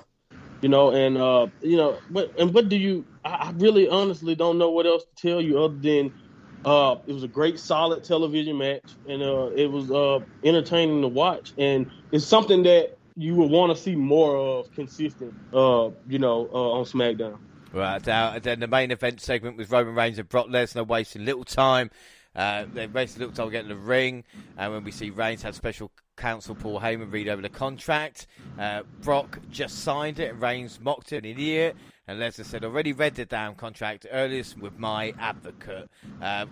and what do you? I really honestly don't know what else to tell you other than it was a great, solid television match, and it was entertaining to watch, and it's something that you would want to see more of consistent, on SmackDown. Right, then the main event segment was Roman Reigns and Brock Lesnar wasting little time. They wasted little time getting the ring, and when we see Reigns have special counsel Paul Heyman read over the contract, Brock just signed it, and Reigns mocked it, an idiot. And Lesnar said, already read the damn contract earlier with my advocate.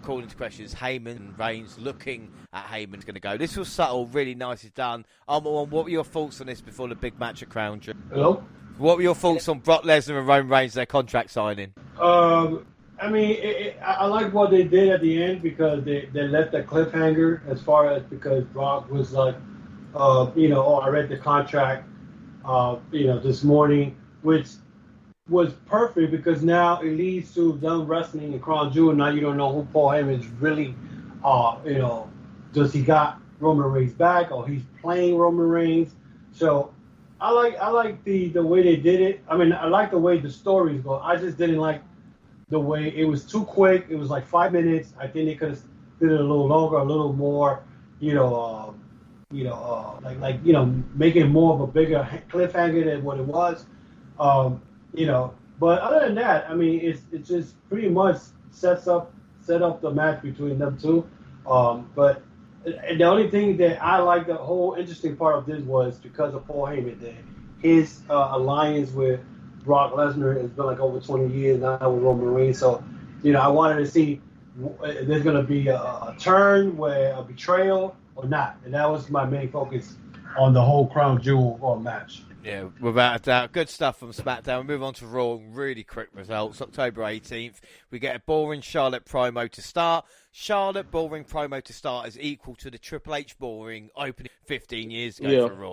Calling to questions, Heyman and Reigns looking at Heyman's going to go. This was subtle, really nicely done. What were your thoughts on this before the big match at Crown Jewel? Hello? What were your thoughts on Brock Lesnar and Roman Reigns, their contract signing? I mean, I like what they did at the end because they left the cliffhanger as far as because Brock was like, I read the contract, this morning, which was perfect because now it leads to them wrestling in Crown Jewel. Now you don't know who Paul Heyman is really, does he got Roman Reigns back or he's playing Roman Reigns? So I like the way they did it. I mean, I like the way the stories go. I just didn't like the way it was too quick. It was like 5 minutes. I think they could have did it a little longer, a little more, making more of a bigger cliffhanger than what it was. But other than that, I mean, it just pretty much set up the match between them 2. But the only thing that I like, the whole interesting part of this was because of Paul Heyman, that his alliance with Brock Lesnar has been like over 20 years now with Roman Reigns. So, I wanted to see if there's going to be a turn where a betrayal or not. And that was my main focus on the whole Crown Jewel match. Yeah, without a doubt. Good stuff from SmackDown. We move on to Raw. Really quick results. October 18th, we get a boring Charlotte promo to start. Charlotte boring promo to start is equal to the Triple H boring opening 15 years ago for Raw.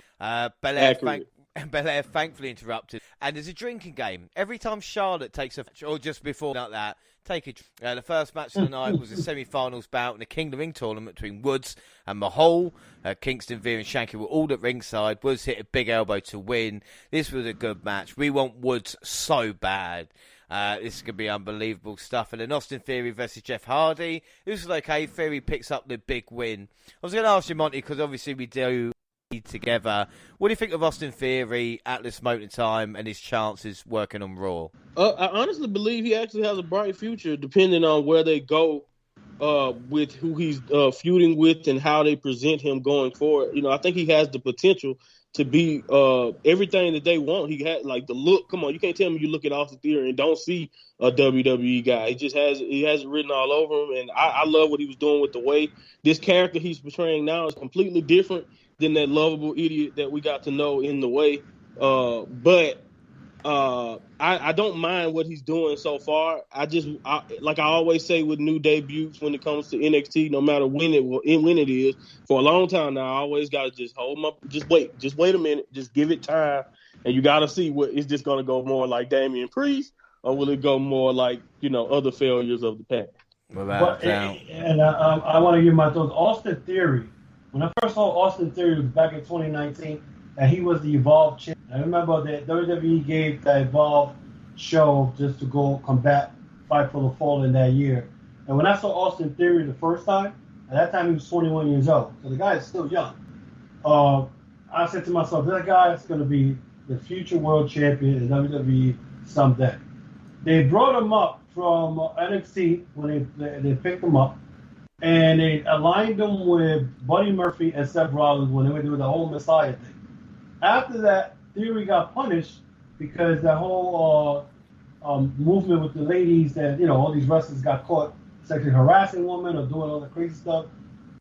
Belair thankfully interrupted. And there's a drinking game. Every time Charlotte takes a match, or just before like that, take a drink. The first match of the night was a semi-finals bout in the Kingdom Ring tournament between Woods and Mahal. Kingston, Veer and Shanky were all at ringside. Woods hit a big elbow to win. This was a good match. We want Woods so bad. This is going to be unbelievable stuff. And then Austin Theory versus Jeff Hardy. This was okay. Theory picks up the big win. I was going to ask you, Monty, because obviously we do together. What do you think of Austin Theory at this moment in time and his chances working on Raw? I honestly believe he actually has a bright future, depending on where they go with who he's feuding with and how they present him going forward. You know, I think he has the potential to be everything that they want. He had like the look. Come on, you can't tell me you look at Austin Theory and don't see a WWE guy. He has it written all over him, and I love what he was doing with the way this character he's portraying now is completely different than that lovable idiot that we got to know in the way. But I don't mind what he's doing so far. Like I always say with new debuts when it comes to NXT, no matter when it is, for a long time now, I always got to just hold my, just wait a minute, just give it time, and you got to see what is this going to go more like Damian Priest, or will it go more like other failures of the past? I want to give my thoughts. Austin Theory. When I first saw Austin Theory was back in 2019, and he was the Evolve champ. I remember that WWE gave the Evolve show just to go combat Fight for the Fallen that year. And when I saw Austin Theory the first time, at that time he was 21 years old. So the guy is still young. I said to myself, this guy is going to be the future world champion in WWE someday. They brought him up from NXT when they picked him up. And they aligned him with Buddy Murphy and Seth Rollins when they were doing the whole Messiah thing. After that, Theory got punished because the whole movement with the ladies that, all these wrestlers got caught sexually harassing women or doing all the crazy stuff.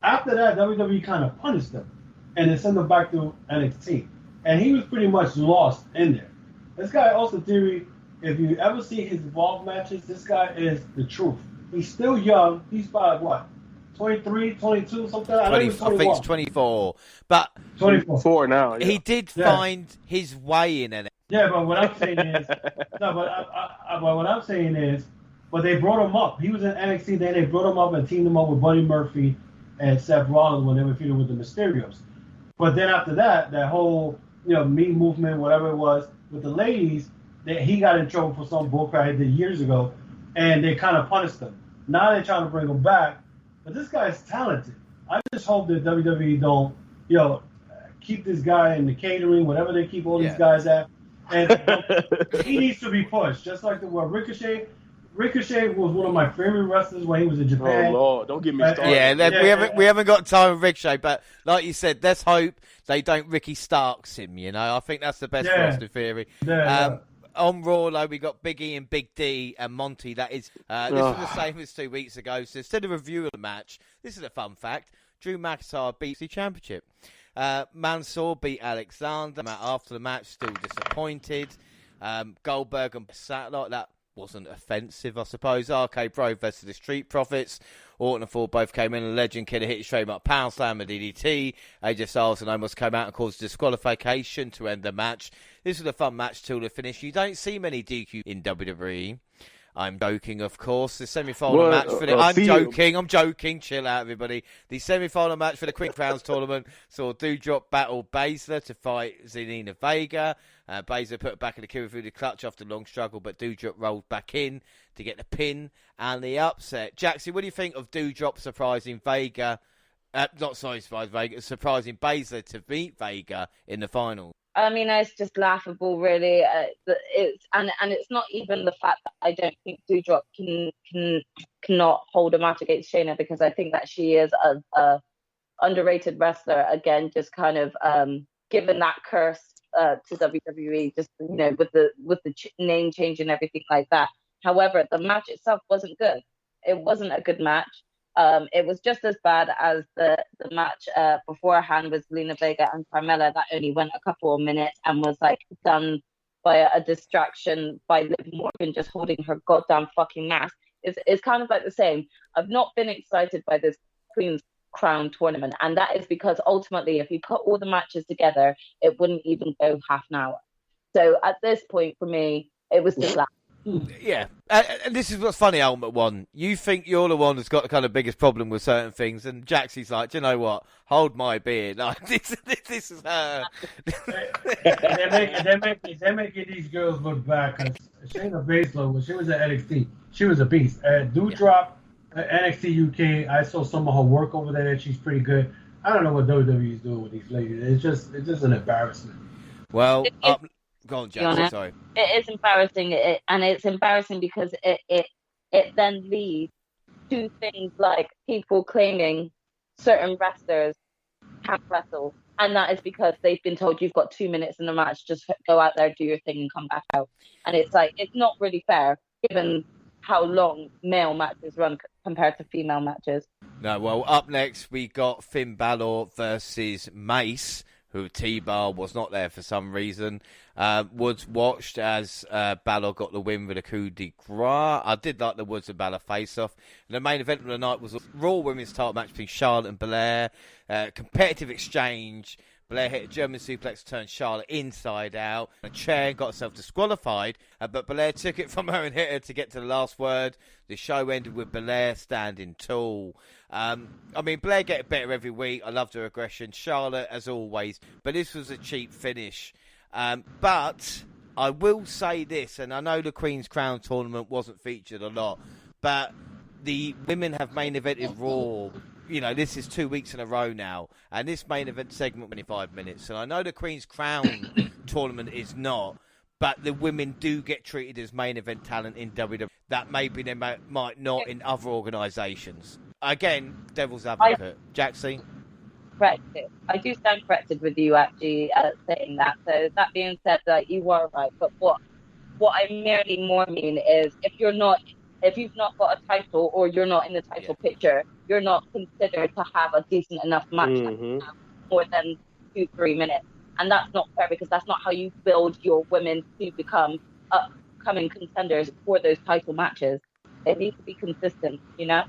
After that, WWE kind of punished him and they sent him back to NXT. And he was pretty much lost in there. This guy, Austin Theory, if you ever see his Evolve matches, this guy is the truth. He's still young. He's about, what, 23, 22, something? I think it's 24. But 24 now. Yeah. He did find his way in it. Yeah, but what I'm saying is, but they brought him up. He was in NXT, then they brought him up and teamed him up with Buddy Murphy and Seth Rollins when they were feuding with the Mysterios. But then after that, that whole, Me Movement, whatever it was, with the ladies, he got in trouble for some bullcrap he did years ago, and they kind of punished him. Now they're trying to bring him back. But this guy is talented. I just hope that WWE don't, keep this guy in the catering, whatever they keep all these guys at. And he needs to be pushed. Just like Ricochet. Ricochet was one of my favorite wrestlers when he was in Japan. Oh Lord, don't get me started. We haven't got time with Ricochet, but like you said, let's hope they don't Ricky Starks him. I think that's the best for Austin Theory. On Raw, though, we got Big E and Big D and Monty. That is, this was the same as 2 weeks ago. So instead of review of the match, this is a fun fact. Drew McIntyre beats the championship. Mansoor beat Alexander. After the match, still disappointed. Goldberg and Satellite, that wasn't offensive, I suppose. RK Bro versus the Street Profits. Orton and Ford both came in, and Legend Killer hit straight up pound slam and DDT. AJ Styles and almost came out and caused disqualification to end the match. This was a fun match till the finish. You don't see many DQ in WWE. I'm joking, of course. The semi-final match for the... I'm joking. Chill out, everybody. The semi-final match for the Quick Rounds tournament saw Doudrop battle Baszler to fight Zelina Vega. Baszler put it back in the kill through the clutch after a long struggle, but Doudrop rolled back in to get the pin and the upset. Jackson, what do you think of Doudrop surprising Vega? Surprising Baszler to beat Vega in the final? I mean, it's just laughable, really. It's not even the fact that I don't think Doudrop cannot hold a match against Shayna, because I think that she is a underrated wrestler. Again, just kind of given that curse to WWE, just with the name change and everything like that. However, the match itself wasn't good. It wasn't a good match. It was just as bad as the match beforehand with Zelina Vega and Carmella. That only went a couple of minutes and was done by a distraction by Liv Morgan just holding her goddamn fucking mask. It's kind of the same. I've not been excited by this Queen's Crown tournament, and that is because ultimately, if you put all the matches together, it wouldn't even go half an hour. So at this point, for me, it was just Yeah, and this is what's funny, Ultimate One. You think you're the one that's got the kind of biggest problem with certain things, and Jaxie's like, do you know what? Hold my beer. Like, this is her. They're making these girls look bad, because Shayna Baszler, when she was at NXT, she was a beast. Doudrop, NXT UK, I saw some of her work over there, and she's pretty good. I don't know what WWE is doing with these ladies. It's just an embarrassment. Well, go on, Jackson. Sorry. It is embarrassing, and it's embarrassing because it then leads to things like people claiming certain wrestlers can't wrestle, and that is because they've been told you've got 2 minutes in the match, just go out there, do your thing, and come back out. And it's like, it's not really fair given how long male matches run compared to female matches. No, well, up next we got Finn Balor versus Mace, who T-Bar was not there for some reason. Woods watched as Balor got the win with a coup de grace. I did like the Woods and Balor face-off. And the main event of the night was a Raw Women's title match between Charlotte and Belair. Competitive exchange. Belair hit a German suplex, turned Charlotte inside out. A chair got herself disqualified, but Belair took it from her and hit her to get to the last word. The show ended with Belair standing tall. I mean, Belair getting better every week. I loved her aggression. Charlotte, as always. But this was a cheap finish. But I will say this, and I know the Queen's Crown tournament wasn't featured a lot, but the women have main evented Raw. You know, this is 2 weeks in a row now, and this main event segment 25 minutes. And I know the Queen's Crown tournament is not, but the women do get treated as main event talent in WWE. That maybe they might not in other organisations. Again, devil's advocate. Jaxie? Corrected. I do stand corrected with you actually saying that. So that being said, that you are right. But what I merely more mean is if you've not got a title or you're not in the title picture, you're not considered to have a decent enough match more than 2-3 minutes. And that's not fair because that's not how you build your women to become upcoming contenders for those title matches. It needs to be consistent, you know?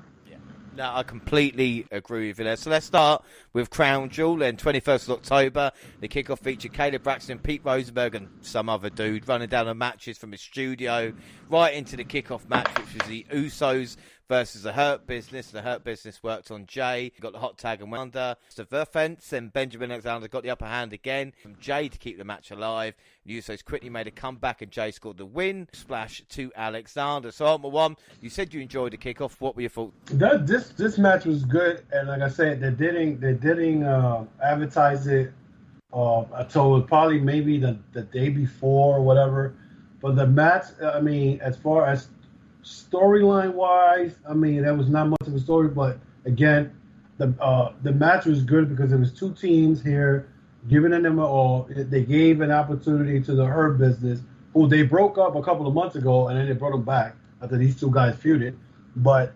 No, I completely agree with you there. So let's start with Crown Jewel. Then 21st of October, the kickoff featured Caleb Braxton, Pete Rosenberg, and some other dude running down the matches from his studio right into the kickoff match, which was the Usos versus the Hurt Business. The Hurt Business worked on Jay, got the hot tag and went under. The Verfence and Benjamin Alexander got the upper hand again from Jay to keep the match alive. The Usos quickly made a comeback and Jay scored the win. Splash to Alexander. So, Ultimate One, you said you enjoyed the kickoff. What were your thoughts? This match was good, and like I said, they didn't advertise it. So probably maybe the day before or whatever. But the match, I mean, as far as storyline wise, I mean, there was not much of a story, but again, the match was good because there was two teams here giving them all. They gave an opportunity to the Hurt Business, who they broke up a couple of months ago, and then they brought them back after these two guys feuded. But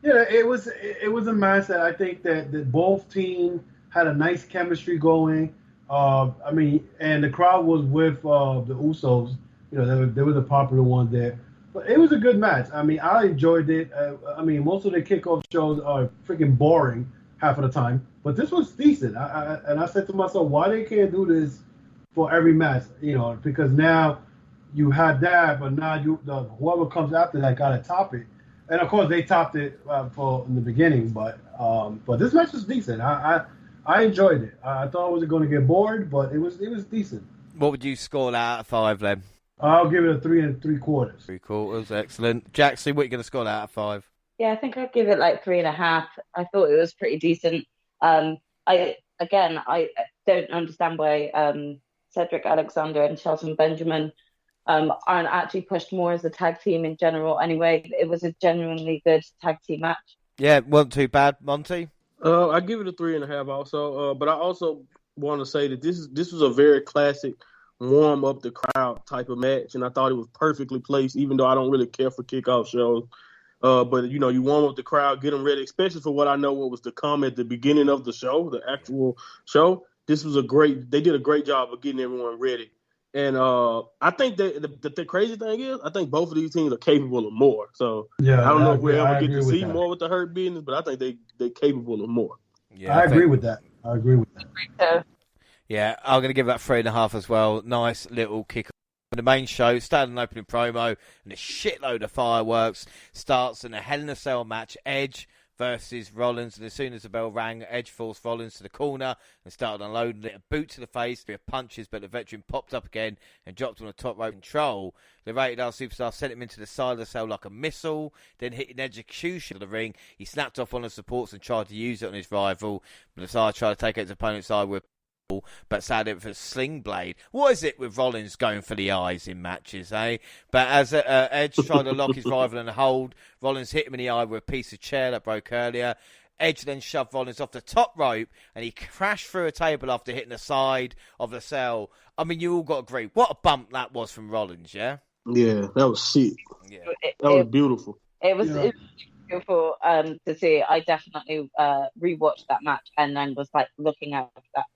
yeah, it was a match that I think that both teams had a nice chemistry going. I mean, and the crowd was with the Usos. You know, they were the popular ones there. But it was a good match. I mean, I enjoyed it. I mean, most of the kickoff shows are freaking boring half of the time. But this was decent. I said to myself, why they can't do this for every match? You know, because now you had that, but now whoever comes after that got to top it. And, of course, they topped it in the beginning. But this match was decent. I enjoyed it. I thought I was going to get bored, but it was decent. What would you score that out of 5 then? I'll give it a 3 3/4. 3/4, excellent. Jaxie, what are you going to score that out of 5? Yeah, I think I'd give it like 3.5. I thought it was pretty decent. I don't understand why Cedric Alexander and Shelton Benjamin aren't actually pushed more as a tag team in general. Anyway, it was a genuinely good tag team match. Yeah, wasn't too bad, Monty. I give it a 3.5 also. But I also want to say that this was a very classic warm up the crowd type of match, and I thought it was perfectly placed, even though I don't really care for kickoff shows. But, you know, you warm up the crowd, get them ready, especially for what was to come at the beginning of the show, the actual show. They did a great job of getting everyone ready. And I think that the crazy thing is, I think both of these teams are capable of more. So I don't know if we'll ever get to see more with the Hurt Business, but I think they're capable of more. Yeah, I agree with that. Yeah, I'm going to give that 3.5 as well. Nice little kick. The main show, standing opening promo, and a shitload of fireworks starts in a Hell in a Cell match. Edge versus Rollins, and as soon as the bell rang, Edge forced Rollins to the corner and started unloading it. A boot to the face, via punches, but the veteran popped up again and dropped on the top rope control. The Rated R Superstar sent him into the side of the cell like a missile, then hit an execution of the ring. He snapped off one of the supports and tried to use it on his rival, but the side tried to take out his opponent's eye with but sadly with a sling blade. What is it with Rollins going for the eyes in matches, eh? But as Edge tried to lock his rival in a hold, Rollins hit him in the eye with a piece of chair that broke earlier. Edge then shoved Rollins off the top rope, and he crashed through a table after hitting the side of the cell. I mean, you all got to agree. What a bump that was from Rollins, yeah? Yeah, that was sick. Yeah. That was beautiful. It was beautiful to see. I definitely rewatched that match and then was like looking out for that.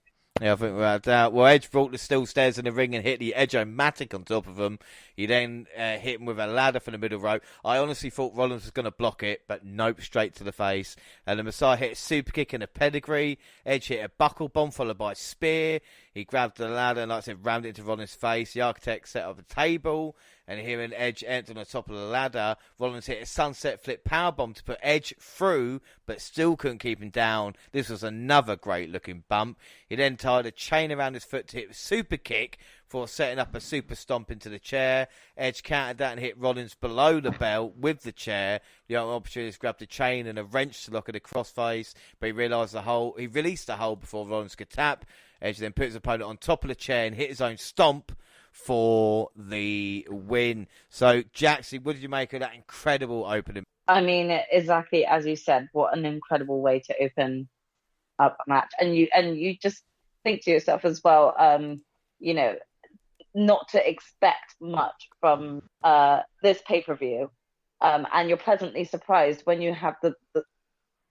Yeah, I think we're out of Well, Edge brought the steel stairs in the ring and hit the Edge-O-Matic on top of him. He then hit him with a ladder from the middle rope. I honestly thought Rollins was going to block it, but nope, straight to the face. And the Messiah hit a super kick and a pedigree. Edge hit a buckle bomb followed by a spear. He grabbed the ladder and, like I said, rammed it into Rollins' face. The Architect set up a table, and here an Edge entered on the top of the ladder. Rollins hit a sunset flip powerbomb to put Edge through, but still couldn't keep him down. This was another great-looking bump. He then tied a chain around his foot to hit a super kick for setting up a super stomp into the chair. Edge countered that and hit Rollins below the belt with the chair. The opportunist grabbed a chain and a wrench to lock at the crossface, but he released the hold before Rollins could tap. Edge then put his opponent on top of the chair and hit his own stomp for the win. So, Jaxie, what did you make of that incredible opening? I mean, exactly as you said, what an incredible way to open up a match. And you just think to yourself as well, not to expect much from this pay-per-view. And you're pleasantly surprised when you have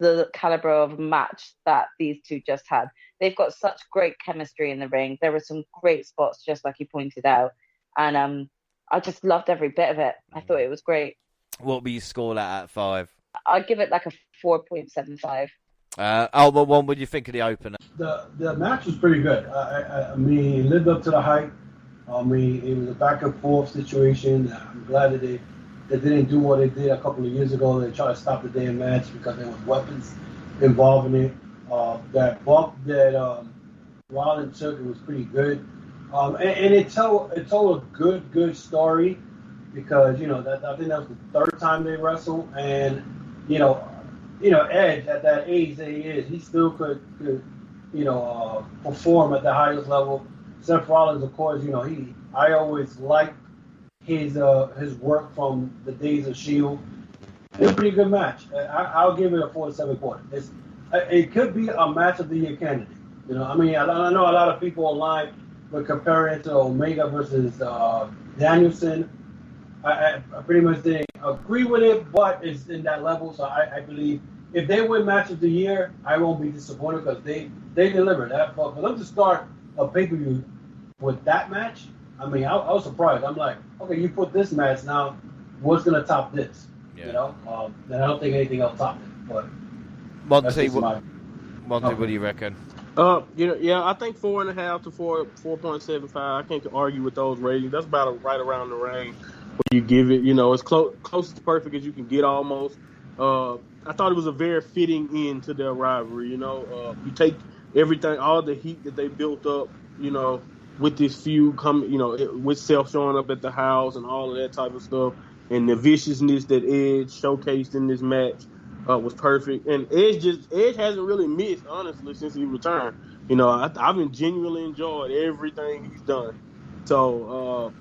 the caliber of match that these two just had. They've got such great chemistry in the ring. There were some great spots, just like you pointed out. And I just loved every bit of it. I thought it was great. What will you score that at 5? I'd give it like a 4.75. What would you think of the opener? The match was pretty good. I mean, it lived up to the hype. I mean, it was a back and forth situation. I'm glad that they didn't do what they did a couple of years ago. They tried to stop the damn match because there was weapons involved in it. That bump that Rollins took, it was pretty good. And it told a good story because, I think that was the third time they wrestled. And, Edge at that age that he is, he still could perform at the highest level. Seth Rollins, of course, I always liked his work from the days of Shield. It was a pretty good match. I'll give it a 4 to 7.25. It could be a match of the year candidate. I know a lot of people online would compare it to Omega versus Danielson. I pretty much didn't agree with it, but it's in that level. So I believe if they win match of the year, I won't be disappointed because they delivered that. For them to start a pay-per-view with that match, I was surprised. I'm like, okay, you put this match now, what's going to top this? Yeah. Then I don't think anything else topped it. But Monty, what do you reckon? I think 4.5 to 4.75. I can't argue with those ratings. That's about right around the range where you give it. It's close to perfect as you can get almost. I thought it was a very fitting end to their rivalry. You take everything, all the heat that they built up, with this feud coming, with Seth showing up at the house and all of that type of stuff, and the viciousness that Edge showcased in this match was perfect. And Edge hasn't really missed, honestly, since he returned. I've been genuinely enjoyed everything he's done. So,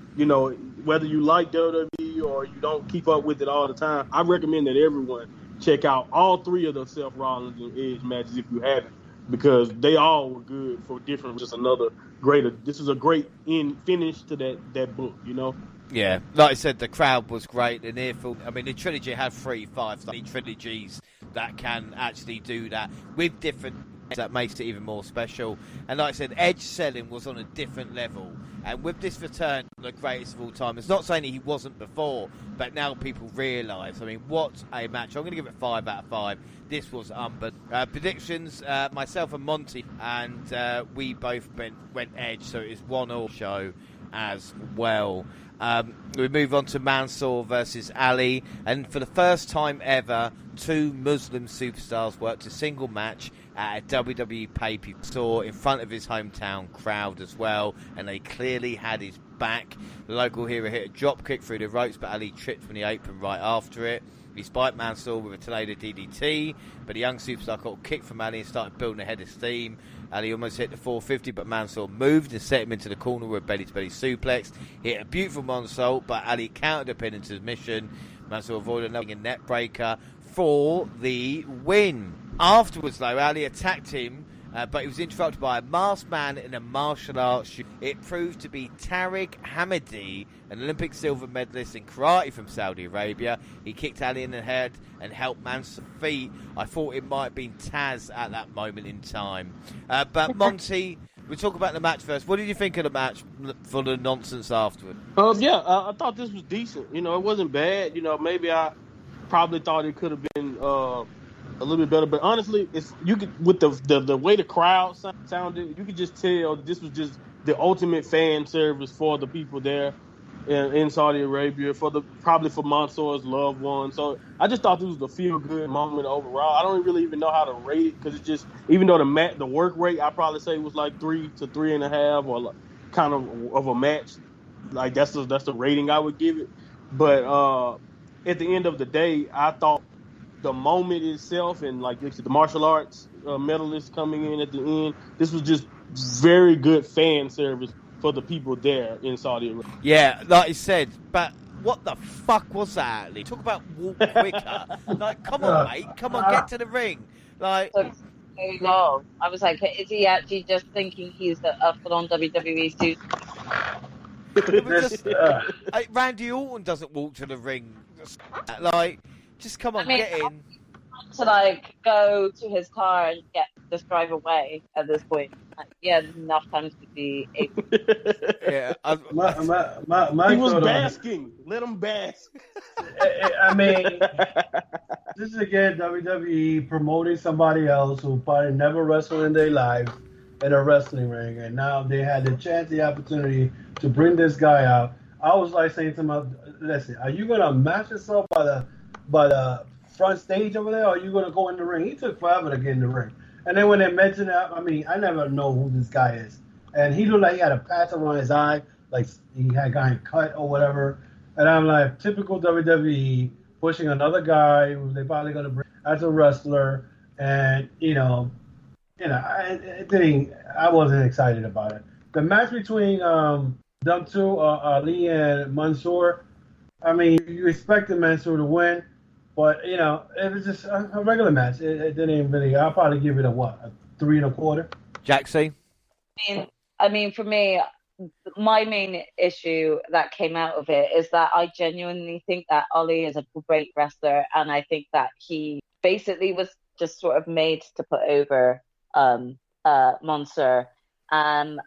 whether you like WWE or you don't keep up with it all the time, I recommend that everyone check out all 3 of the Seth Rollins and Edge matches if you haven't, because they all were good for different, just another greater. This is a great finish to that book, Yeah, like I said, the crowd was great. The the trilogy had 3 5-star trilogies that can actually do that with different. That makes it even more special. And like I said, Edge selling was on a different level. And with this return, the greatest of all time. It's not saying that he wasn't before, but now people realise. What a match. I'm going to give it 5 out of 5. This was predictions, myself and Monty, and we both went Edge, so it is 1-1 show. as well. We move on to Mansoor versus Ali, and for the first time ever, two Muslim superstars worked a single match at a WWE pay-per-view. Saw in front of his hometown crowd as well, and they clearly had his back. The local hero hit a drop kick through the ropes, but Ali tripped from the apron right after it. He spiked Mansoor with a tornado DDT, but the young superstar caught a kick from Ali and started building a head of steam. Ali almost hit the 450, but Mansoor moved and set him into the corner with a belly-to-belly suplex. He hit a beautiful moonsault, but Ali countered the pin into submission. Mansoor avoided a net breaker for the win. Afterwards, though, Ali attacked him, but he was interrupted by a masked man in a martial arts shoot. It proved to be Tariq Hamidi, an Olympic silver medalist in karate from Saudi Arabia. He kicked Ali in the head and helped Mansoor's feet. I thought it might have been Taz at that moment in time. But Monty, we'll talk about the match first. What did you think of the match for the nonsense afterward? I thought this was decent. It wasn't bad. Maybe I probably thought it could have been a little bit better, but honestly, you could, with the way the crowd sounded, you could just tell this was just the ultimate fan service for the people there in Saudi Arabia, probably for Mansoor's loved one. So I just thought this was a feel good moment overall. I don't really even know how to rate it, because it's just, even though the work rate I probably say was like 3 to 3.5, or like kind of a match. Like that's the rating I would give it. But at the end of the day, I thought the moment itself, and like the martial arts medalists coming in at the end, this was just very good fan service for the people there in Saudi Arabia. Yeah, like you said, but what the fuck was that, Ali? Talk about walk quicker. Like, come on, mate. Come on, get to the ring. Like, so long. I was like, is he actually just thinking he's a full-on WWE suit? Randy Orton doesn't walk to the ring. Like, just come on, get in. To go to his car and just drive away at this point. He had enough time to be able. Yeah, he was basking. Let him bask. I mean, this is again WWE promoting somebody else who probably never wrestled in their life in a wrestling ring, and now they had the opportunity to bring this guy out. I was like saying to myself, listen, are you gonna match yourself by the front stage over there, or are you gonna go in the ring? He took forever to get in the ring. And then when they mentioned that, I mean, I never know who this guy is. And he looked like he had a patch around his eye, like he had gotten cut or whatever. And I'm like, typical WWE, pushing another guy who they probably going to bring as a wrestler. And, I wasn't excited about it. The match between them two, Ali and Mansoor, I mean, you expected Mansoor to win. But, it was just a regular match. It didn't really, I'll probably give it a 3.25. Jaxie? I mean, for me, my main issue that came out of it is that I genuinely think that Ali is a great wrestler. And I think that he basically was just sort of made to put over Mansoor, in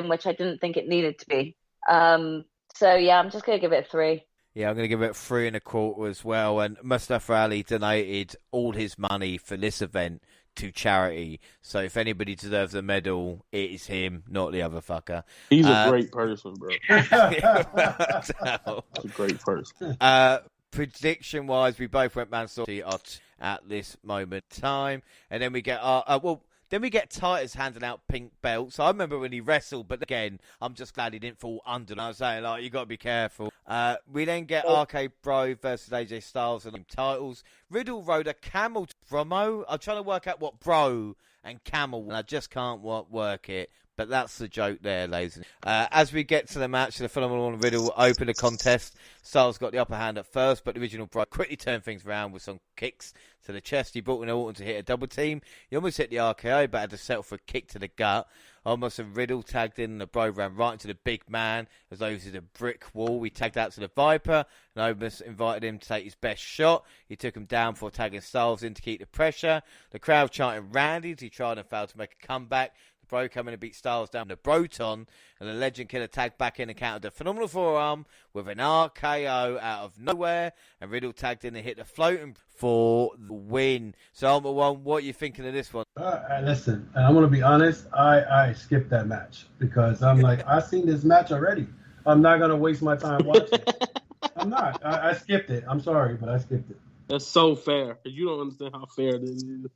which I didn't think it needed to be. So, yeah, I'm just going to give it a 3. Yeah, I'm going to give it 3.25 as well. And Mustafa Ali donated all his money for this event to charity. So if anybody deserves a medal, it is him, not the other fucker. He's a great person, bro. He's a great person. Prediction-wise, we both went Mansoor at this moment in time. And then we get Then we get Titus handing out pink belts. I remember when he wrestled, but again, I'm just glad he didn't fall under. I was saying, you got to be careful. We then get RK Bro versus AJ Styles and titles. Riddle rode a camel to promo. I'm trying to work out what bro and camel, and I just can't work it. But that's the joke there, ladies. As we get to the match, the phenomenal Riddle opened the contest. Styles got the upper hand at first, but the original Bro quickly turned things around with some kicks to the chest. He brought in Orton to hit a double team. He almost hit the RKO, but had to settle for a kick to the gut. Almost a Riddle tagged in, and the Bro ran right into the big man as though he was a brick wall. He tagged out to the Viper, and almost invited him to take his best shot. He took him down for tagging Styles in to keep the pressure. The crowd chanting Randy as he tried and failed to make a comeback. Bro coming and beat Styles down the Broton, and the Legend Killer tagged back in and countered a phenomenal forearm with an RKO out of nowhere, and Riddle tagged in and hit the floating for the win. So, Ultimate One, what are you thinking of this one? Listen, I'm going to be honest, I skipped that match because I'm like, I've seen this match already. I'm not gonna waste my time watching it. I'm not. I skipped it. I'm sorry, but I skipped it. That's so fair. You don't understand how fair this is.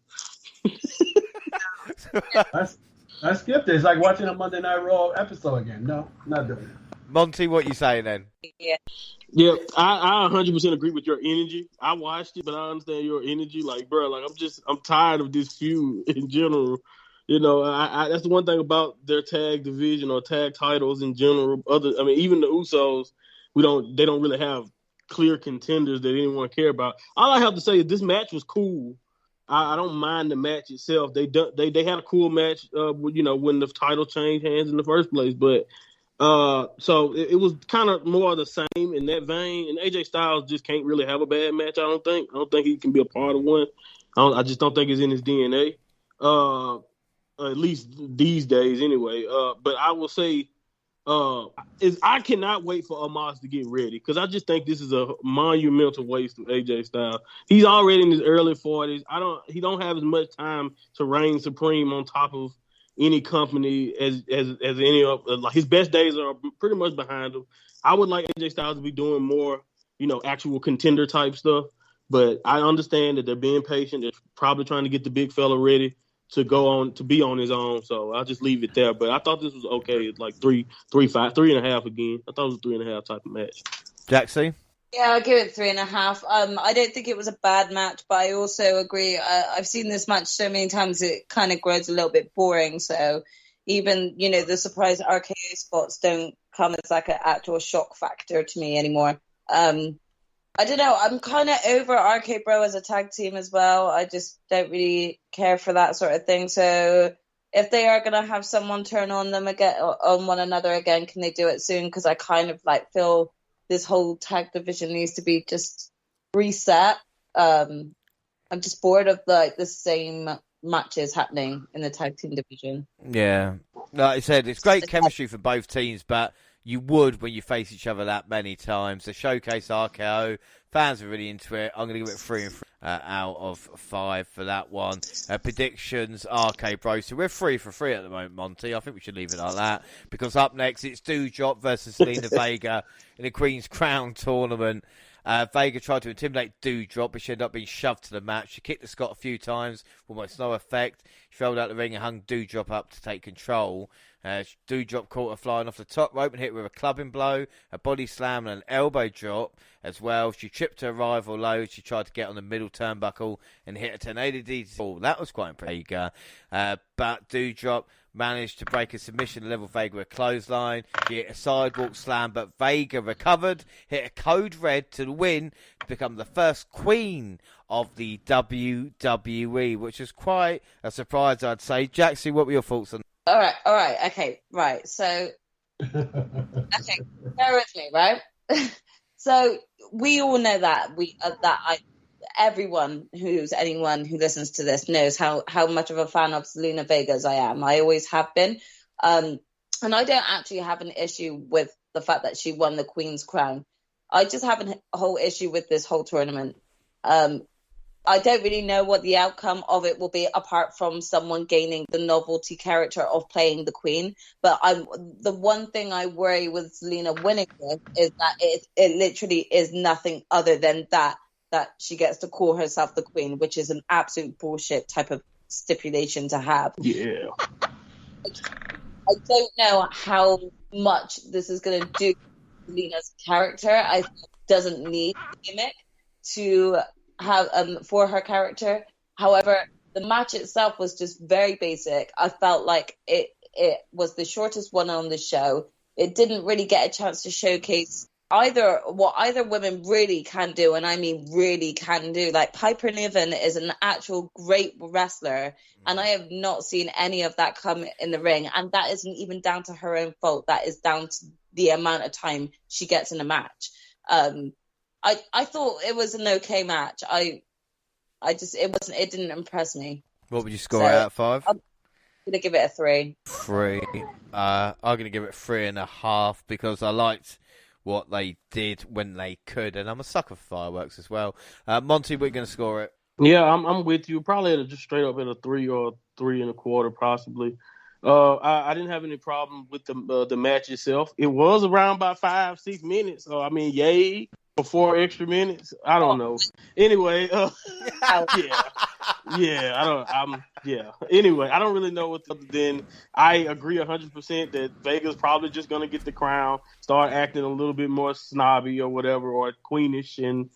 I skipped it. It's like watching a Monday Night Raw episode again. No, not doing it. Monty, what you saying then? Yeah, I 100% agree with your energy. I watched it, but I understand your energy. Like, bro, like I'm tired of this feud in general. You know, I that's the one thing about their tag division or tag titles in general. Even the Usos, they don't really have clear contenders that anyone care about. All I have to say is this match was cool. I don't mind the match itself. They had a cool match, when the title changed hands in the first place. But so it was kind of more of the same in that vein. And AJ Styles just can't really have a bad match. I don't think he can be a part of one. I just don't think it's in his DNA. At least these days, anyway. But I will say, I cannot wait for Omos to get ready because I just think this is a monumental waste of AJ Styles. He's already in his early 40s. He don't have as much time to reign supreme on top of any company as any of like his best days are pretty much behind him. I would like AJ Styles to be doing more, actual contender type stuff. But I understand that they're being patient. They're probably trying to get the big fella ready to go on to be on his own. So I'll just leave it there. But I thought this was okay. It's like 3.5 again. I thought it was a 3.5 type of match. Jaxie? Yeah, I'll give it 3.5. I don't think it was a bad match, but I also agree. I've seen this match so many times it kind of grows a little bit boring. So even, the surprise RKO spots don't come as like an actual shock factor to me anymore. I don't know. I'm kind of over RK Bro as a tag team as well. I just don't really care for that sort of thing. So if they are going to have someone turn on them again, on one another again, can they do it soon? Because I kind of feel this whole tag division needs to be just reset. I'm just bored of the same matches happening in the tag team division. Yeah. Like I said, it's great chemistry for both teams, but you would when you face each other that many times. The showcase RKO, fans are really into it. I'm going to give it 3 out of 5 for that one. Predictions, RK Bro. So we're 3 for 3 at the moment, Monty. I think we should leave it like that. Because up next, it's Doudrop versus Zelina Vega in the Queen's Crown tournament. Vega tried to intimidate Doudrop, but she ended up being shoved to the mat. She kicked the Scot a few times, almost no effect. She fell out the ring and hung Doudrop up to take control. Doudrop caught her flying off the top rope and hit her with a clubbing blow, a body slam and an elbow drop as well. She tripped her rival low. She tried to get on the middle turnbuckle and hit a tornado DDT. Oh, that was quite impressive. But Doudrop managed to break a submission to level Vega with a clothesline. She hit a sidewalk slam, but Vega recovered, hit a code red to win to become the first queen of the WWE, which is quite a surprise, I'd say. Jaxie, what were your thoughts on that? All right, okay, right. So, okay, bear with me, right? So we all know that anyone who listens to this knows how much of a fan of Zelina Vega's I am. I always have been, and I don't actually have an issue with the fact that she won the Queen's Crown. I just have a whole issue with this whole tournament. I don't really know what the outcome of it will be, apart from someone gaining the novelty character of playing the Queen. But the one thing I worry with Zelina winning this is that it literally is nothing other than that she gets to call herself the Queen, which is an absolute bullshit type of stipulation to have. Yeah. I don't know how much this is going to do to Zelina's character. I think it doesn't need the gimmick to have for her character. However, the match itself was just very basic. I felt like it was the shortest one on the show. It didn't really get a chance to showcase either women really can do, and I mean really can do. Like Piper Niven is an actual great wrestler, and I have not seen any of that come in the ring, and that isn't even down to her own fault. That is down to the amount of time she gets in a match. I thought it was an okay match. It didn't impress me. What would you score it out of 5? I'm gonna give it a 3. 3. I'm gonna give it 3.5 because I liked what they did when they could, and I'm a sucker for fireworks as well. Monty, we're gonna score it. Yeah, I'm with you. Probably just straight up at a 3 or 3.25, possibly. I didn't have any problem with the match itself. It was around about 5-6 minutes. So I mean, yay for 4 extra minutes. I don't know. Anyway, yeah. Anyway, I don't really know what other than I agree 100% that Vega's probably just gonna get the crown, start acting a little bit more snobby or whatever, or queenish, and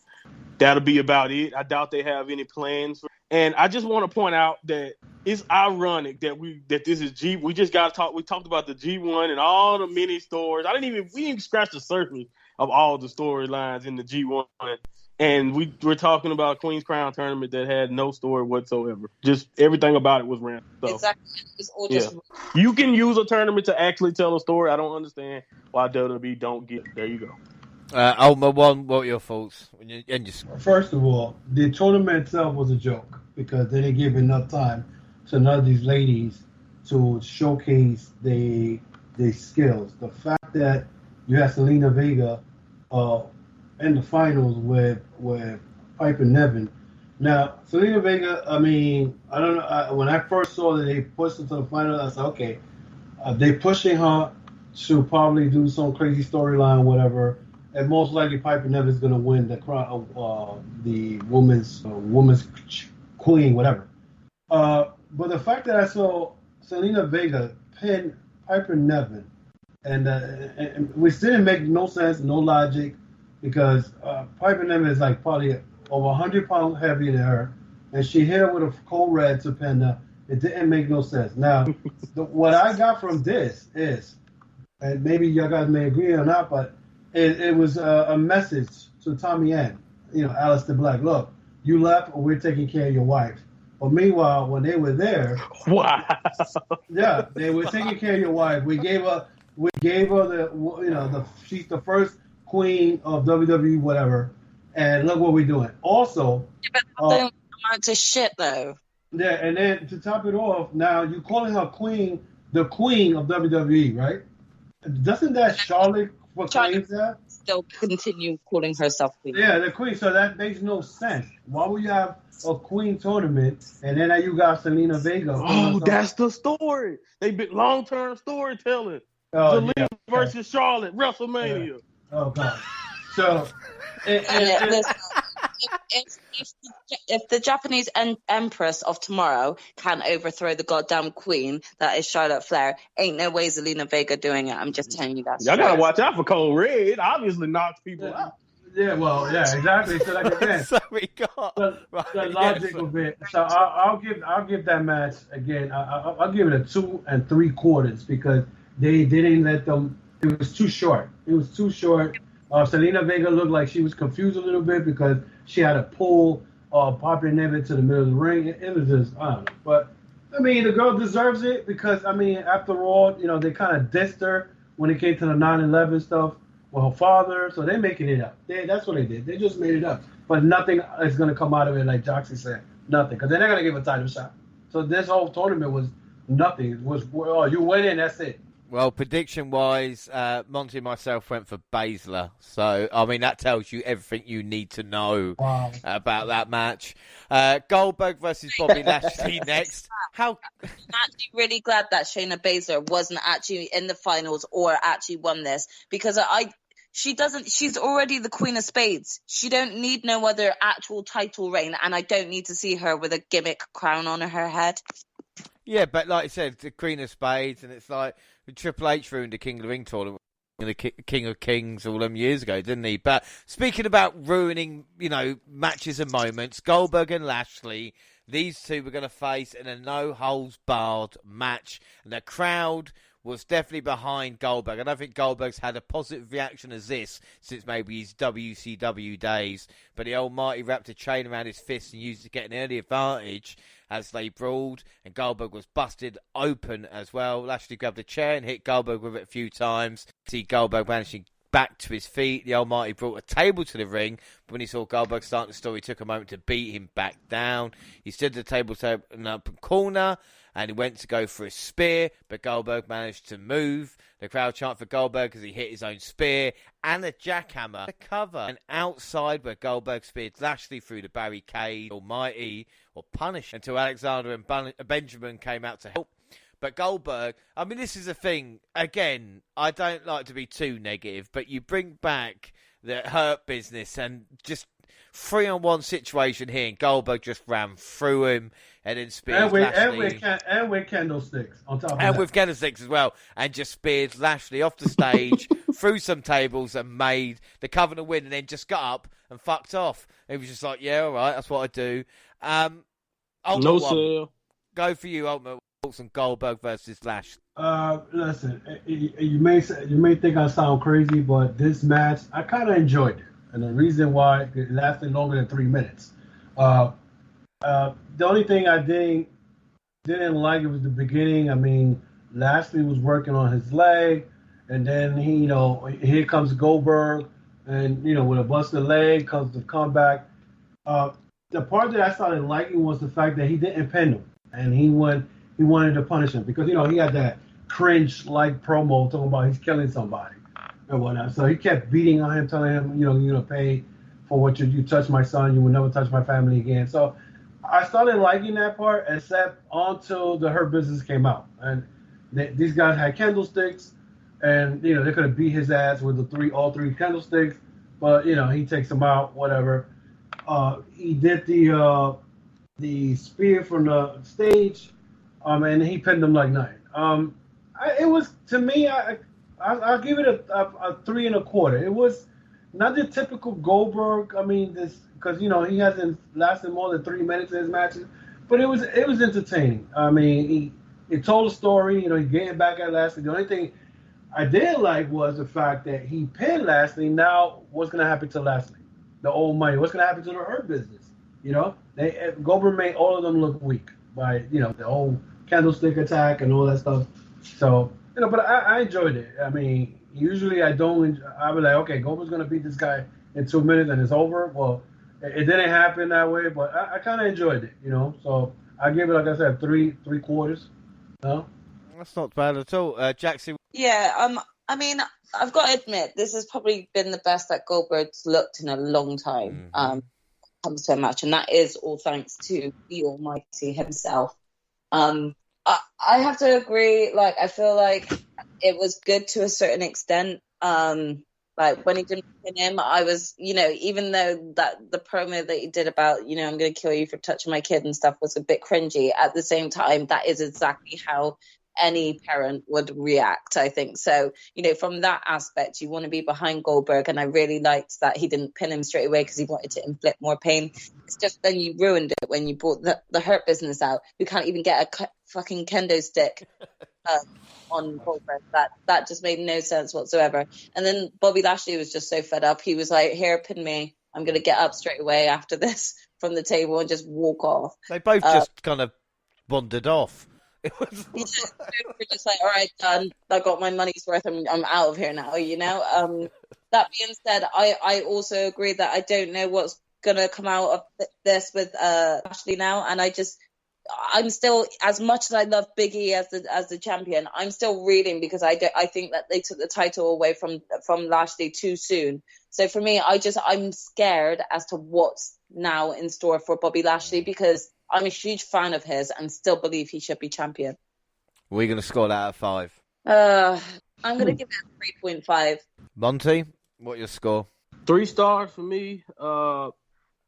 that'll be about it. I doubt they have any plans. And I just want to point out that it's ironic that this is G. We just got to talk. We talked about the G1 and all the mini stories. We didn't even scratch the surface of all the storylines in the G1. And we're talking about a Queen's Crown tournament that had no story whatsoever. Just everything about it was random. So, exactly. It's all just... You can use a tournament to actually tell a story. I don't understand why WWE don't get it. There you go. One, what are your thoughts? First of all, the tournament itself was a joke because they didn't give enough time to none of these ladies to showcase their skills. The fact that you had Zelina Vega in the finals with Piper Niven. Now, Zelina Vega, I mean, I don't know. When I first saw that they pushed her to the final, I said, okay, they're pushing her to probably do some crazy storyline, whatever. And most likely, Piper Niven is going to win the crown, the women's queen, whatever. But the fact that I saw Zelina Vega pin Piper Niven, and which didn't make no sense, no logic, because Piper Niven is like probably over 100 pounds heavier than her, and she hit her with a cold red to pin her. It didn't make no sense. Now, what I got from this is, and maybe y'all guys may agree or not, but it was a message to Tommy Ann, Aleister Black. Look, you left, or we're taking care of your wife. But meanwhile, when they were there, wow, yeah, they were taking care of your wife. We gave her the she's the first queen of WWE, whatever. And look what we're doing. Also, but they don't amount to shit though. Yeah, and then to top it off, now you're calling her queen, the queen of WWE, right? Doesn't that Charlotte proclaim that? Still continue calling herself queen. Yeah, the queen. So that makes no sense. Why would you have a queen tournament and then you got Zelina Vega? Oh, that's the story. They been long-term storytelling. Zelina versus Charlotte, WrestleMania. Yeah. Oh God. So, if the Japanese Empress of tomorrow can overthrow the goddamn queen that is Charlotte Flair, ain't no way Zelina Vega doing it. I'm just telling you that. Y'all gotta watch out for Code Red. It obviously knocks people out. Yeah, well, yeah, exactly. So like again, so we got the logic of it. So I'll give that match again. I'll give it a 2 3/4 because they didn't let them. It was too short. Zelina Vega looked like she was confused a little bit because she had to pull Piper Niven to the middle of the ring. It was just, I don't know. But, I mean, the girl deserves it because, I mean, after all, they kind of dissed her when it came to the 9/11 stuff with her father. So they're making it up. That's what they did. They just made it up. But nothing is going to come out of it like Joxy said. Nothing. Because they're not going to give a title shot. So this whole tournament was nothing. It was, you win in, that's it. Well, prediction-wise, Monty and myself went for Baszler. So, I mean, that tells you everything you need to know about that match. Goldberg versus Bobby Lashley next. I'm actually really glad that Shayna Baszler wasn't actually in the finals or actually won this because she's already the Queen of Spades. She don't need no other actual title reign, and I don't need to see her with a gimmick crown on her head. Yeah, but like I said, the Queen of Spades, and it's like Triple H ruined the King of the Ring tournament, the King of Kings all them years ago, didn't he? But speaking about ruining, matches and moments, Goldberg and Lashley, these two were going to face in a no-holds-barred match, and the crowd was definitely behind Goldberg. I don't think Goldberg's had a positive reaction as this since maybe his WCW days, but the almighty wrapped a chain around his fist and used it to get an early advantage as they brawled, and Goldberg was busted open as well. Lashley grabbed a chair and hit Goldberg with it a few times. See Goldberg managing back to his feet. The almighty brought a table to the ring, but when he saw Goldberg starting the story, he took a moment to beat him back down. He stood at the table in the open corner, and he went to go for a spear, but Goldberg managed to move. The crowd chanted for Goldberg as he hit his own spear and a jackhammer to cover. And outside where Goldberg speared Lashley through the barricade, almighty or punish until Alexander and Benjamin came out to help. But Goldberg, I mean, this is a thing. Again, I don't like to be too negative, but you bring back the Hurt Business and just 3-on-1 situation here, and Goldberg just ran through him and then spears Lashley. And with candlesticks on top of that. And with candlesticks as well, and just speared Lashley off the stage, through some tables, and made the Covenant win, and then just got up and fucked off. He was just like, yeah, all right, that's what I do. No sale. Go for you, Ultimate Wilson, Goldberg versus Lash. Listen, you may think I sound crazy, but this match, I kind of enjoyed it. And the reason why it lasted longer than 3 minutes. The only thing I didn't like, it was the beginning. I mean, Lashley was working on his leg, and then here comes Goldberg, and with a busted leg comes the comeback. The part that I started liking was the fact that he didn't pin him, and he wanted to punish him because he had that cringe-like promo talking about he's killing somebody and whatnot. So he kept beating on him, telling him, you're gonna pay for what you touched my son, you will never touch my family again. So I started liking that part, except until the Hurt Business came out, and these guys had candlesticks, and they could have beat his ass with all three candlesticks, but he takes them out, whatever. He did the spear from the stage, and he pinned him like nothing. It was, to me, I'll give it a 3 1/4. It was not the typical Goldberg. I mean, because he hasn't lasted more than 3 minutes in his matches, but it was entertaining. I mean, he told a story. He getting back at Lashley. The only thing I didn't like was the fact that he pinned Lashley. Now, what's going to happen to Lashley? The old money. What's going to happen to the Hurt Business? Goldberg made all of them look weak by the whole candlestick attack and all that stuff. So but I enjoyed it. I mean, usually I don't. I was like, okay, Goldberg's going to beat this guy in 2 minutes and it's over. Well, it didn't happen that way, but I kind of enjoyed it. So I give it, like I said, 3/4. That's not bad at all, Jackson. Yeah. I mean, I've got to admit, this has probably been the best that Goldberg's looked in a long time. Comes to a match, and that is all thanks to the Almighty himself. I have to agree. Like, I feel like it was good to a certain extent. Like when he didn't pin him, I was, even though that the promo that he did about, I'm going to kill you for touching my kid and stuff was a bit cringy. At the same time, that is exactly how any parent would react, I think. So, from that aspect, you want to be behind Goldberg, and I really liked that he didn't pin him straight away because he wanted to inflict more pain. It's just then you ruined it when you brought the Hurt Business out. You can't even get a fucking kendo stick on Goldberg. That just made no sense whatsoever. And then Bobby Lashley was just so fed up. He was like, here, pin me. I'm going to get up straight away after this from the table and just walk off. They both just kind of wandered off. It was we're just like, all right, done. I got my money's worth. I'm out of here now. That being said, I also agree that I don't know what's gonna come out of this with Ashley now, and I'm still, as much as I love Big E as the champion, I'm still reeling because I think that they took the title away from Lashley too soon. So for me, I'm scared as to what's now in store for Bobby Lashley because I'm a huge fan of his and still believe he should be champion. We're going to score that out of 5. I'm going to give it a 3.5. Monty, what's your score? 3 stars for me.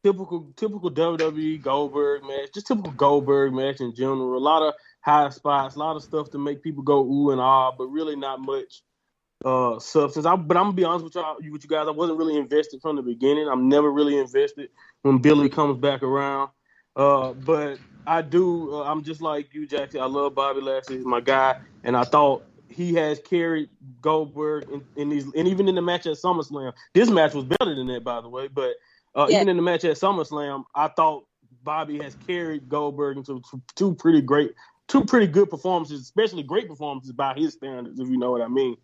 Typical WWE Goldberg match. Just typical Goldberg match in general. A lot of high spots, a lot of stuff to make people go ooh and ah, but really not much substance. But I'm going to be honest with you guys. I wasn't really invested from the beginning. I'm never really invested when Billy comes back around. But I do. I'm just like you, Jackson. I love Bobby Lashley. He's my guy, and I thought he has carried Goldberg in these, and even in the match at SummerSlam. This match was better than that, by the way. But even in the match at SummerSlam, I thought Bobby has carried Goldberg into two pretty good performances, especially great performances by his standards, if you know what I mean.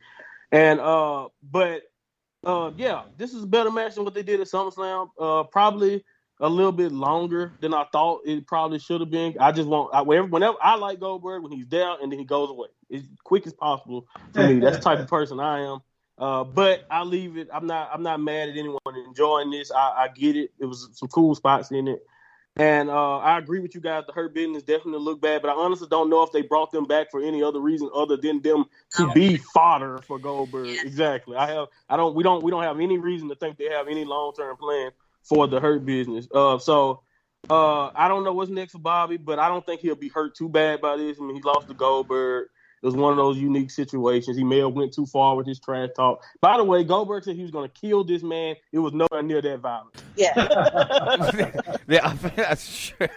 And this is a better match than what they did at SummerSlam. Probably a little bit longer than I thought it probably should have been. Whenever I like Goldberg when he's down and then he goes away. As quick as possible for me. That's the type of person I am. But I leave it. I'm not mad at anyone enjoying this. I get it. It was some cool spots in it. And I agree with you guys. The Hurt Business definitely look bad, but I honestly don't know if they brought them back for any other reason other than them to be fodder for Goldberg. Yeah. Exactly. We don't have any reason to think they have any long-term plan for the Hurt Business. So I don't know what's next for Bobby, but I don't think he'll be hurt too bad by this. I mean, he lost to Goldberg. It was one of those unique situations. He may have went too far with his trash talk. By the way, Goldberg said he was going to kill this man. It was nowhere near that violent. Yeah. Yeah, I think that's true.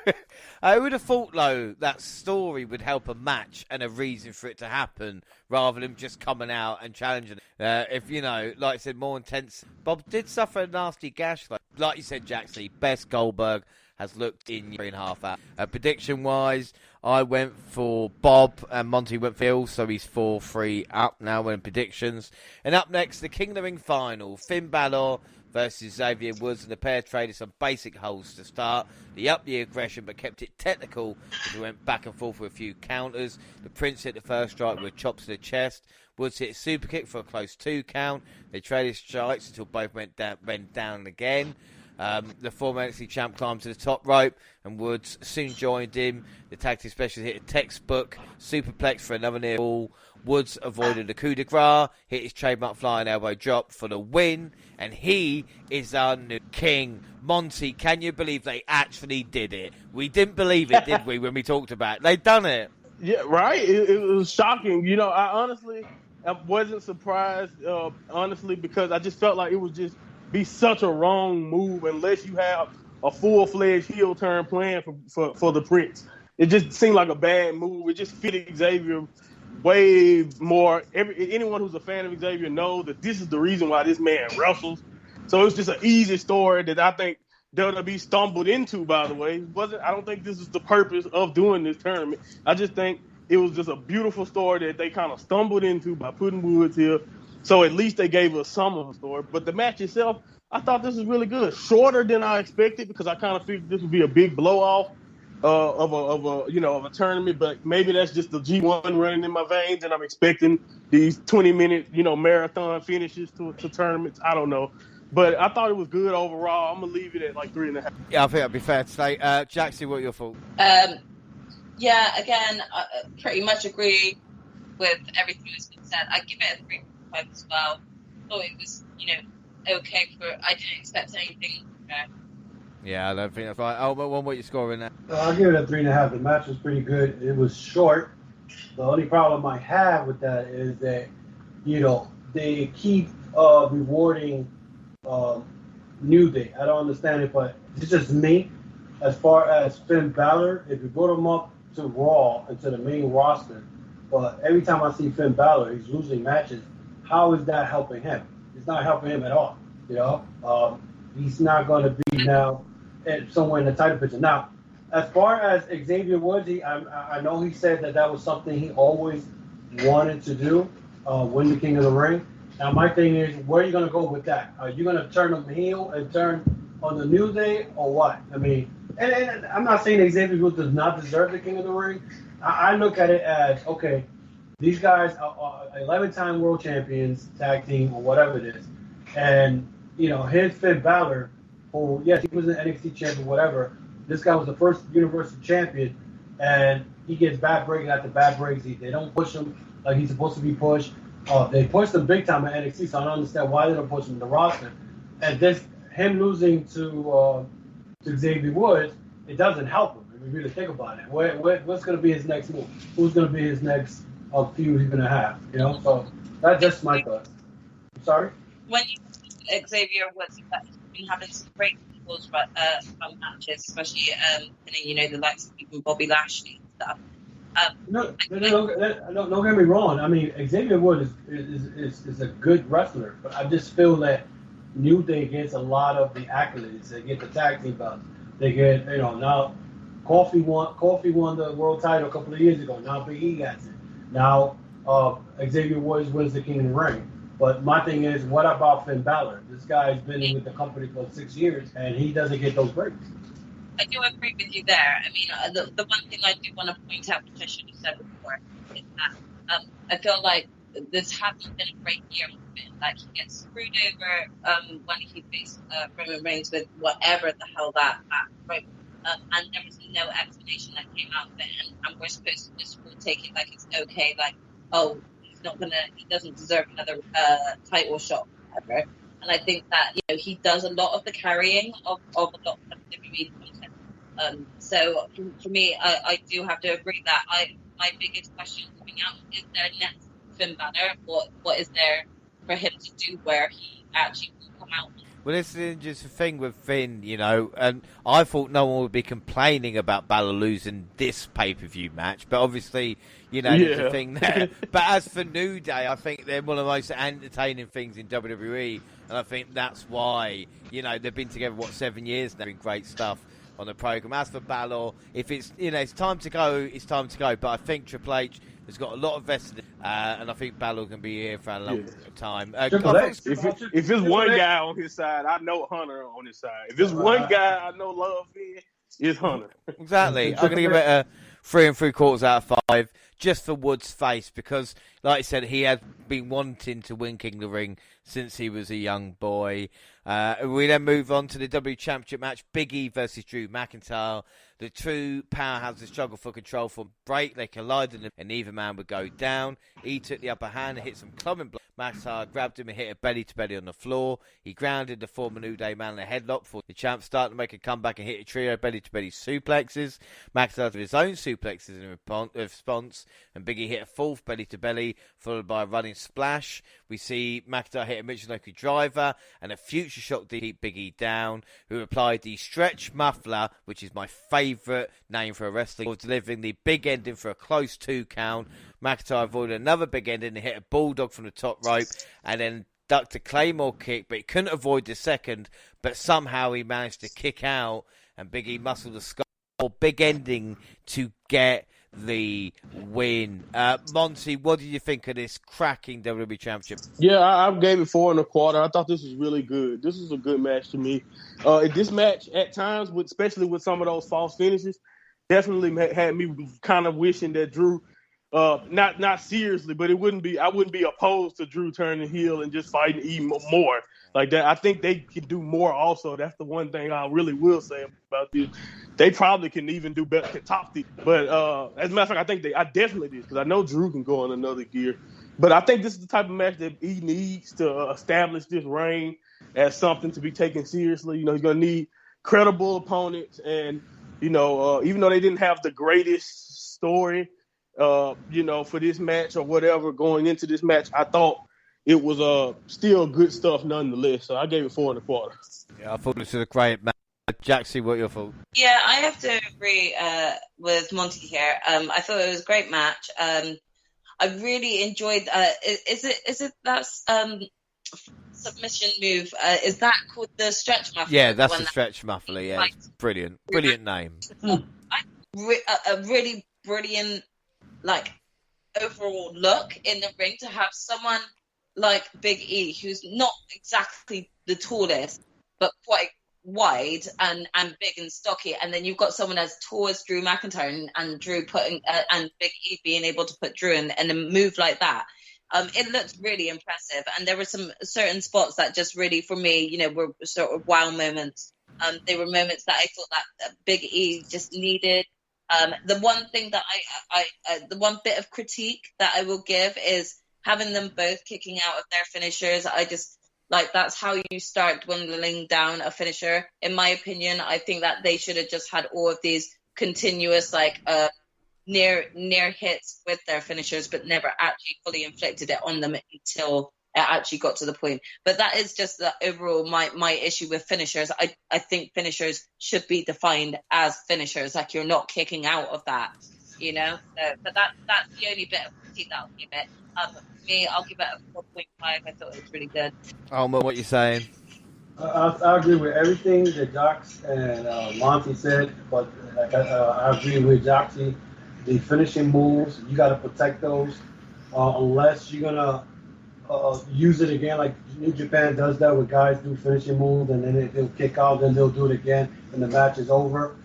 I would have thought, though, that story would help a match and a reason for it to happen rather than just coming out and challenging it. If, like I said, more intense. Bob did suffer a nasty gash, though. Like you said, Jaxley, best Goldberg has looked in 3.5 hours. Prediction-wise, I went for Bob and Monty went for Phil, so he's 4-3 up now in predictions. And up next, the King of the Ring final, Finn Balor versus Xavier Woods, and the pair traded some basic holes to start. They upped the aggression but kept it technical as we went back and forth with a few counters. The Prince hit the first strike with a chop to the chest. Woods hit a super kick for a close 2 count. They traded strikes until both went down again. The former NXT champ climbed to the top rope, and Woods soon joined him. The tag team specialist hit a textbook superplex for another near fall. Woods avoided the coup de grace, hit his trademark flying elbow drop for the win, and he is our new king. Monty, can you believe they actually did it? We didn't believe it, did we, when we talked about it? They'd done it. Yeah, right. It was shocking. I wasn't surprised, honestly, because I just felt like it would just be such a wrong move unless you have a full-fledged heel turn plan for the Prince. It just seemed like a bad move. It just fitted Xavier way more. Anyone who's a fan of Xavier knows that this is the reason why this man wrestles. So it's just an easy story that I think WWE stumbled into, by the way. I don't think this is the purpose of doing this tournament. I just think it was just a beautiful story that they kind of stumbled into by putting Woods here. So at least they gave us some of the story. But the match itself, I thought this was really good. Shorter than I expected because I kind of figured this would be a big blow-off of a tournament. But maybe that's just the G1 running in my veins, and I'm expecting these 20-minute marathon finishes to tournaments. I don't know. But I thought it was good overall. I'm going to leave it at like 3.5. Yeah, I think that'd be fair to say. Jaxie, what are your thoughts? Yeah, again, I pretty much agree with everything that's been said. I give it a 3.5 as well. Thought it was, okay I didn't expect anything. Yeah, I don't think that's right. Oh, but what you scoring there? I'll give it a 3.5. The match was pretty good. It was short. The only problem I have with that is that, they keep rewarding New Day. I don't understand it, but it's just me. As far as Finn Balor, if you put him up to Raw and to the main roster, but every time I see Finn Balor, he's losing matches. How is that helping him? It's not helping him at all. He's not going to be now somewhere in the title picture. Now, as far as Xavier Woods, I know he said that was something he always wanted to do, win the King of the Ring. Now, my thing is, where are you going to go with that? Are you going to turn him heel and turn on the New Day, or what? I mean, and I'm not saying Xavier Woods does not deserve the King of the Ring. I look at it as, okay, these guys are 11-time world champions, tag team, or whatever it is. And, here's Finn Balor, who, yes, he was an NXT champion, whatever. This guy was the first Universal champion, and he gets bad break after bad breaks. They don't push him like he's supposed to be pushed. They pushed him big time at NXT, so I don't understand why they don't push him in the roster. And him losing to Xavier Woods, it doesn't help him if you really think about it. What's going to be his next move? Who's going to be his next feud he's going to have? So that's just my thoughts. I'm sorry? When you Xavier Woods, he's been having some great fun matches, especially the likes of even Bobby Lashley and stuff. Don't get me wrong. I mean, Xavier Woods is a good wrestler, but I just feel that New Day gets a lot of the accolades. They get the tag team belts. They get, now Kofi won the world title a couple of years ago. Now Big E got it. Now Xavier Woods wins the King of the Ring. But my thing is, what about Finn Balor? This guy's been with the company for 6 years, and he doesn't get those breaks. I do agree with you there. I mean, the one thing I do want to point out, which I should have said before, is that I feel like this hasn't been a great year for Finn. Like, he gets screwed over when he faced Roman Reigns with whatever the hell that and there was no explanation that came out of it, and we're supposed to just take it like it's okay, like, oh, he doesn't deserve another title shot, whatever. And I think that, you know, he does a lot of the carrying of a lot of WWE content. So for me, I do have to agree that my biggest question coming out is there next Finn Balor? What is there for him to do where he actually will come out? Well, this is just the thing with Finn, you know, and I thought no one would be complaining about Balor losing this pay-per-view match, but obviously, you know, there's a thing there. But as for New Day, I think they're one of the most entertaining things in WWE, and I think that's why, you know, they've been together, 7 years now, doing great stuff on the program. As for Balor, if it's, you know, it's time to go, it's time to go, but I think Triple H has got a lot of vested, and I think Balor can be here for a long time. If it's one guy on his side, I know Hunter on his side. If it's one guy I know love in, it's Hunter. Exactly. I'm going to give it a 3 3/4 out of 5, just for Wood's face, because, like I said, he has been wanting to win King of the Ring since he was a young boy. We then move on to the W Championship match, Big E versus Drew McIntyre. The two powerhouses struggle for control from break. They collided and neither man would go down. E took the upper hand and hit some clubbing blows. McIntyre grabbed him and hit a belly-to-belly on the floor. He grounded the former New Day man in a headlock before the champ started to make a comeback and hit a trio of belly-to-belly suplexes. McIntyre did his own suplexes in response, and Big E hit a fourth belly-to-belly, followed by a running splash. We see McIntyre hit a Michinoku driver and a future shock to keep Big E down, who applied the stretch muffler, which is my favourite name for a wrestler, for delivering the big ending for a close 2 count. McIntyre avoided another big ending and hit a bulldog from the top rope and then ducked a Claymore kick, but he couldn't avoid the second, but somehow he managed to kick out and Big E muscled the skull. Big ending to get the win. Monty, what did you think of this cracking WWE Championship? Yeah, I gave it 4 1/4. I thought this was really good. This was a good match to me. This match, at times, especially with some of those false finishes, definitely had me kind of wishing that Drew, not seriously, but I wouldn't be opposed to Drew turning heel and just fighting even more like that. I think they could do more also. That's the one thing I really will say about this. They probably can even do better, can top the. But as a matter of fact, I definitely did, because I know Drew can go in another gear. But I think this is the type of match that he needs to establish this reign as something to be taken seriously. You know, he's going to need credible opponents, and even though they didn't have the greatest story, for this match or whatever going into this match, I thought it was still good stuff nonetheless. So I gave it 4 1/4. Yeah, I thought this was a great match. Jaxie, what your thoughts? Yeah, I have to agree with Monty here. I thought it was a great match. I really enjoyed. Is it that submission move? Is that called the stretch muffler? Yeah, that's the stretch muffler. Yeah, it's brilliant name. A really brilliant, like, overall look in the ring to have someone like Big E, who's not exactly the tallest, but quite wide and big and stocky, and then you've got someone as tall as Drew McIntyre and Drew putting and Big E being able to put Drew in a move like that. It looked really impressive, and there were some certain spots that just really, for me, were sort of wow moments. They were moments that I thought that Big E just needed. The one thing that the one bit of critique that I will give is having them both kicking out of their finishers. I just, that's how you start dwindling down a finisher. In my opinion, I think that they should have just had all of these continuous, near hits with their finishers, but never actually fully inflicted it on them until it actually got to the point. But that is just the overall my issue with finishers. I think finishers should be defined as finishers. Like, you're not kicking out of that, but that's the only bit of critique that I'll give it. For me, I'll give it a 4.5. I thought it was really good. Alma, what you saying? I agree with everything that Jox and Monty said, but I agree with Joxy. The finishing moves, you got to protect those unless you're gonna use it again, like New Japan does that with guys do finishing moves and then they'll kick out, then they'll do it again and the match is over.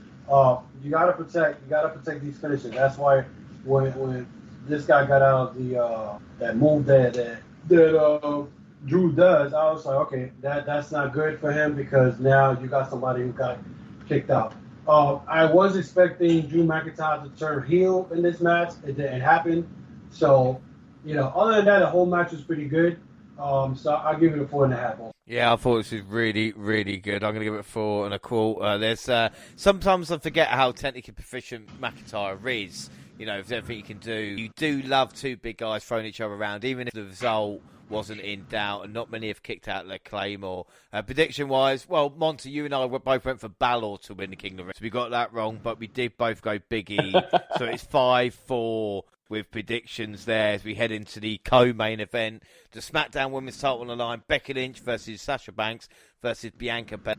You gotta protect these finishes. That's why when this guy got out of the that move that Drew does, I was like, okay, that's not good for him, because now you got somebody who got kicked out. I was expecting Drew McIntyre to turn heel in this match. It didn't happen. So, other than that, the whole match was pretty good. So I'll give it a 4.5. Yeah, I thought this was really, really good. I'm going to give it a 4 1/4. There's sometimes I forget how technically proficient McIntyre is. If everything you can do. You do love two big guys throwing each other around, even if the result wasn't in doubt, and not many have kicked out their Claymore. Prediction-wise, well, Monty, you and I both went for Balor to win the King of the Ring. So we got that wrong, but we did both go Big E. So it's 5-4 with predictions there as we head into the co-main event. The SmackDown Women's title on the line, Becky Lynch versus Sasha Banks versus Bianca Belair.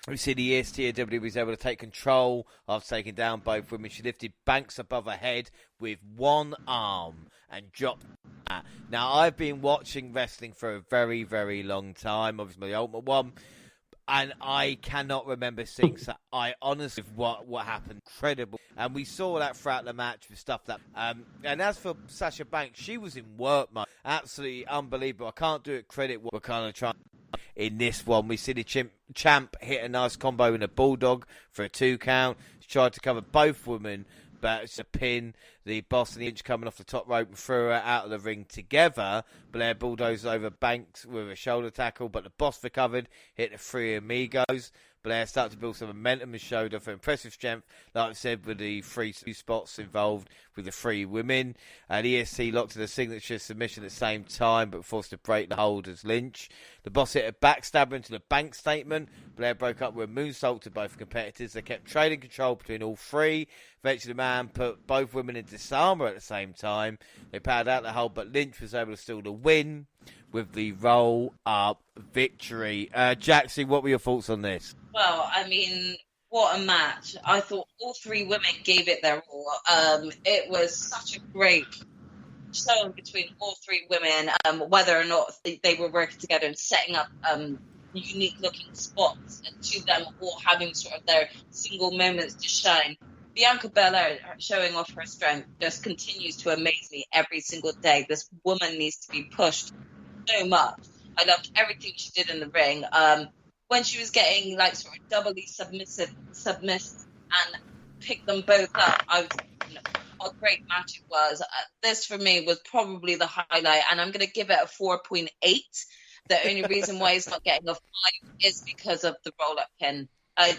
We see the EST of WWE was able to take control after taking down both women. She lifted Banks above her head with one arm and dropped that. Now, I've been watching wrestling for a very, very long time, obviously the Ultimate One, and I cannot remember seeing that. I honestly, what happened, incredible. And we saw that throughout the match with stuff that. And as for Sasha Banks, she was in work mode, absolutely unbelievable. I can't do it credit what we're kind of trying. In this one, we see the champ hit a nice combo in a bulldog for a 2 count. She tried to cover both women, but it's a pin. The boss and the Inch coming off the top rope and threw her out of the ring together. Blair bulldozed over Banks with a shoulder tackle, but the boss recovered, hit the 3 amigos. Blair started to build some momentum and showed off impressive strength, like I said, with the 3 spots involved with the 3 women. The ESC locked to the signature submission at the same time, but forced to break the hold as Lynch. The boss hit a backstabber into the bank statement. Blair broke up with a moonsault to both competitors. They kept trading control between all 3. Eventually, the man put both women in disarmor at the same time. They powered out the hold, but Lynch was able to steal the win with the roll-up victory. Jaxie, what were your thoughts on this? Well, I mean, what a match. I thought all 3 women gave it their all. It was such a great showing between all 3 women, whether or not they were working together and setting up unique-looking spots, and 2 of them all having sort of their single moments to shine. Bianca Belair showing off her strength just continues to amaze me every single day. This woman needs to be pushed so much. I loved everything she did in the ring. When she was getting like sort of doubly submissed and picked them both up, what a great match it was. This for me was probably the highlight, and I'm going to give it a 4.8. The only reason why it's not getting a 5 is because of the roll-up pin. I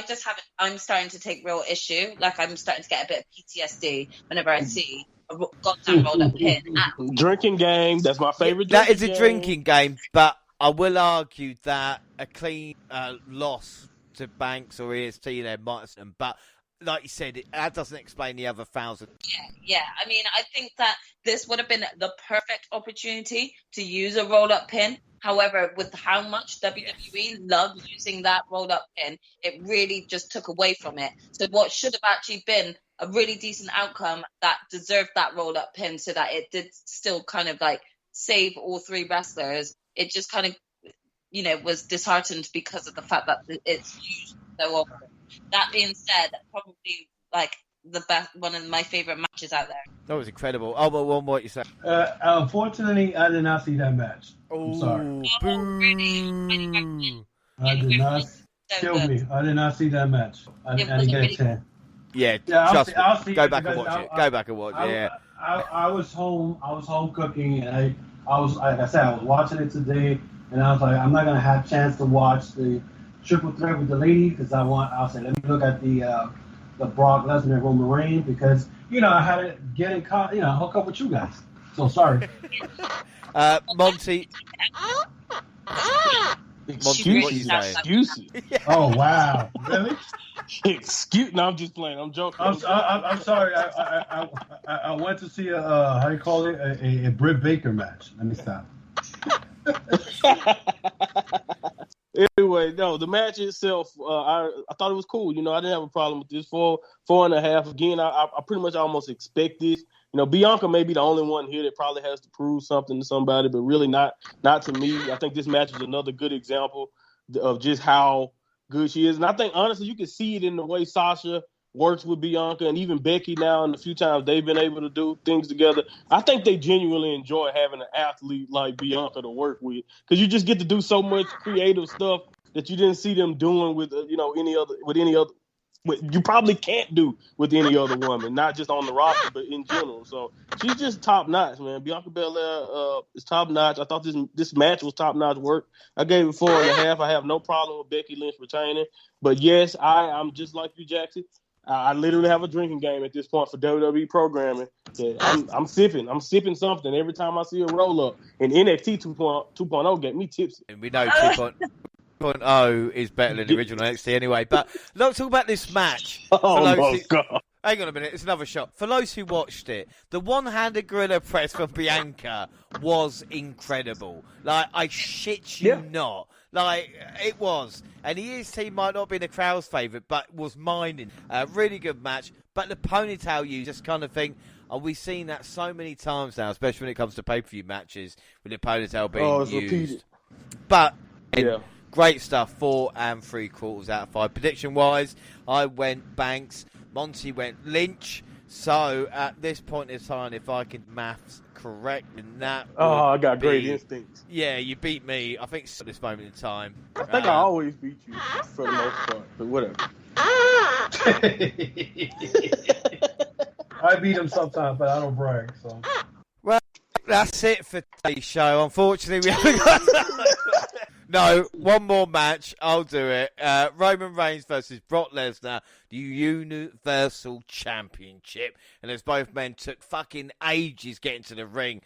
just haven't. I'm starting to take real issue. Like, I'm starting to get a bit of PTSD whenever I see a goddamn roll-up pin. Drinking game. That's my favorite. That is a drinking game, but I will argue that a clean loss to Banks or EST there might have been, but like you said, that doesn't explain the other 1,000. Yeah. I mean, I think that this would have been the perfect opportunity to use a roll-up pin. However, with how much WWE loved using that roll-up pin, it really just took away from it. So what should have actually been a really decent outcome that deserved that roll-up pin, so that it did still kind of like save all 3 wrestlers, it just kind of, was disheartened because of the fact that it's used so often. That being said, probably like the best, one of my favorite matches out there. That was incredible. Oh, but one more you said. Unfortunately, I did not see that match. I'm sorry. Really? I did not. Kill me. I did not see that match. I didn't get a chance. Yeah, I'll see go it back and watch it. Go back and watch it. Yeah. I was home. I was home cooking, and I was, like I said, I was watching it today, and I was like, I'm not gonna have a chance to watch the triple threat with the lady because I said, let me look at the Brock Lesnar and Roman Reigns, because I had to get in hook up with you guys. So sorry. Monty, Excuses. what you saying? Excuses. Oh wow, really? No, I'm just playing. I'm joking. I'm sorry. I went to see a Britt Baker match. Let me stop. Anyway, no, the match itself, I thought it was cool. I didn't have a problem with this. 4.5. Again, I pretty much almost expect this. Bianca may be the only one here that probably has to prove something to somebody, but really not to me. I think this match is another good example of just how good she is. And I think, honestly, you can see it in the way Sasha works with Bianca, and even Becky now, and the few times they've been able to do things together. I think they genuinely enjoy having an athlete like Bianca to work with, because you just get to do so much creative stuff that you didn't see them doing with any other you probably can't do with any other woman, not just on the roster, but in general. So she's just top notch, man. Bianca Belair is top notch. I thought this match was top notch work. I gave it 4.5. I have no problem with Becky Lynch retaining. But yes, I'm just like you, Jackson. I literally have a drinking game at this point for WWE programming. I'm sipping something every time I see a roll up. And NXT 2.0 get me tipsy. And we know 2.0 is better than the original NXT anyway. But let's talk about this match. Oh my God. Hang on a minute, it's another shot. For those who watched it, the one-handed gorilla press from Bianca was incredible. Like, I shit you not. Like, it was. And the ES team might not be the crowd's favourite, but was mining. Really good match. But the ponytail use, just kind of think, we've seen that so many times now, especially when it comes to pay-per-view matches, with the ponytail being used. Repeated. But, great stuff, 4 3/4 out of 5. Prediction-wise, I went Banks. Monty went Lynch. So at this point in time, if I can maths correct, and that I got great instincts. Yeah, you beat me. I think at this moment in time. I think I always beat you for the most part, but whatever. I beat him sometimes, but I don't brag. So. Well, that's it for today's show. Unfortunately, we haven't got. No, one more match. I'll do it. Roman Reigns versus Brock Lesnar, the Universal Championship. And as both men took fucking ages getting to the ring,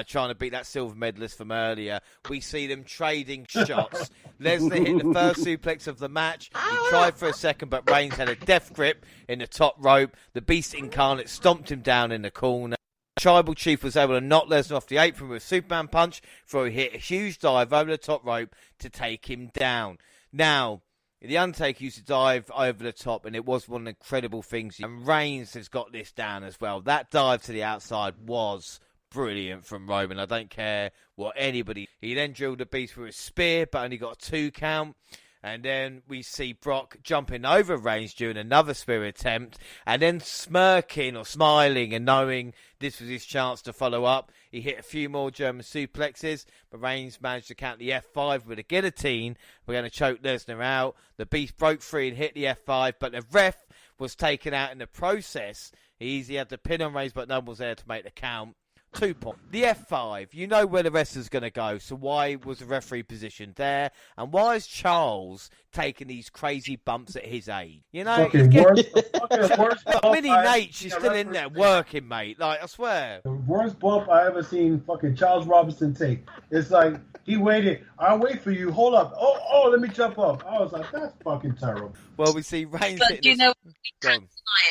trying to beat that silver medalist from earlier, we see them trading shots. Lesnar hit the first suplex of the match. He tried for a second, but Reigns had a death grip in the top rope. The Beast Incarnate stomped him down in the corner. Tribal Chief was able to knock Lesnar off the apron with a Superman punch before he hit a huge dive over the top rope to take him down. Now, the Undertaker used to dive over the top, and it was one of the incredible things. And Reigns has got this down as well. That dive to the outside was brilliant from Roman. I don't care what anybody. He then drilled the Beast with a spear, but only got a 2 count. And then we see Brock jumping over Reigns during another spear attempt, and then smirking or smiling and knowing this was his chance to follow up. He hit a few more German suplexes, but Reigns managed to count the F5 with a guillotine. We're going to choke Lesnar out. The Beast broke free and hit the F5, but the ref was taken out in the process. He easily had the pin on Reigns, but no one was there to make the count. 2 points. The F5, you know where the wrestler's going to go, so why was the referee positioned there? And why is Charles taking these crazy bumps at his age? You know, worst Mini Nate, she's still in there working, mate. Like, I swear. The worst bump I ever seen fucking Charles Robinson take. It's like, he waited. I'll wait for you. Hold up. Oh, let me jump up. I was like, that's fucking terrible. Well, we see Reigns. But you know,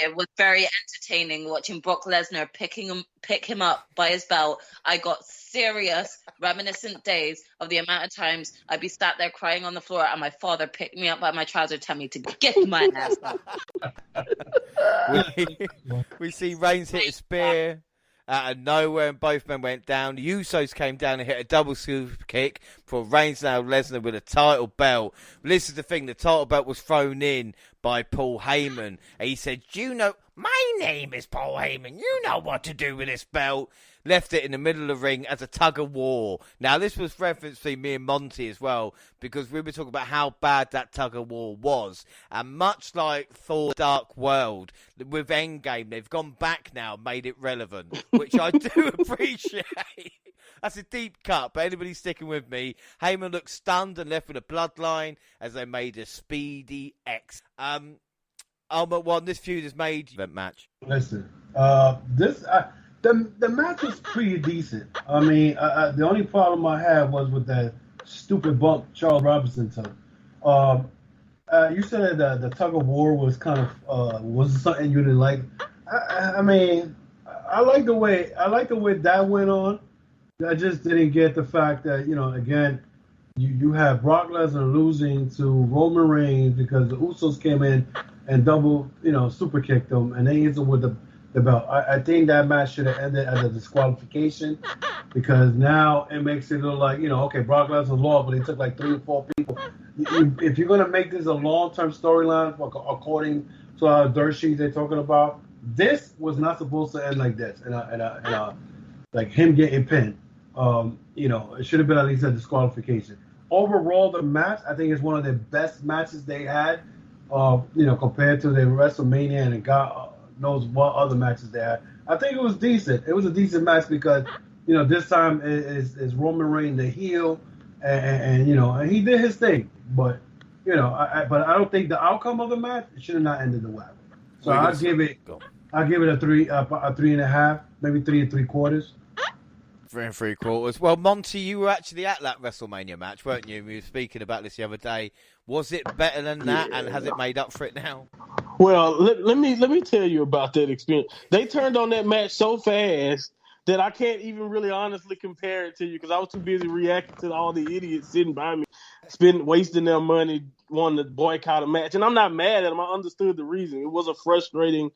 it was very entertaining watching Brock Lesnar pick him up by his belt. I got serious, reminiscent days of the amount of times I'd be sat there crying on the floor and my father picked me up by my trouser, tell me to get my ass up. we see Reigns hit a spear out of nowhere, and both men went down. The Usos came down and hit a double super kick for Reigns nailed Lesnar with a title belt. But this is the thing, the title belt was thrown in by Paul Heyman. And he said, you know, my name is Paul Heyman. You know what to do with this belt. Left it in the middle of the ring as a tug of war. Now, this was referencing me and Monty as well, because we were talking about how bad that tug of war was. And much like Thor Dark World, with Endgame, they've gone back now and made it relevant, which I do appreciate. That's a deep cut, but anybody sticking with me, Heyman looked stunned and left with a bloodline as they made a speedy X. This feud is made event match. Listen, the match was pretty decent. I mean, the only problem I had was with that stupid bump Charles Robinson took. You said that the tug of war was kind of was something you didn't like. I mean, I like the way that went on. I just didn't get the fact that, you know, again, you have Brock Lesnar losing to Roman Reigns because the Usos came in and double, super kicked him, and they hit him with the belt. I think that match should have ended as a disqualification, because now it makes it look like, okay, Brock Lesnar lost, but he took like 3 or 4 people. If you're going to make this a long-term storyline, according to our dirt sheets they're talking about, this was not supposed to end like this, and like him getting pinned. It should have been at least a disqualification. Overall, the match, I think, is one of the best matches they had compared to the WrestleMania and God knows what other matches they had. I think it was decent. It was a decent match because, this time is Roman Reigns the heel, and he did his thing. But, but I don't think the outcome of the match should have not ended the way. So I'll give it a 3.5, maybe 3 3/4. 3 3/4. Well, Monty, you were actually at that WrestleMania match, weren't you? We were speaking about this the other day. Was it better than that, and has it made up for it now? Well, let me tell you about that experience. They turned on that match so fast that I can't even really honestly compare it to you because I was too busy reacting to all the idiots sitting by me, wasting their money, wanting to boycott a match. And I'm not mad at them. I understood the reason. It was a frustrating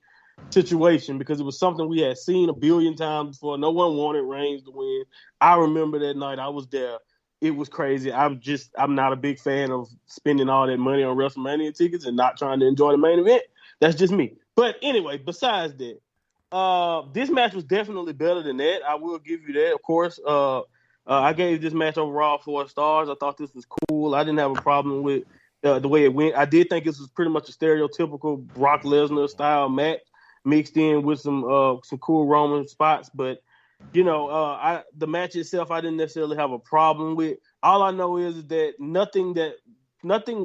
situation because it was something we had seen a billion times before. No one wanted Reigns to win. I remember that night. I was there. It was crazy. I'm not a big fan of spending all that money on WrestleMania tickets and not trying to enjoy the main event. That's just me. But anyway, besides that, this match was definitely better than that. I will give you that. Of course, I gave this match overall 4 stars. I thought this was cool. I didn't have a problem with the way it went. I did think this was pretty much a stereotypical Brock Lesnar style match mixed in with some cool Roman spots, but the match itself, I didn't necessarily have a problem with. All I know is that nothing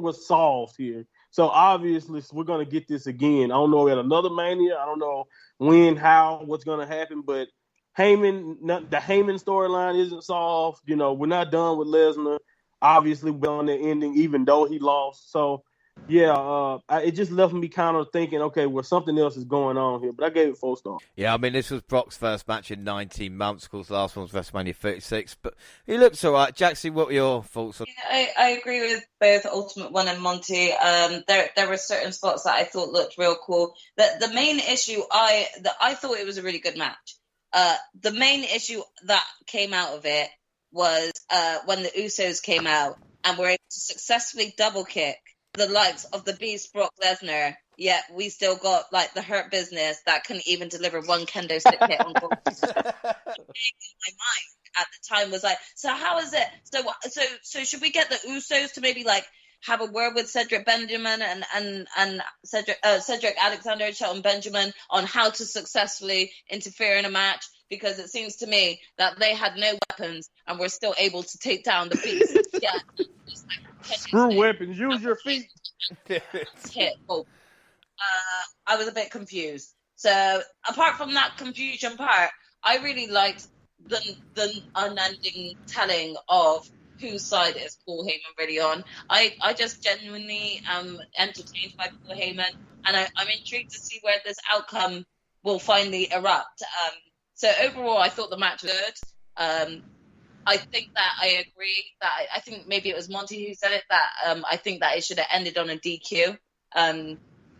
was solved here. So obviously we're going to get this again. I don't know at another Mania. I don't know when, how, what's going to happen, but the Heyman storyline isn't solved. We're not done with Lesnar. Obviously we're on the ending, even though he lost. So it just left me kind of thinking, okay, well, something else is going on here. But I gave it 4 stars. Yeah, I mean, this was Brock's first match in 19 months. Of course, the last one was WrestleMania 36. But he looks all right. Jaxie, what were your thoughts on? Yeah, I agree with both Ultimate One and Monty. There were certain spots that I thought looked real cool. The main issue, I thought it was a really good match. The main issue that came out of it was when the Usos came out and were able to successfully double kick the likes of the Beast Brock Lesnar, yet we still got the Hurt Business that couldn't even deliver one kendo stick hit on goal. My mind at the time was so how is it? So should we get the Usos to maybe have a word with Cedric Benjamin and Cedric Alexander and Shelton Benjamin on how to successfully interfere in a match? Because it seems to me that they had no weapons and were still able to take down the Beast. Yeah. Screw weapons. Use your feet. I was a bit confused. So apart from that confusion part, I really liked the unending telling of whose side is Paul Heyman really on. I just genuinely am entertained by Paul Heyman, and I'm intrigued to see where this outcome will finally erupt. So overall, I thought the match was good. I think that I agree that I think maybe it was Monty who said it, that I think that it should have ended on a DQ.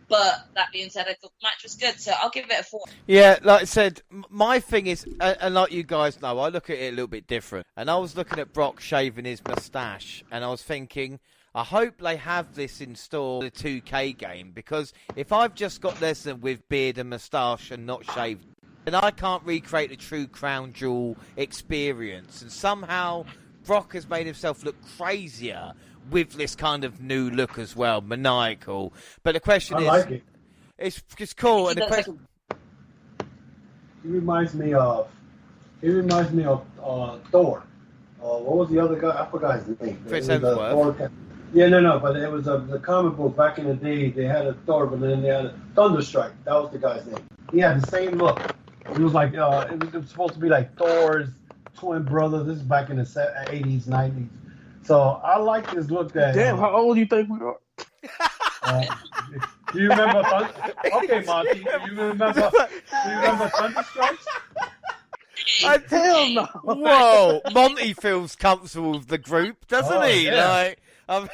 But that being said, I thought the match was good, so I'll give it a 4. Yeah, like I said, my thing is, and like you guys know, I look at it a little bit different. And I was looking at Brock shaving his moustache, and I was thinking, I hope they have this in store for the 2K game, because if I've just got Lesnar with beard and moustache and not shaved, then I can't recreate the true Crown Jewel experience. And somehow Brock has made himself look crazier with this kind of new look as well, maniacal. But the question is, like it. It's cool. And the question, he reminds me of Thor. What was the other guy? I forgot his name. Chris Hemsworth. Yeah, no, but it was the comic book back in the day. They had a Thor, but then they had a Thunderstrike. That was the guy's name. He had the same look. It was like it was supposed to be like Thor's twin brother. This is back in the 80s, 90s. So I like this look. Damn, how old do you think we are? Do you remember? Okay, Monty. Do you remember Thunderstrike? Hell no. Whoa, Monty feels comfortable with the group, doesn't he? Yeah. I mean,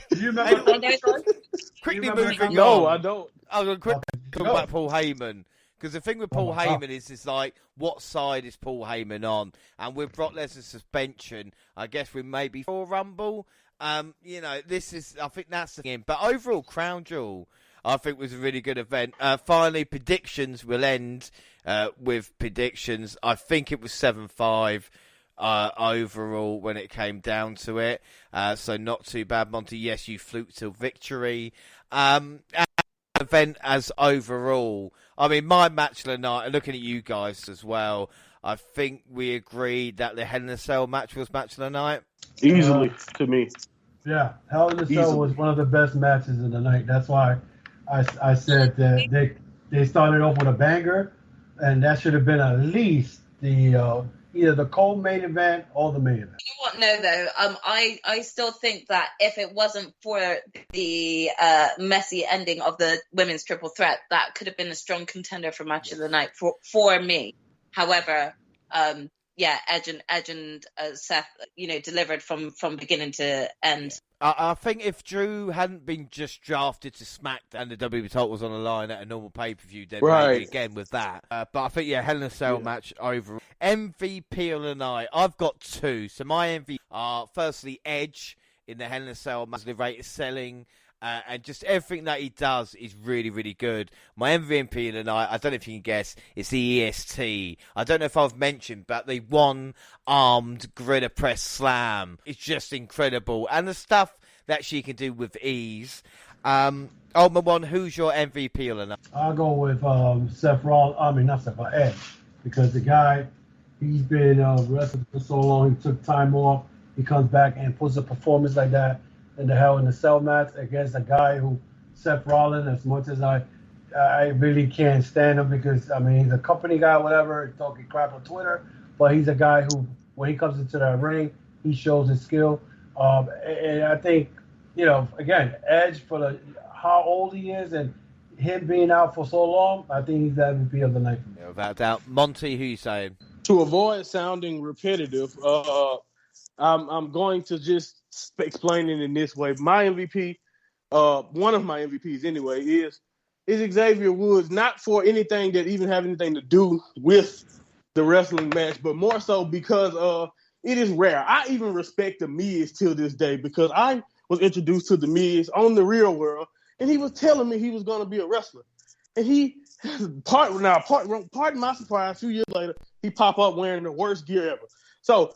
Do you remember Thunderstrike? quickly remember moving on. No, I don't. I'm going to quickly talk about Paul Heyman. Because the thing with Paul Heyman is like, what side is Paul Heyman on? And with Brock Lesnar's suspension, I guess we may be for Rumble. I think that's the game. But overall, Crown Jewel, I think was a really good event. Finally, predictions will end with predictions. I think it was 7-5. overall when it came down to it. So not too bad, Monty. Yes, you fluked to victory. Event as overall, I mean, my match of the night, looking at you guys as well, I think we agreed that the Hell in a Cell match was match of the night. Easily, to me. Yeah, Hell in a Cell was one of the best matches of the night. That's why I said that they started off with a banger, and that should have been at least the either the co-main event or the main event. You know what? No, though. I still think that if it wasn't for the messy ending of the women's triple threat, that could have been a strong contender for match of the night for me. However, Edge and Seth, delivered from beginning to end. I think if Drew hadn't been just drafted to SmackDown and the WWE title was on the line at a normal pay-per-view, then maybe again with that. But I think, Hell in a Cell match over. MVP of the night, I've got two. So my MVP are firstly Edge in the Hell in a Cell match, the rate of selling. And just everything that he does is really, really good. My MVP of the night, I don't know if you can guess, it's the EST. I don't know if I've mentioned, but the one-armed gorilla press slam is just incredible. And the stuff that she can do with ease. One, who's your MVP of the night? I'll go with Seth Rollins. Not Seth, but Edge. Because the guy, he's been wrestling for so long, he took time off. He comes back and puts a performance like that in the Hell in a Cell match against a guy who, Seth Rollins, as much as I really can't stand him because, he's a company guy, whatever, talking crap on Twitter, but he's a guy who, when he comes into that ring, he shows his skill. And I think, again, Edge, for how old he is and him being out for so long, I think he's the MVP of the night. Yeah, without doubt. Monty, who you saying? To avoid sounding repetitive, I'm going to just explain it in this way. My MVP, one of my MVPs anyway, is Xavier Woods, not for anything that even have anything to do with the wrestling match, but more so because it is rare. I even respect The Miz till this day because I was introduced to The Miz on The Real World, and he was telling me he was going to be a wrestler. And he, pardon my surprise, a few years later, he pop up wearing the worst gear ever. So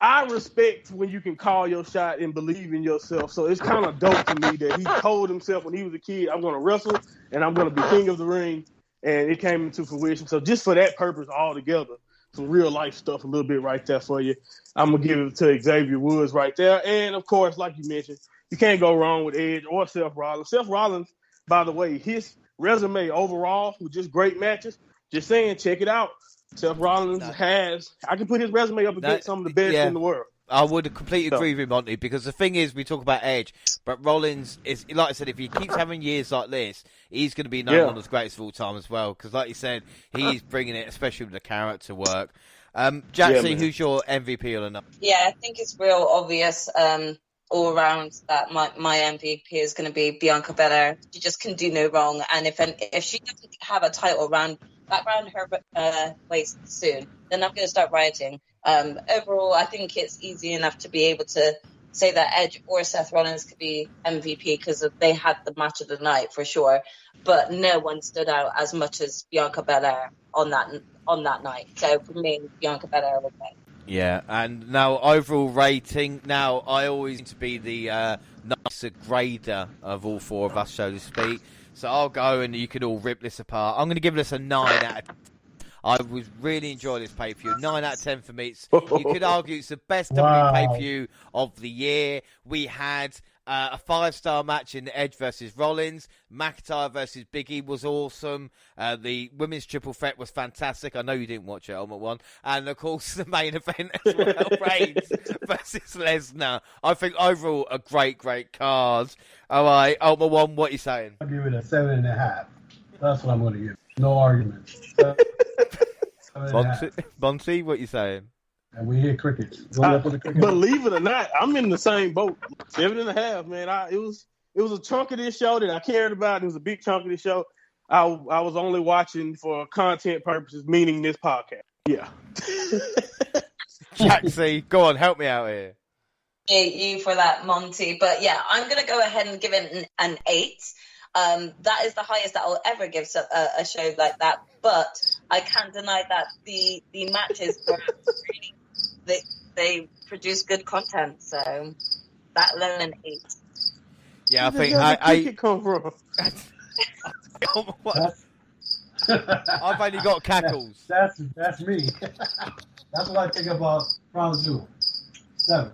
I respect when you can call your shot and believe in yourself. So it's kind of dope to me that he told himself when he was a kid, I'm going to wrestle and I'm going to be king of the ring. And it came into fruition. So just for that purpose altogether, some real life stuff a little bit right there for you. I'm going to give it to Xavier Woods right there. And, of course, like you mentioned, you can't go wrong with Edge or Seth Rollins. Seth Rollins, by the way, his resume overall with just great matches, just saying, check it out. Seth Rollins I can put his resume up against some of the best in the world. I would completely agree with Monty because the thing is, we talk about Edge, but Rollins is, like I said, if he keeps having years like this, he's going to be known one of the greatest of all time as well. Because, like you said, he's bringing it, especially with the character work. Jaxie, who's your MVP of the night? Yeah, I think it's real obvious all around that my MVP is going to be Bianca Belair. She just can do no wrong, and if she doesn't have a title around her waist soon, then I'm going to start rioting. Overall, I think it's easy enough to be able to say that Edge or Seth Rollins could be MVP because they had the match of the night for sure, but no one stood out as much as Bianca Belair on that night. So for me, Bianca Belair would win. Yeah, and now overall rating. Now I always need to be the nicer grader of all four of us, so to speak. So I'll go and you can all rip this apart. I'm going to give this a 9 out of 10. I was really enjoying this pay-per-view. 9 out of 10 for me. You could argue it's the best WWE pay-per-view of the year. We had a 5-star match in Edge versus Rollins. McIntyre versus Big E was awesome. The women's triple threat was fantastic. I know you didn't watch it, Ultimate One. And, of course, the main event as well, Reigns versus Lesnar. I think overall a great, great card. All right, Ultimate One, what are you saying? I'll give it a 7.5. That's what I'm going to give. No argument. Monty, what are you saying? And we hear crickets. Believe it or not, I'm in the same boat. 7.5, man. It was a chunk of this show that I cared about. It was a big chunk of this show. I was only watching for content purposes, meaning this podcast. Yeah. Jaxie, go on, help me out here. Hate you for that, Monty. But yeah, I'm going to go ahead and give it an 8. That is the highest that I'll ever give a show like that. But I can't deny that the matches were really they produce good content, so that alone an 8. Yeah, I Where think the hell did cricket come from? I've only got cackles. That's me. That's what I think about Crown Jewel. 7.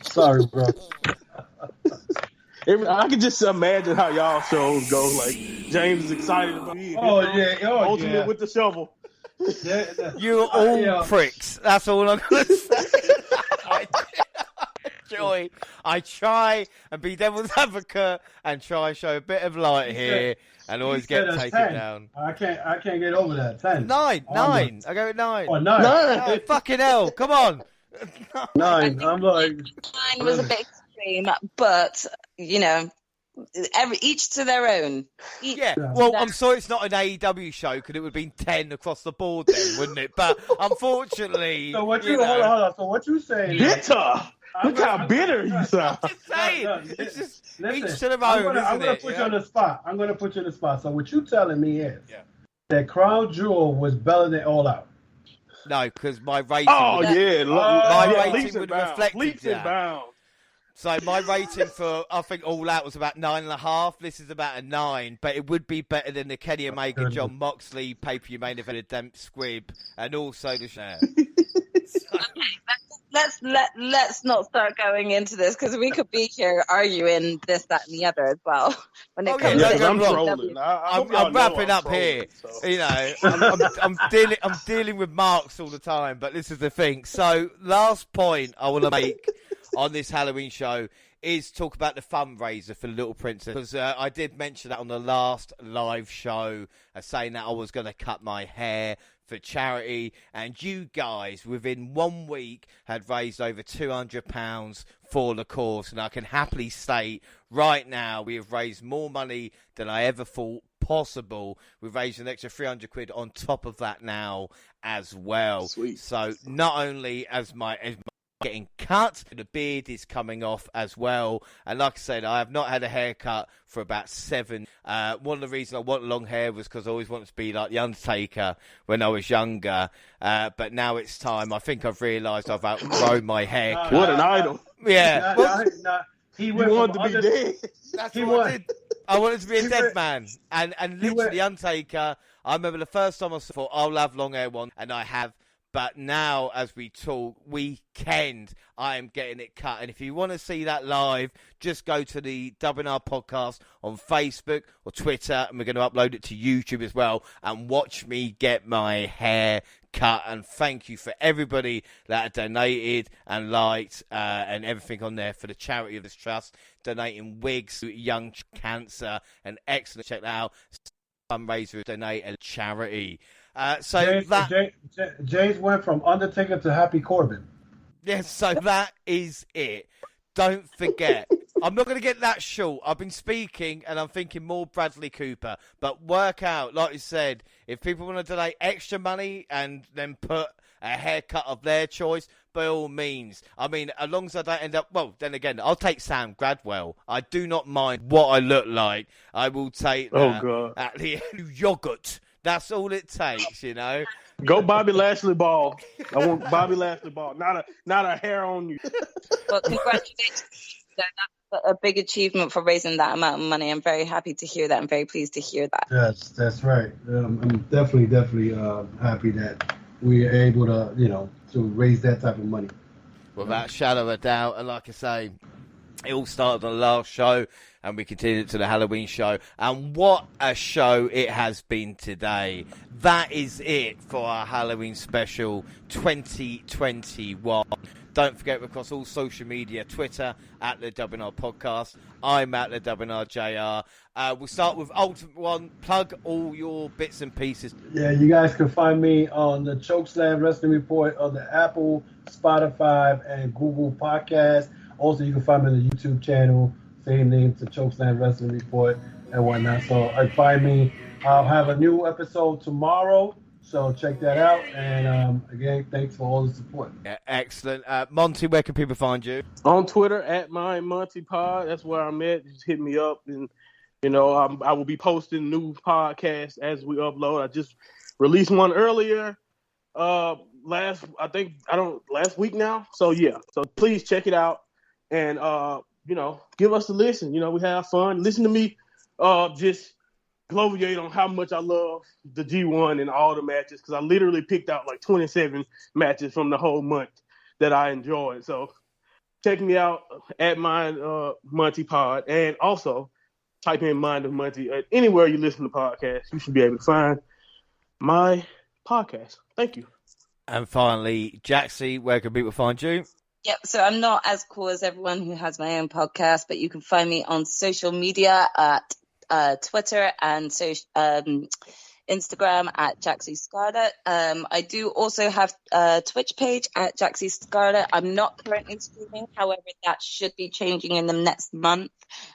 Sorry, bro. I can just imagine how y'all shows go. Like James is excited about it. Ultimate with the shovel. You're all pricks. That's all I'm going to say. I try and be devil's advocate and try and show a bit of light here and always get taken 10. down. I can't get over that. 10. 9. I go with 9. Oh, 9. No, fucking hell. Come on. 9. I'm like 9 was a bit extreme, but each to their own. Well, I'm sorry it's not an AEW show because it would have been 10 across the board then, wouldn't it? But unfortunately, so what hold on. So what you saying? Bitter. Look how bitter you sound. I'm just saying. It's just listen, each to their own. I'm going to put you on the spot. So what you telling me is that Crown Jewel was better than All Out. No, because my rating. My rating would have reflected leaps and that. bounds. So my rating for I think All Out was about 9.5. This is about a 9, but it would be better than the Kenny Omega John Moxley pay-per-view main event of Demp Squib, and also the share. Let's not start going into this because we could be here arguing this, that, and the other as well. When it comes to I'm trolling. I'm wrapping up here. So. I'm dealing with marks all the time, but this is the thing. So last point I want to make on this Halloween show is talk about the fundraiser for Little Princess, because I did mention that on the last live show, saying that I was going to cut my hair for charity, and you guys within 1 week had raised over £200 for the cause, and I can happily state right now we have raised more money than I ever thought possible. We've raised an extra £300 on top of that now as well. Sweet. So not only as my getting cut, the beard is coming off as well, and like I said, I have not had a haircut for about 7. One of the reasons I want long hair was because I always wanted to be like the Undertaker when I was younger, but now it's time. I think I've realised I've outgrown my haircut. What an idol. Yeah. He wanted to be dead. That's what I did. I wanted to be a dead man, and literally Undertaker, I remember the first time I thought I'll have long hair one, and I have. But now, as we talk, weekend, I am getting it cut. And if you want to see that live, just go to the WNR podcast on Facebook or Twitter, and we're going to upload it to YouTube as well, and watch me get my hair cut. And thank you for everybody that donated and liked and everything on there for the charity of this trust, donating wigs to young cancer, and excellent. Check that out. Fundraiser, donate a charity. James went from Undertaker to Happy Corbin. Yes, so that is it. Don't forget. I'm not going to get that short. I've been speaking and I'm thinking more Bradley Cooper. But work out, like you said, if people want to donate extra money and then put a haircut of their choice, by all means. I mean, as long as I don't end up... Well, then again, I'll take Sam Gradwell. I do not mind what I look like. I will take that at the yogurt. That's all it takes, you know. Go Bobby Lashley Ball. I want Bobby Lashley Ball, not a hair on you. Well, congratulations. That's a big achievement for raising that amount of money. I'm very happy to hear that. I'm very pleased to hear that. Yes, that's right. I'm definitely happy that we are able to, to raise that type of money. Without a shadow of a doubt. And like I say, it all started on the last show, and we continued to the Halloween show. And what a show it has been today. That is it for our Halloween special 2021. Don't forget, we're across all social media, Twitter, at the WNR Podcast. I'm at the WNR JR. We'll start with Ultimate One. Plug all your bits and pieces. Yeah, you guys can find me on the Chokeslam Wrestling Report on the Apple, Spotify, and Google Podcast. Also, you can find me on the YouTube channel, same name to Chokeslam Wrestling Report and whatnot. So find me. I'll have a new episode tomorrow, so check that out. And again, thanks for all the support. Yeah, excellent. Monty, where can people find you? On Twitter, at MyMontyPod. That's where I'm at. Just hit me up. And, I will be posting new podcasts as we upload. I just released one earlier. last week now. So yeah. So please check it out and give us a listen. We have fun. Listen to me just gloviate on how much I love the G1 and all the matches, because I literally picked out like 27 matches from the whole month that I enjoyed. So check me out at Monty Pod, and also type in Mind of Monty at anywhere you listen to podcasts. You should be able to find my podcast. Thank you. And finally, Jaxie, where can people find you? Yep, so I'm not as cool as everyone who has my own podcast, but you can find me on social media at Twitter and Instagram at Jaxie Scarlett. I do also have a Twitch page at Jaxie Scarlett. I'm not currently streaming, however, that should be changing in the next month,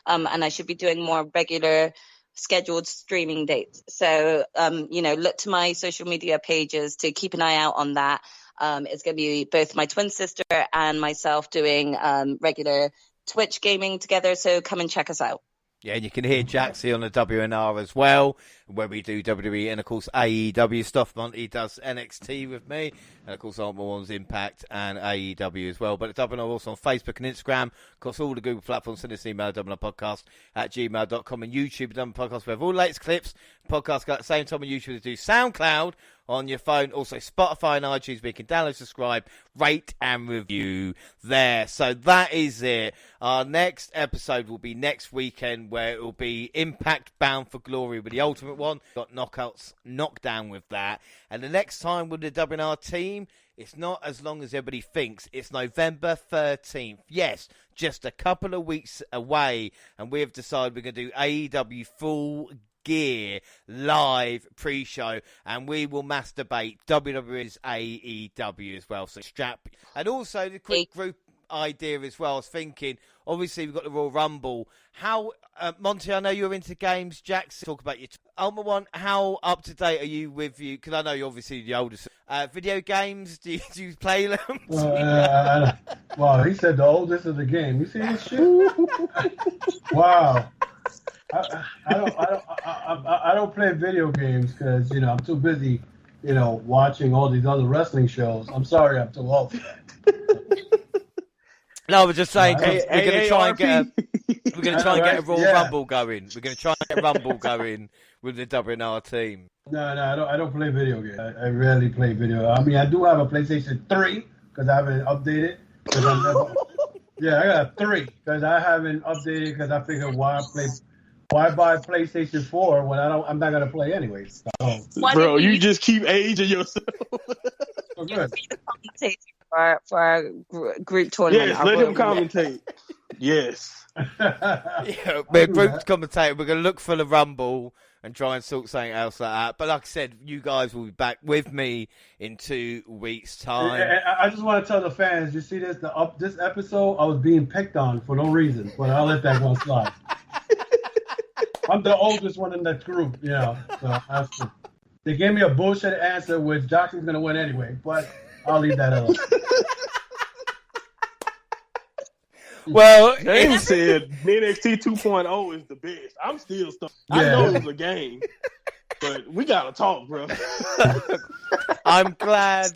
and I should be doing more regular scheduled streaming dates. So, look to my social media pages to keep an eye out on that. It's going to be both my twin sister and myself doing regular Twitch gaming together, so come and check us out. Yeah, and you can hear Jaxie on the WNR as well, where we do WWE and, of course, AEW stuff. Monty does NXT with me, and, of course, Ultimate One's Impact and AEW as well. But the WNR also on Facebook and Instagram, of course, all the Google platforms. Send us an email, WNRpodcast@gmail.com, and YouTube, WNR Podcast. We have all the latest clips. Podcast at the same time on YouTube to do SoundCloud on your phone, also Spotify and iTunes, where you can download, subscribe, rate and review there. So that is it. Our next episode will be next weekend, where it will be Impact Bound for Glory with the Ultimate One. Got knockouts, knockdown with that. And the next time with the WNR team, it's not as long as everybody thinks. It's November 13th. Yes, just a couple of weeks away. And we have decided we're going to do AEW Full Gear live pre-show, and we will masturbate WWE's AEW as well. So strap, and also the quick group idea as well. I was thinking, obviously we've got the Royal Rumble. How Monty, I know you're into games. Jackson, talk about your Ultimate One. How up to date are you with you? Because I know you're obviously the oldest. Video games, do you play them? Well, he said the oldest of the game. You see this shit? Wow. I don't play video games because I'm too busy, watching all these other wrestling shows. I'm sorry, I'm too old. No, I was just saying we're going to try and get a Royal Rumble going. We're going to try and get a Rumble going with the WNR team. No, I don't play video games. I rarely play video. I mean, I do have a PlayStation 3 because I haven't updated. I got a 3 because I haven't updated because I figured why buy PlayStation 4 when I'm not gonna play anyways? So. Bro, you just keep aging yourself. You be the commentator for our group tournament. Yes, let him commentate. Yes. We're group commentator. We're gonna look for the Rumble and try and sort something else like that. But like I said, you guys will be back with me in 2 weeks' time. I just want to tell the fans, you see this this episode, I was being picked on for no reason, but I'll let that one slide. I'm the oldest one in that group, so they gave me a bullshit answer, which Jackson's going to win anyway, but I'll leave that alone. Well, James said NXT 2.0 is the best. I'm still stuck. I know it was a game, but we got to talk, bro. I'm glad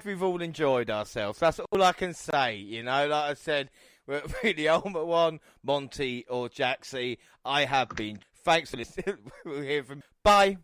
we've all enjoyed ourselves. That's all I can say, like I said. We're the Ultimate One, Monty or Jaxie. I have been. Thanks for listening. We'll hear from. Bye.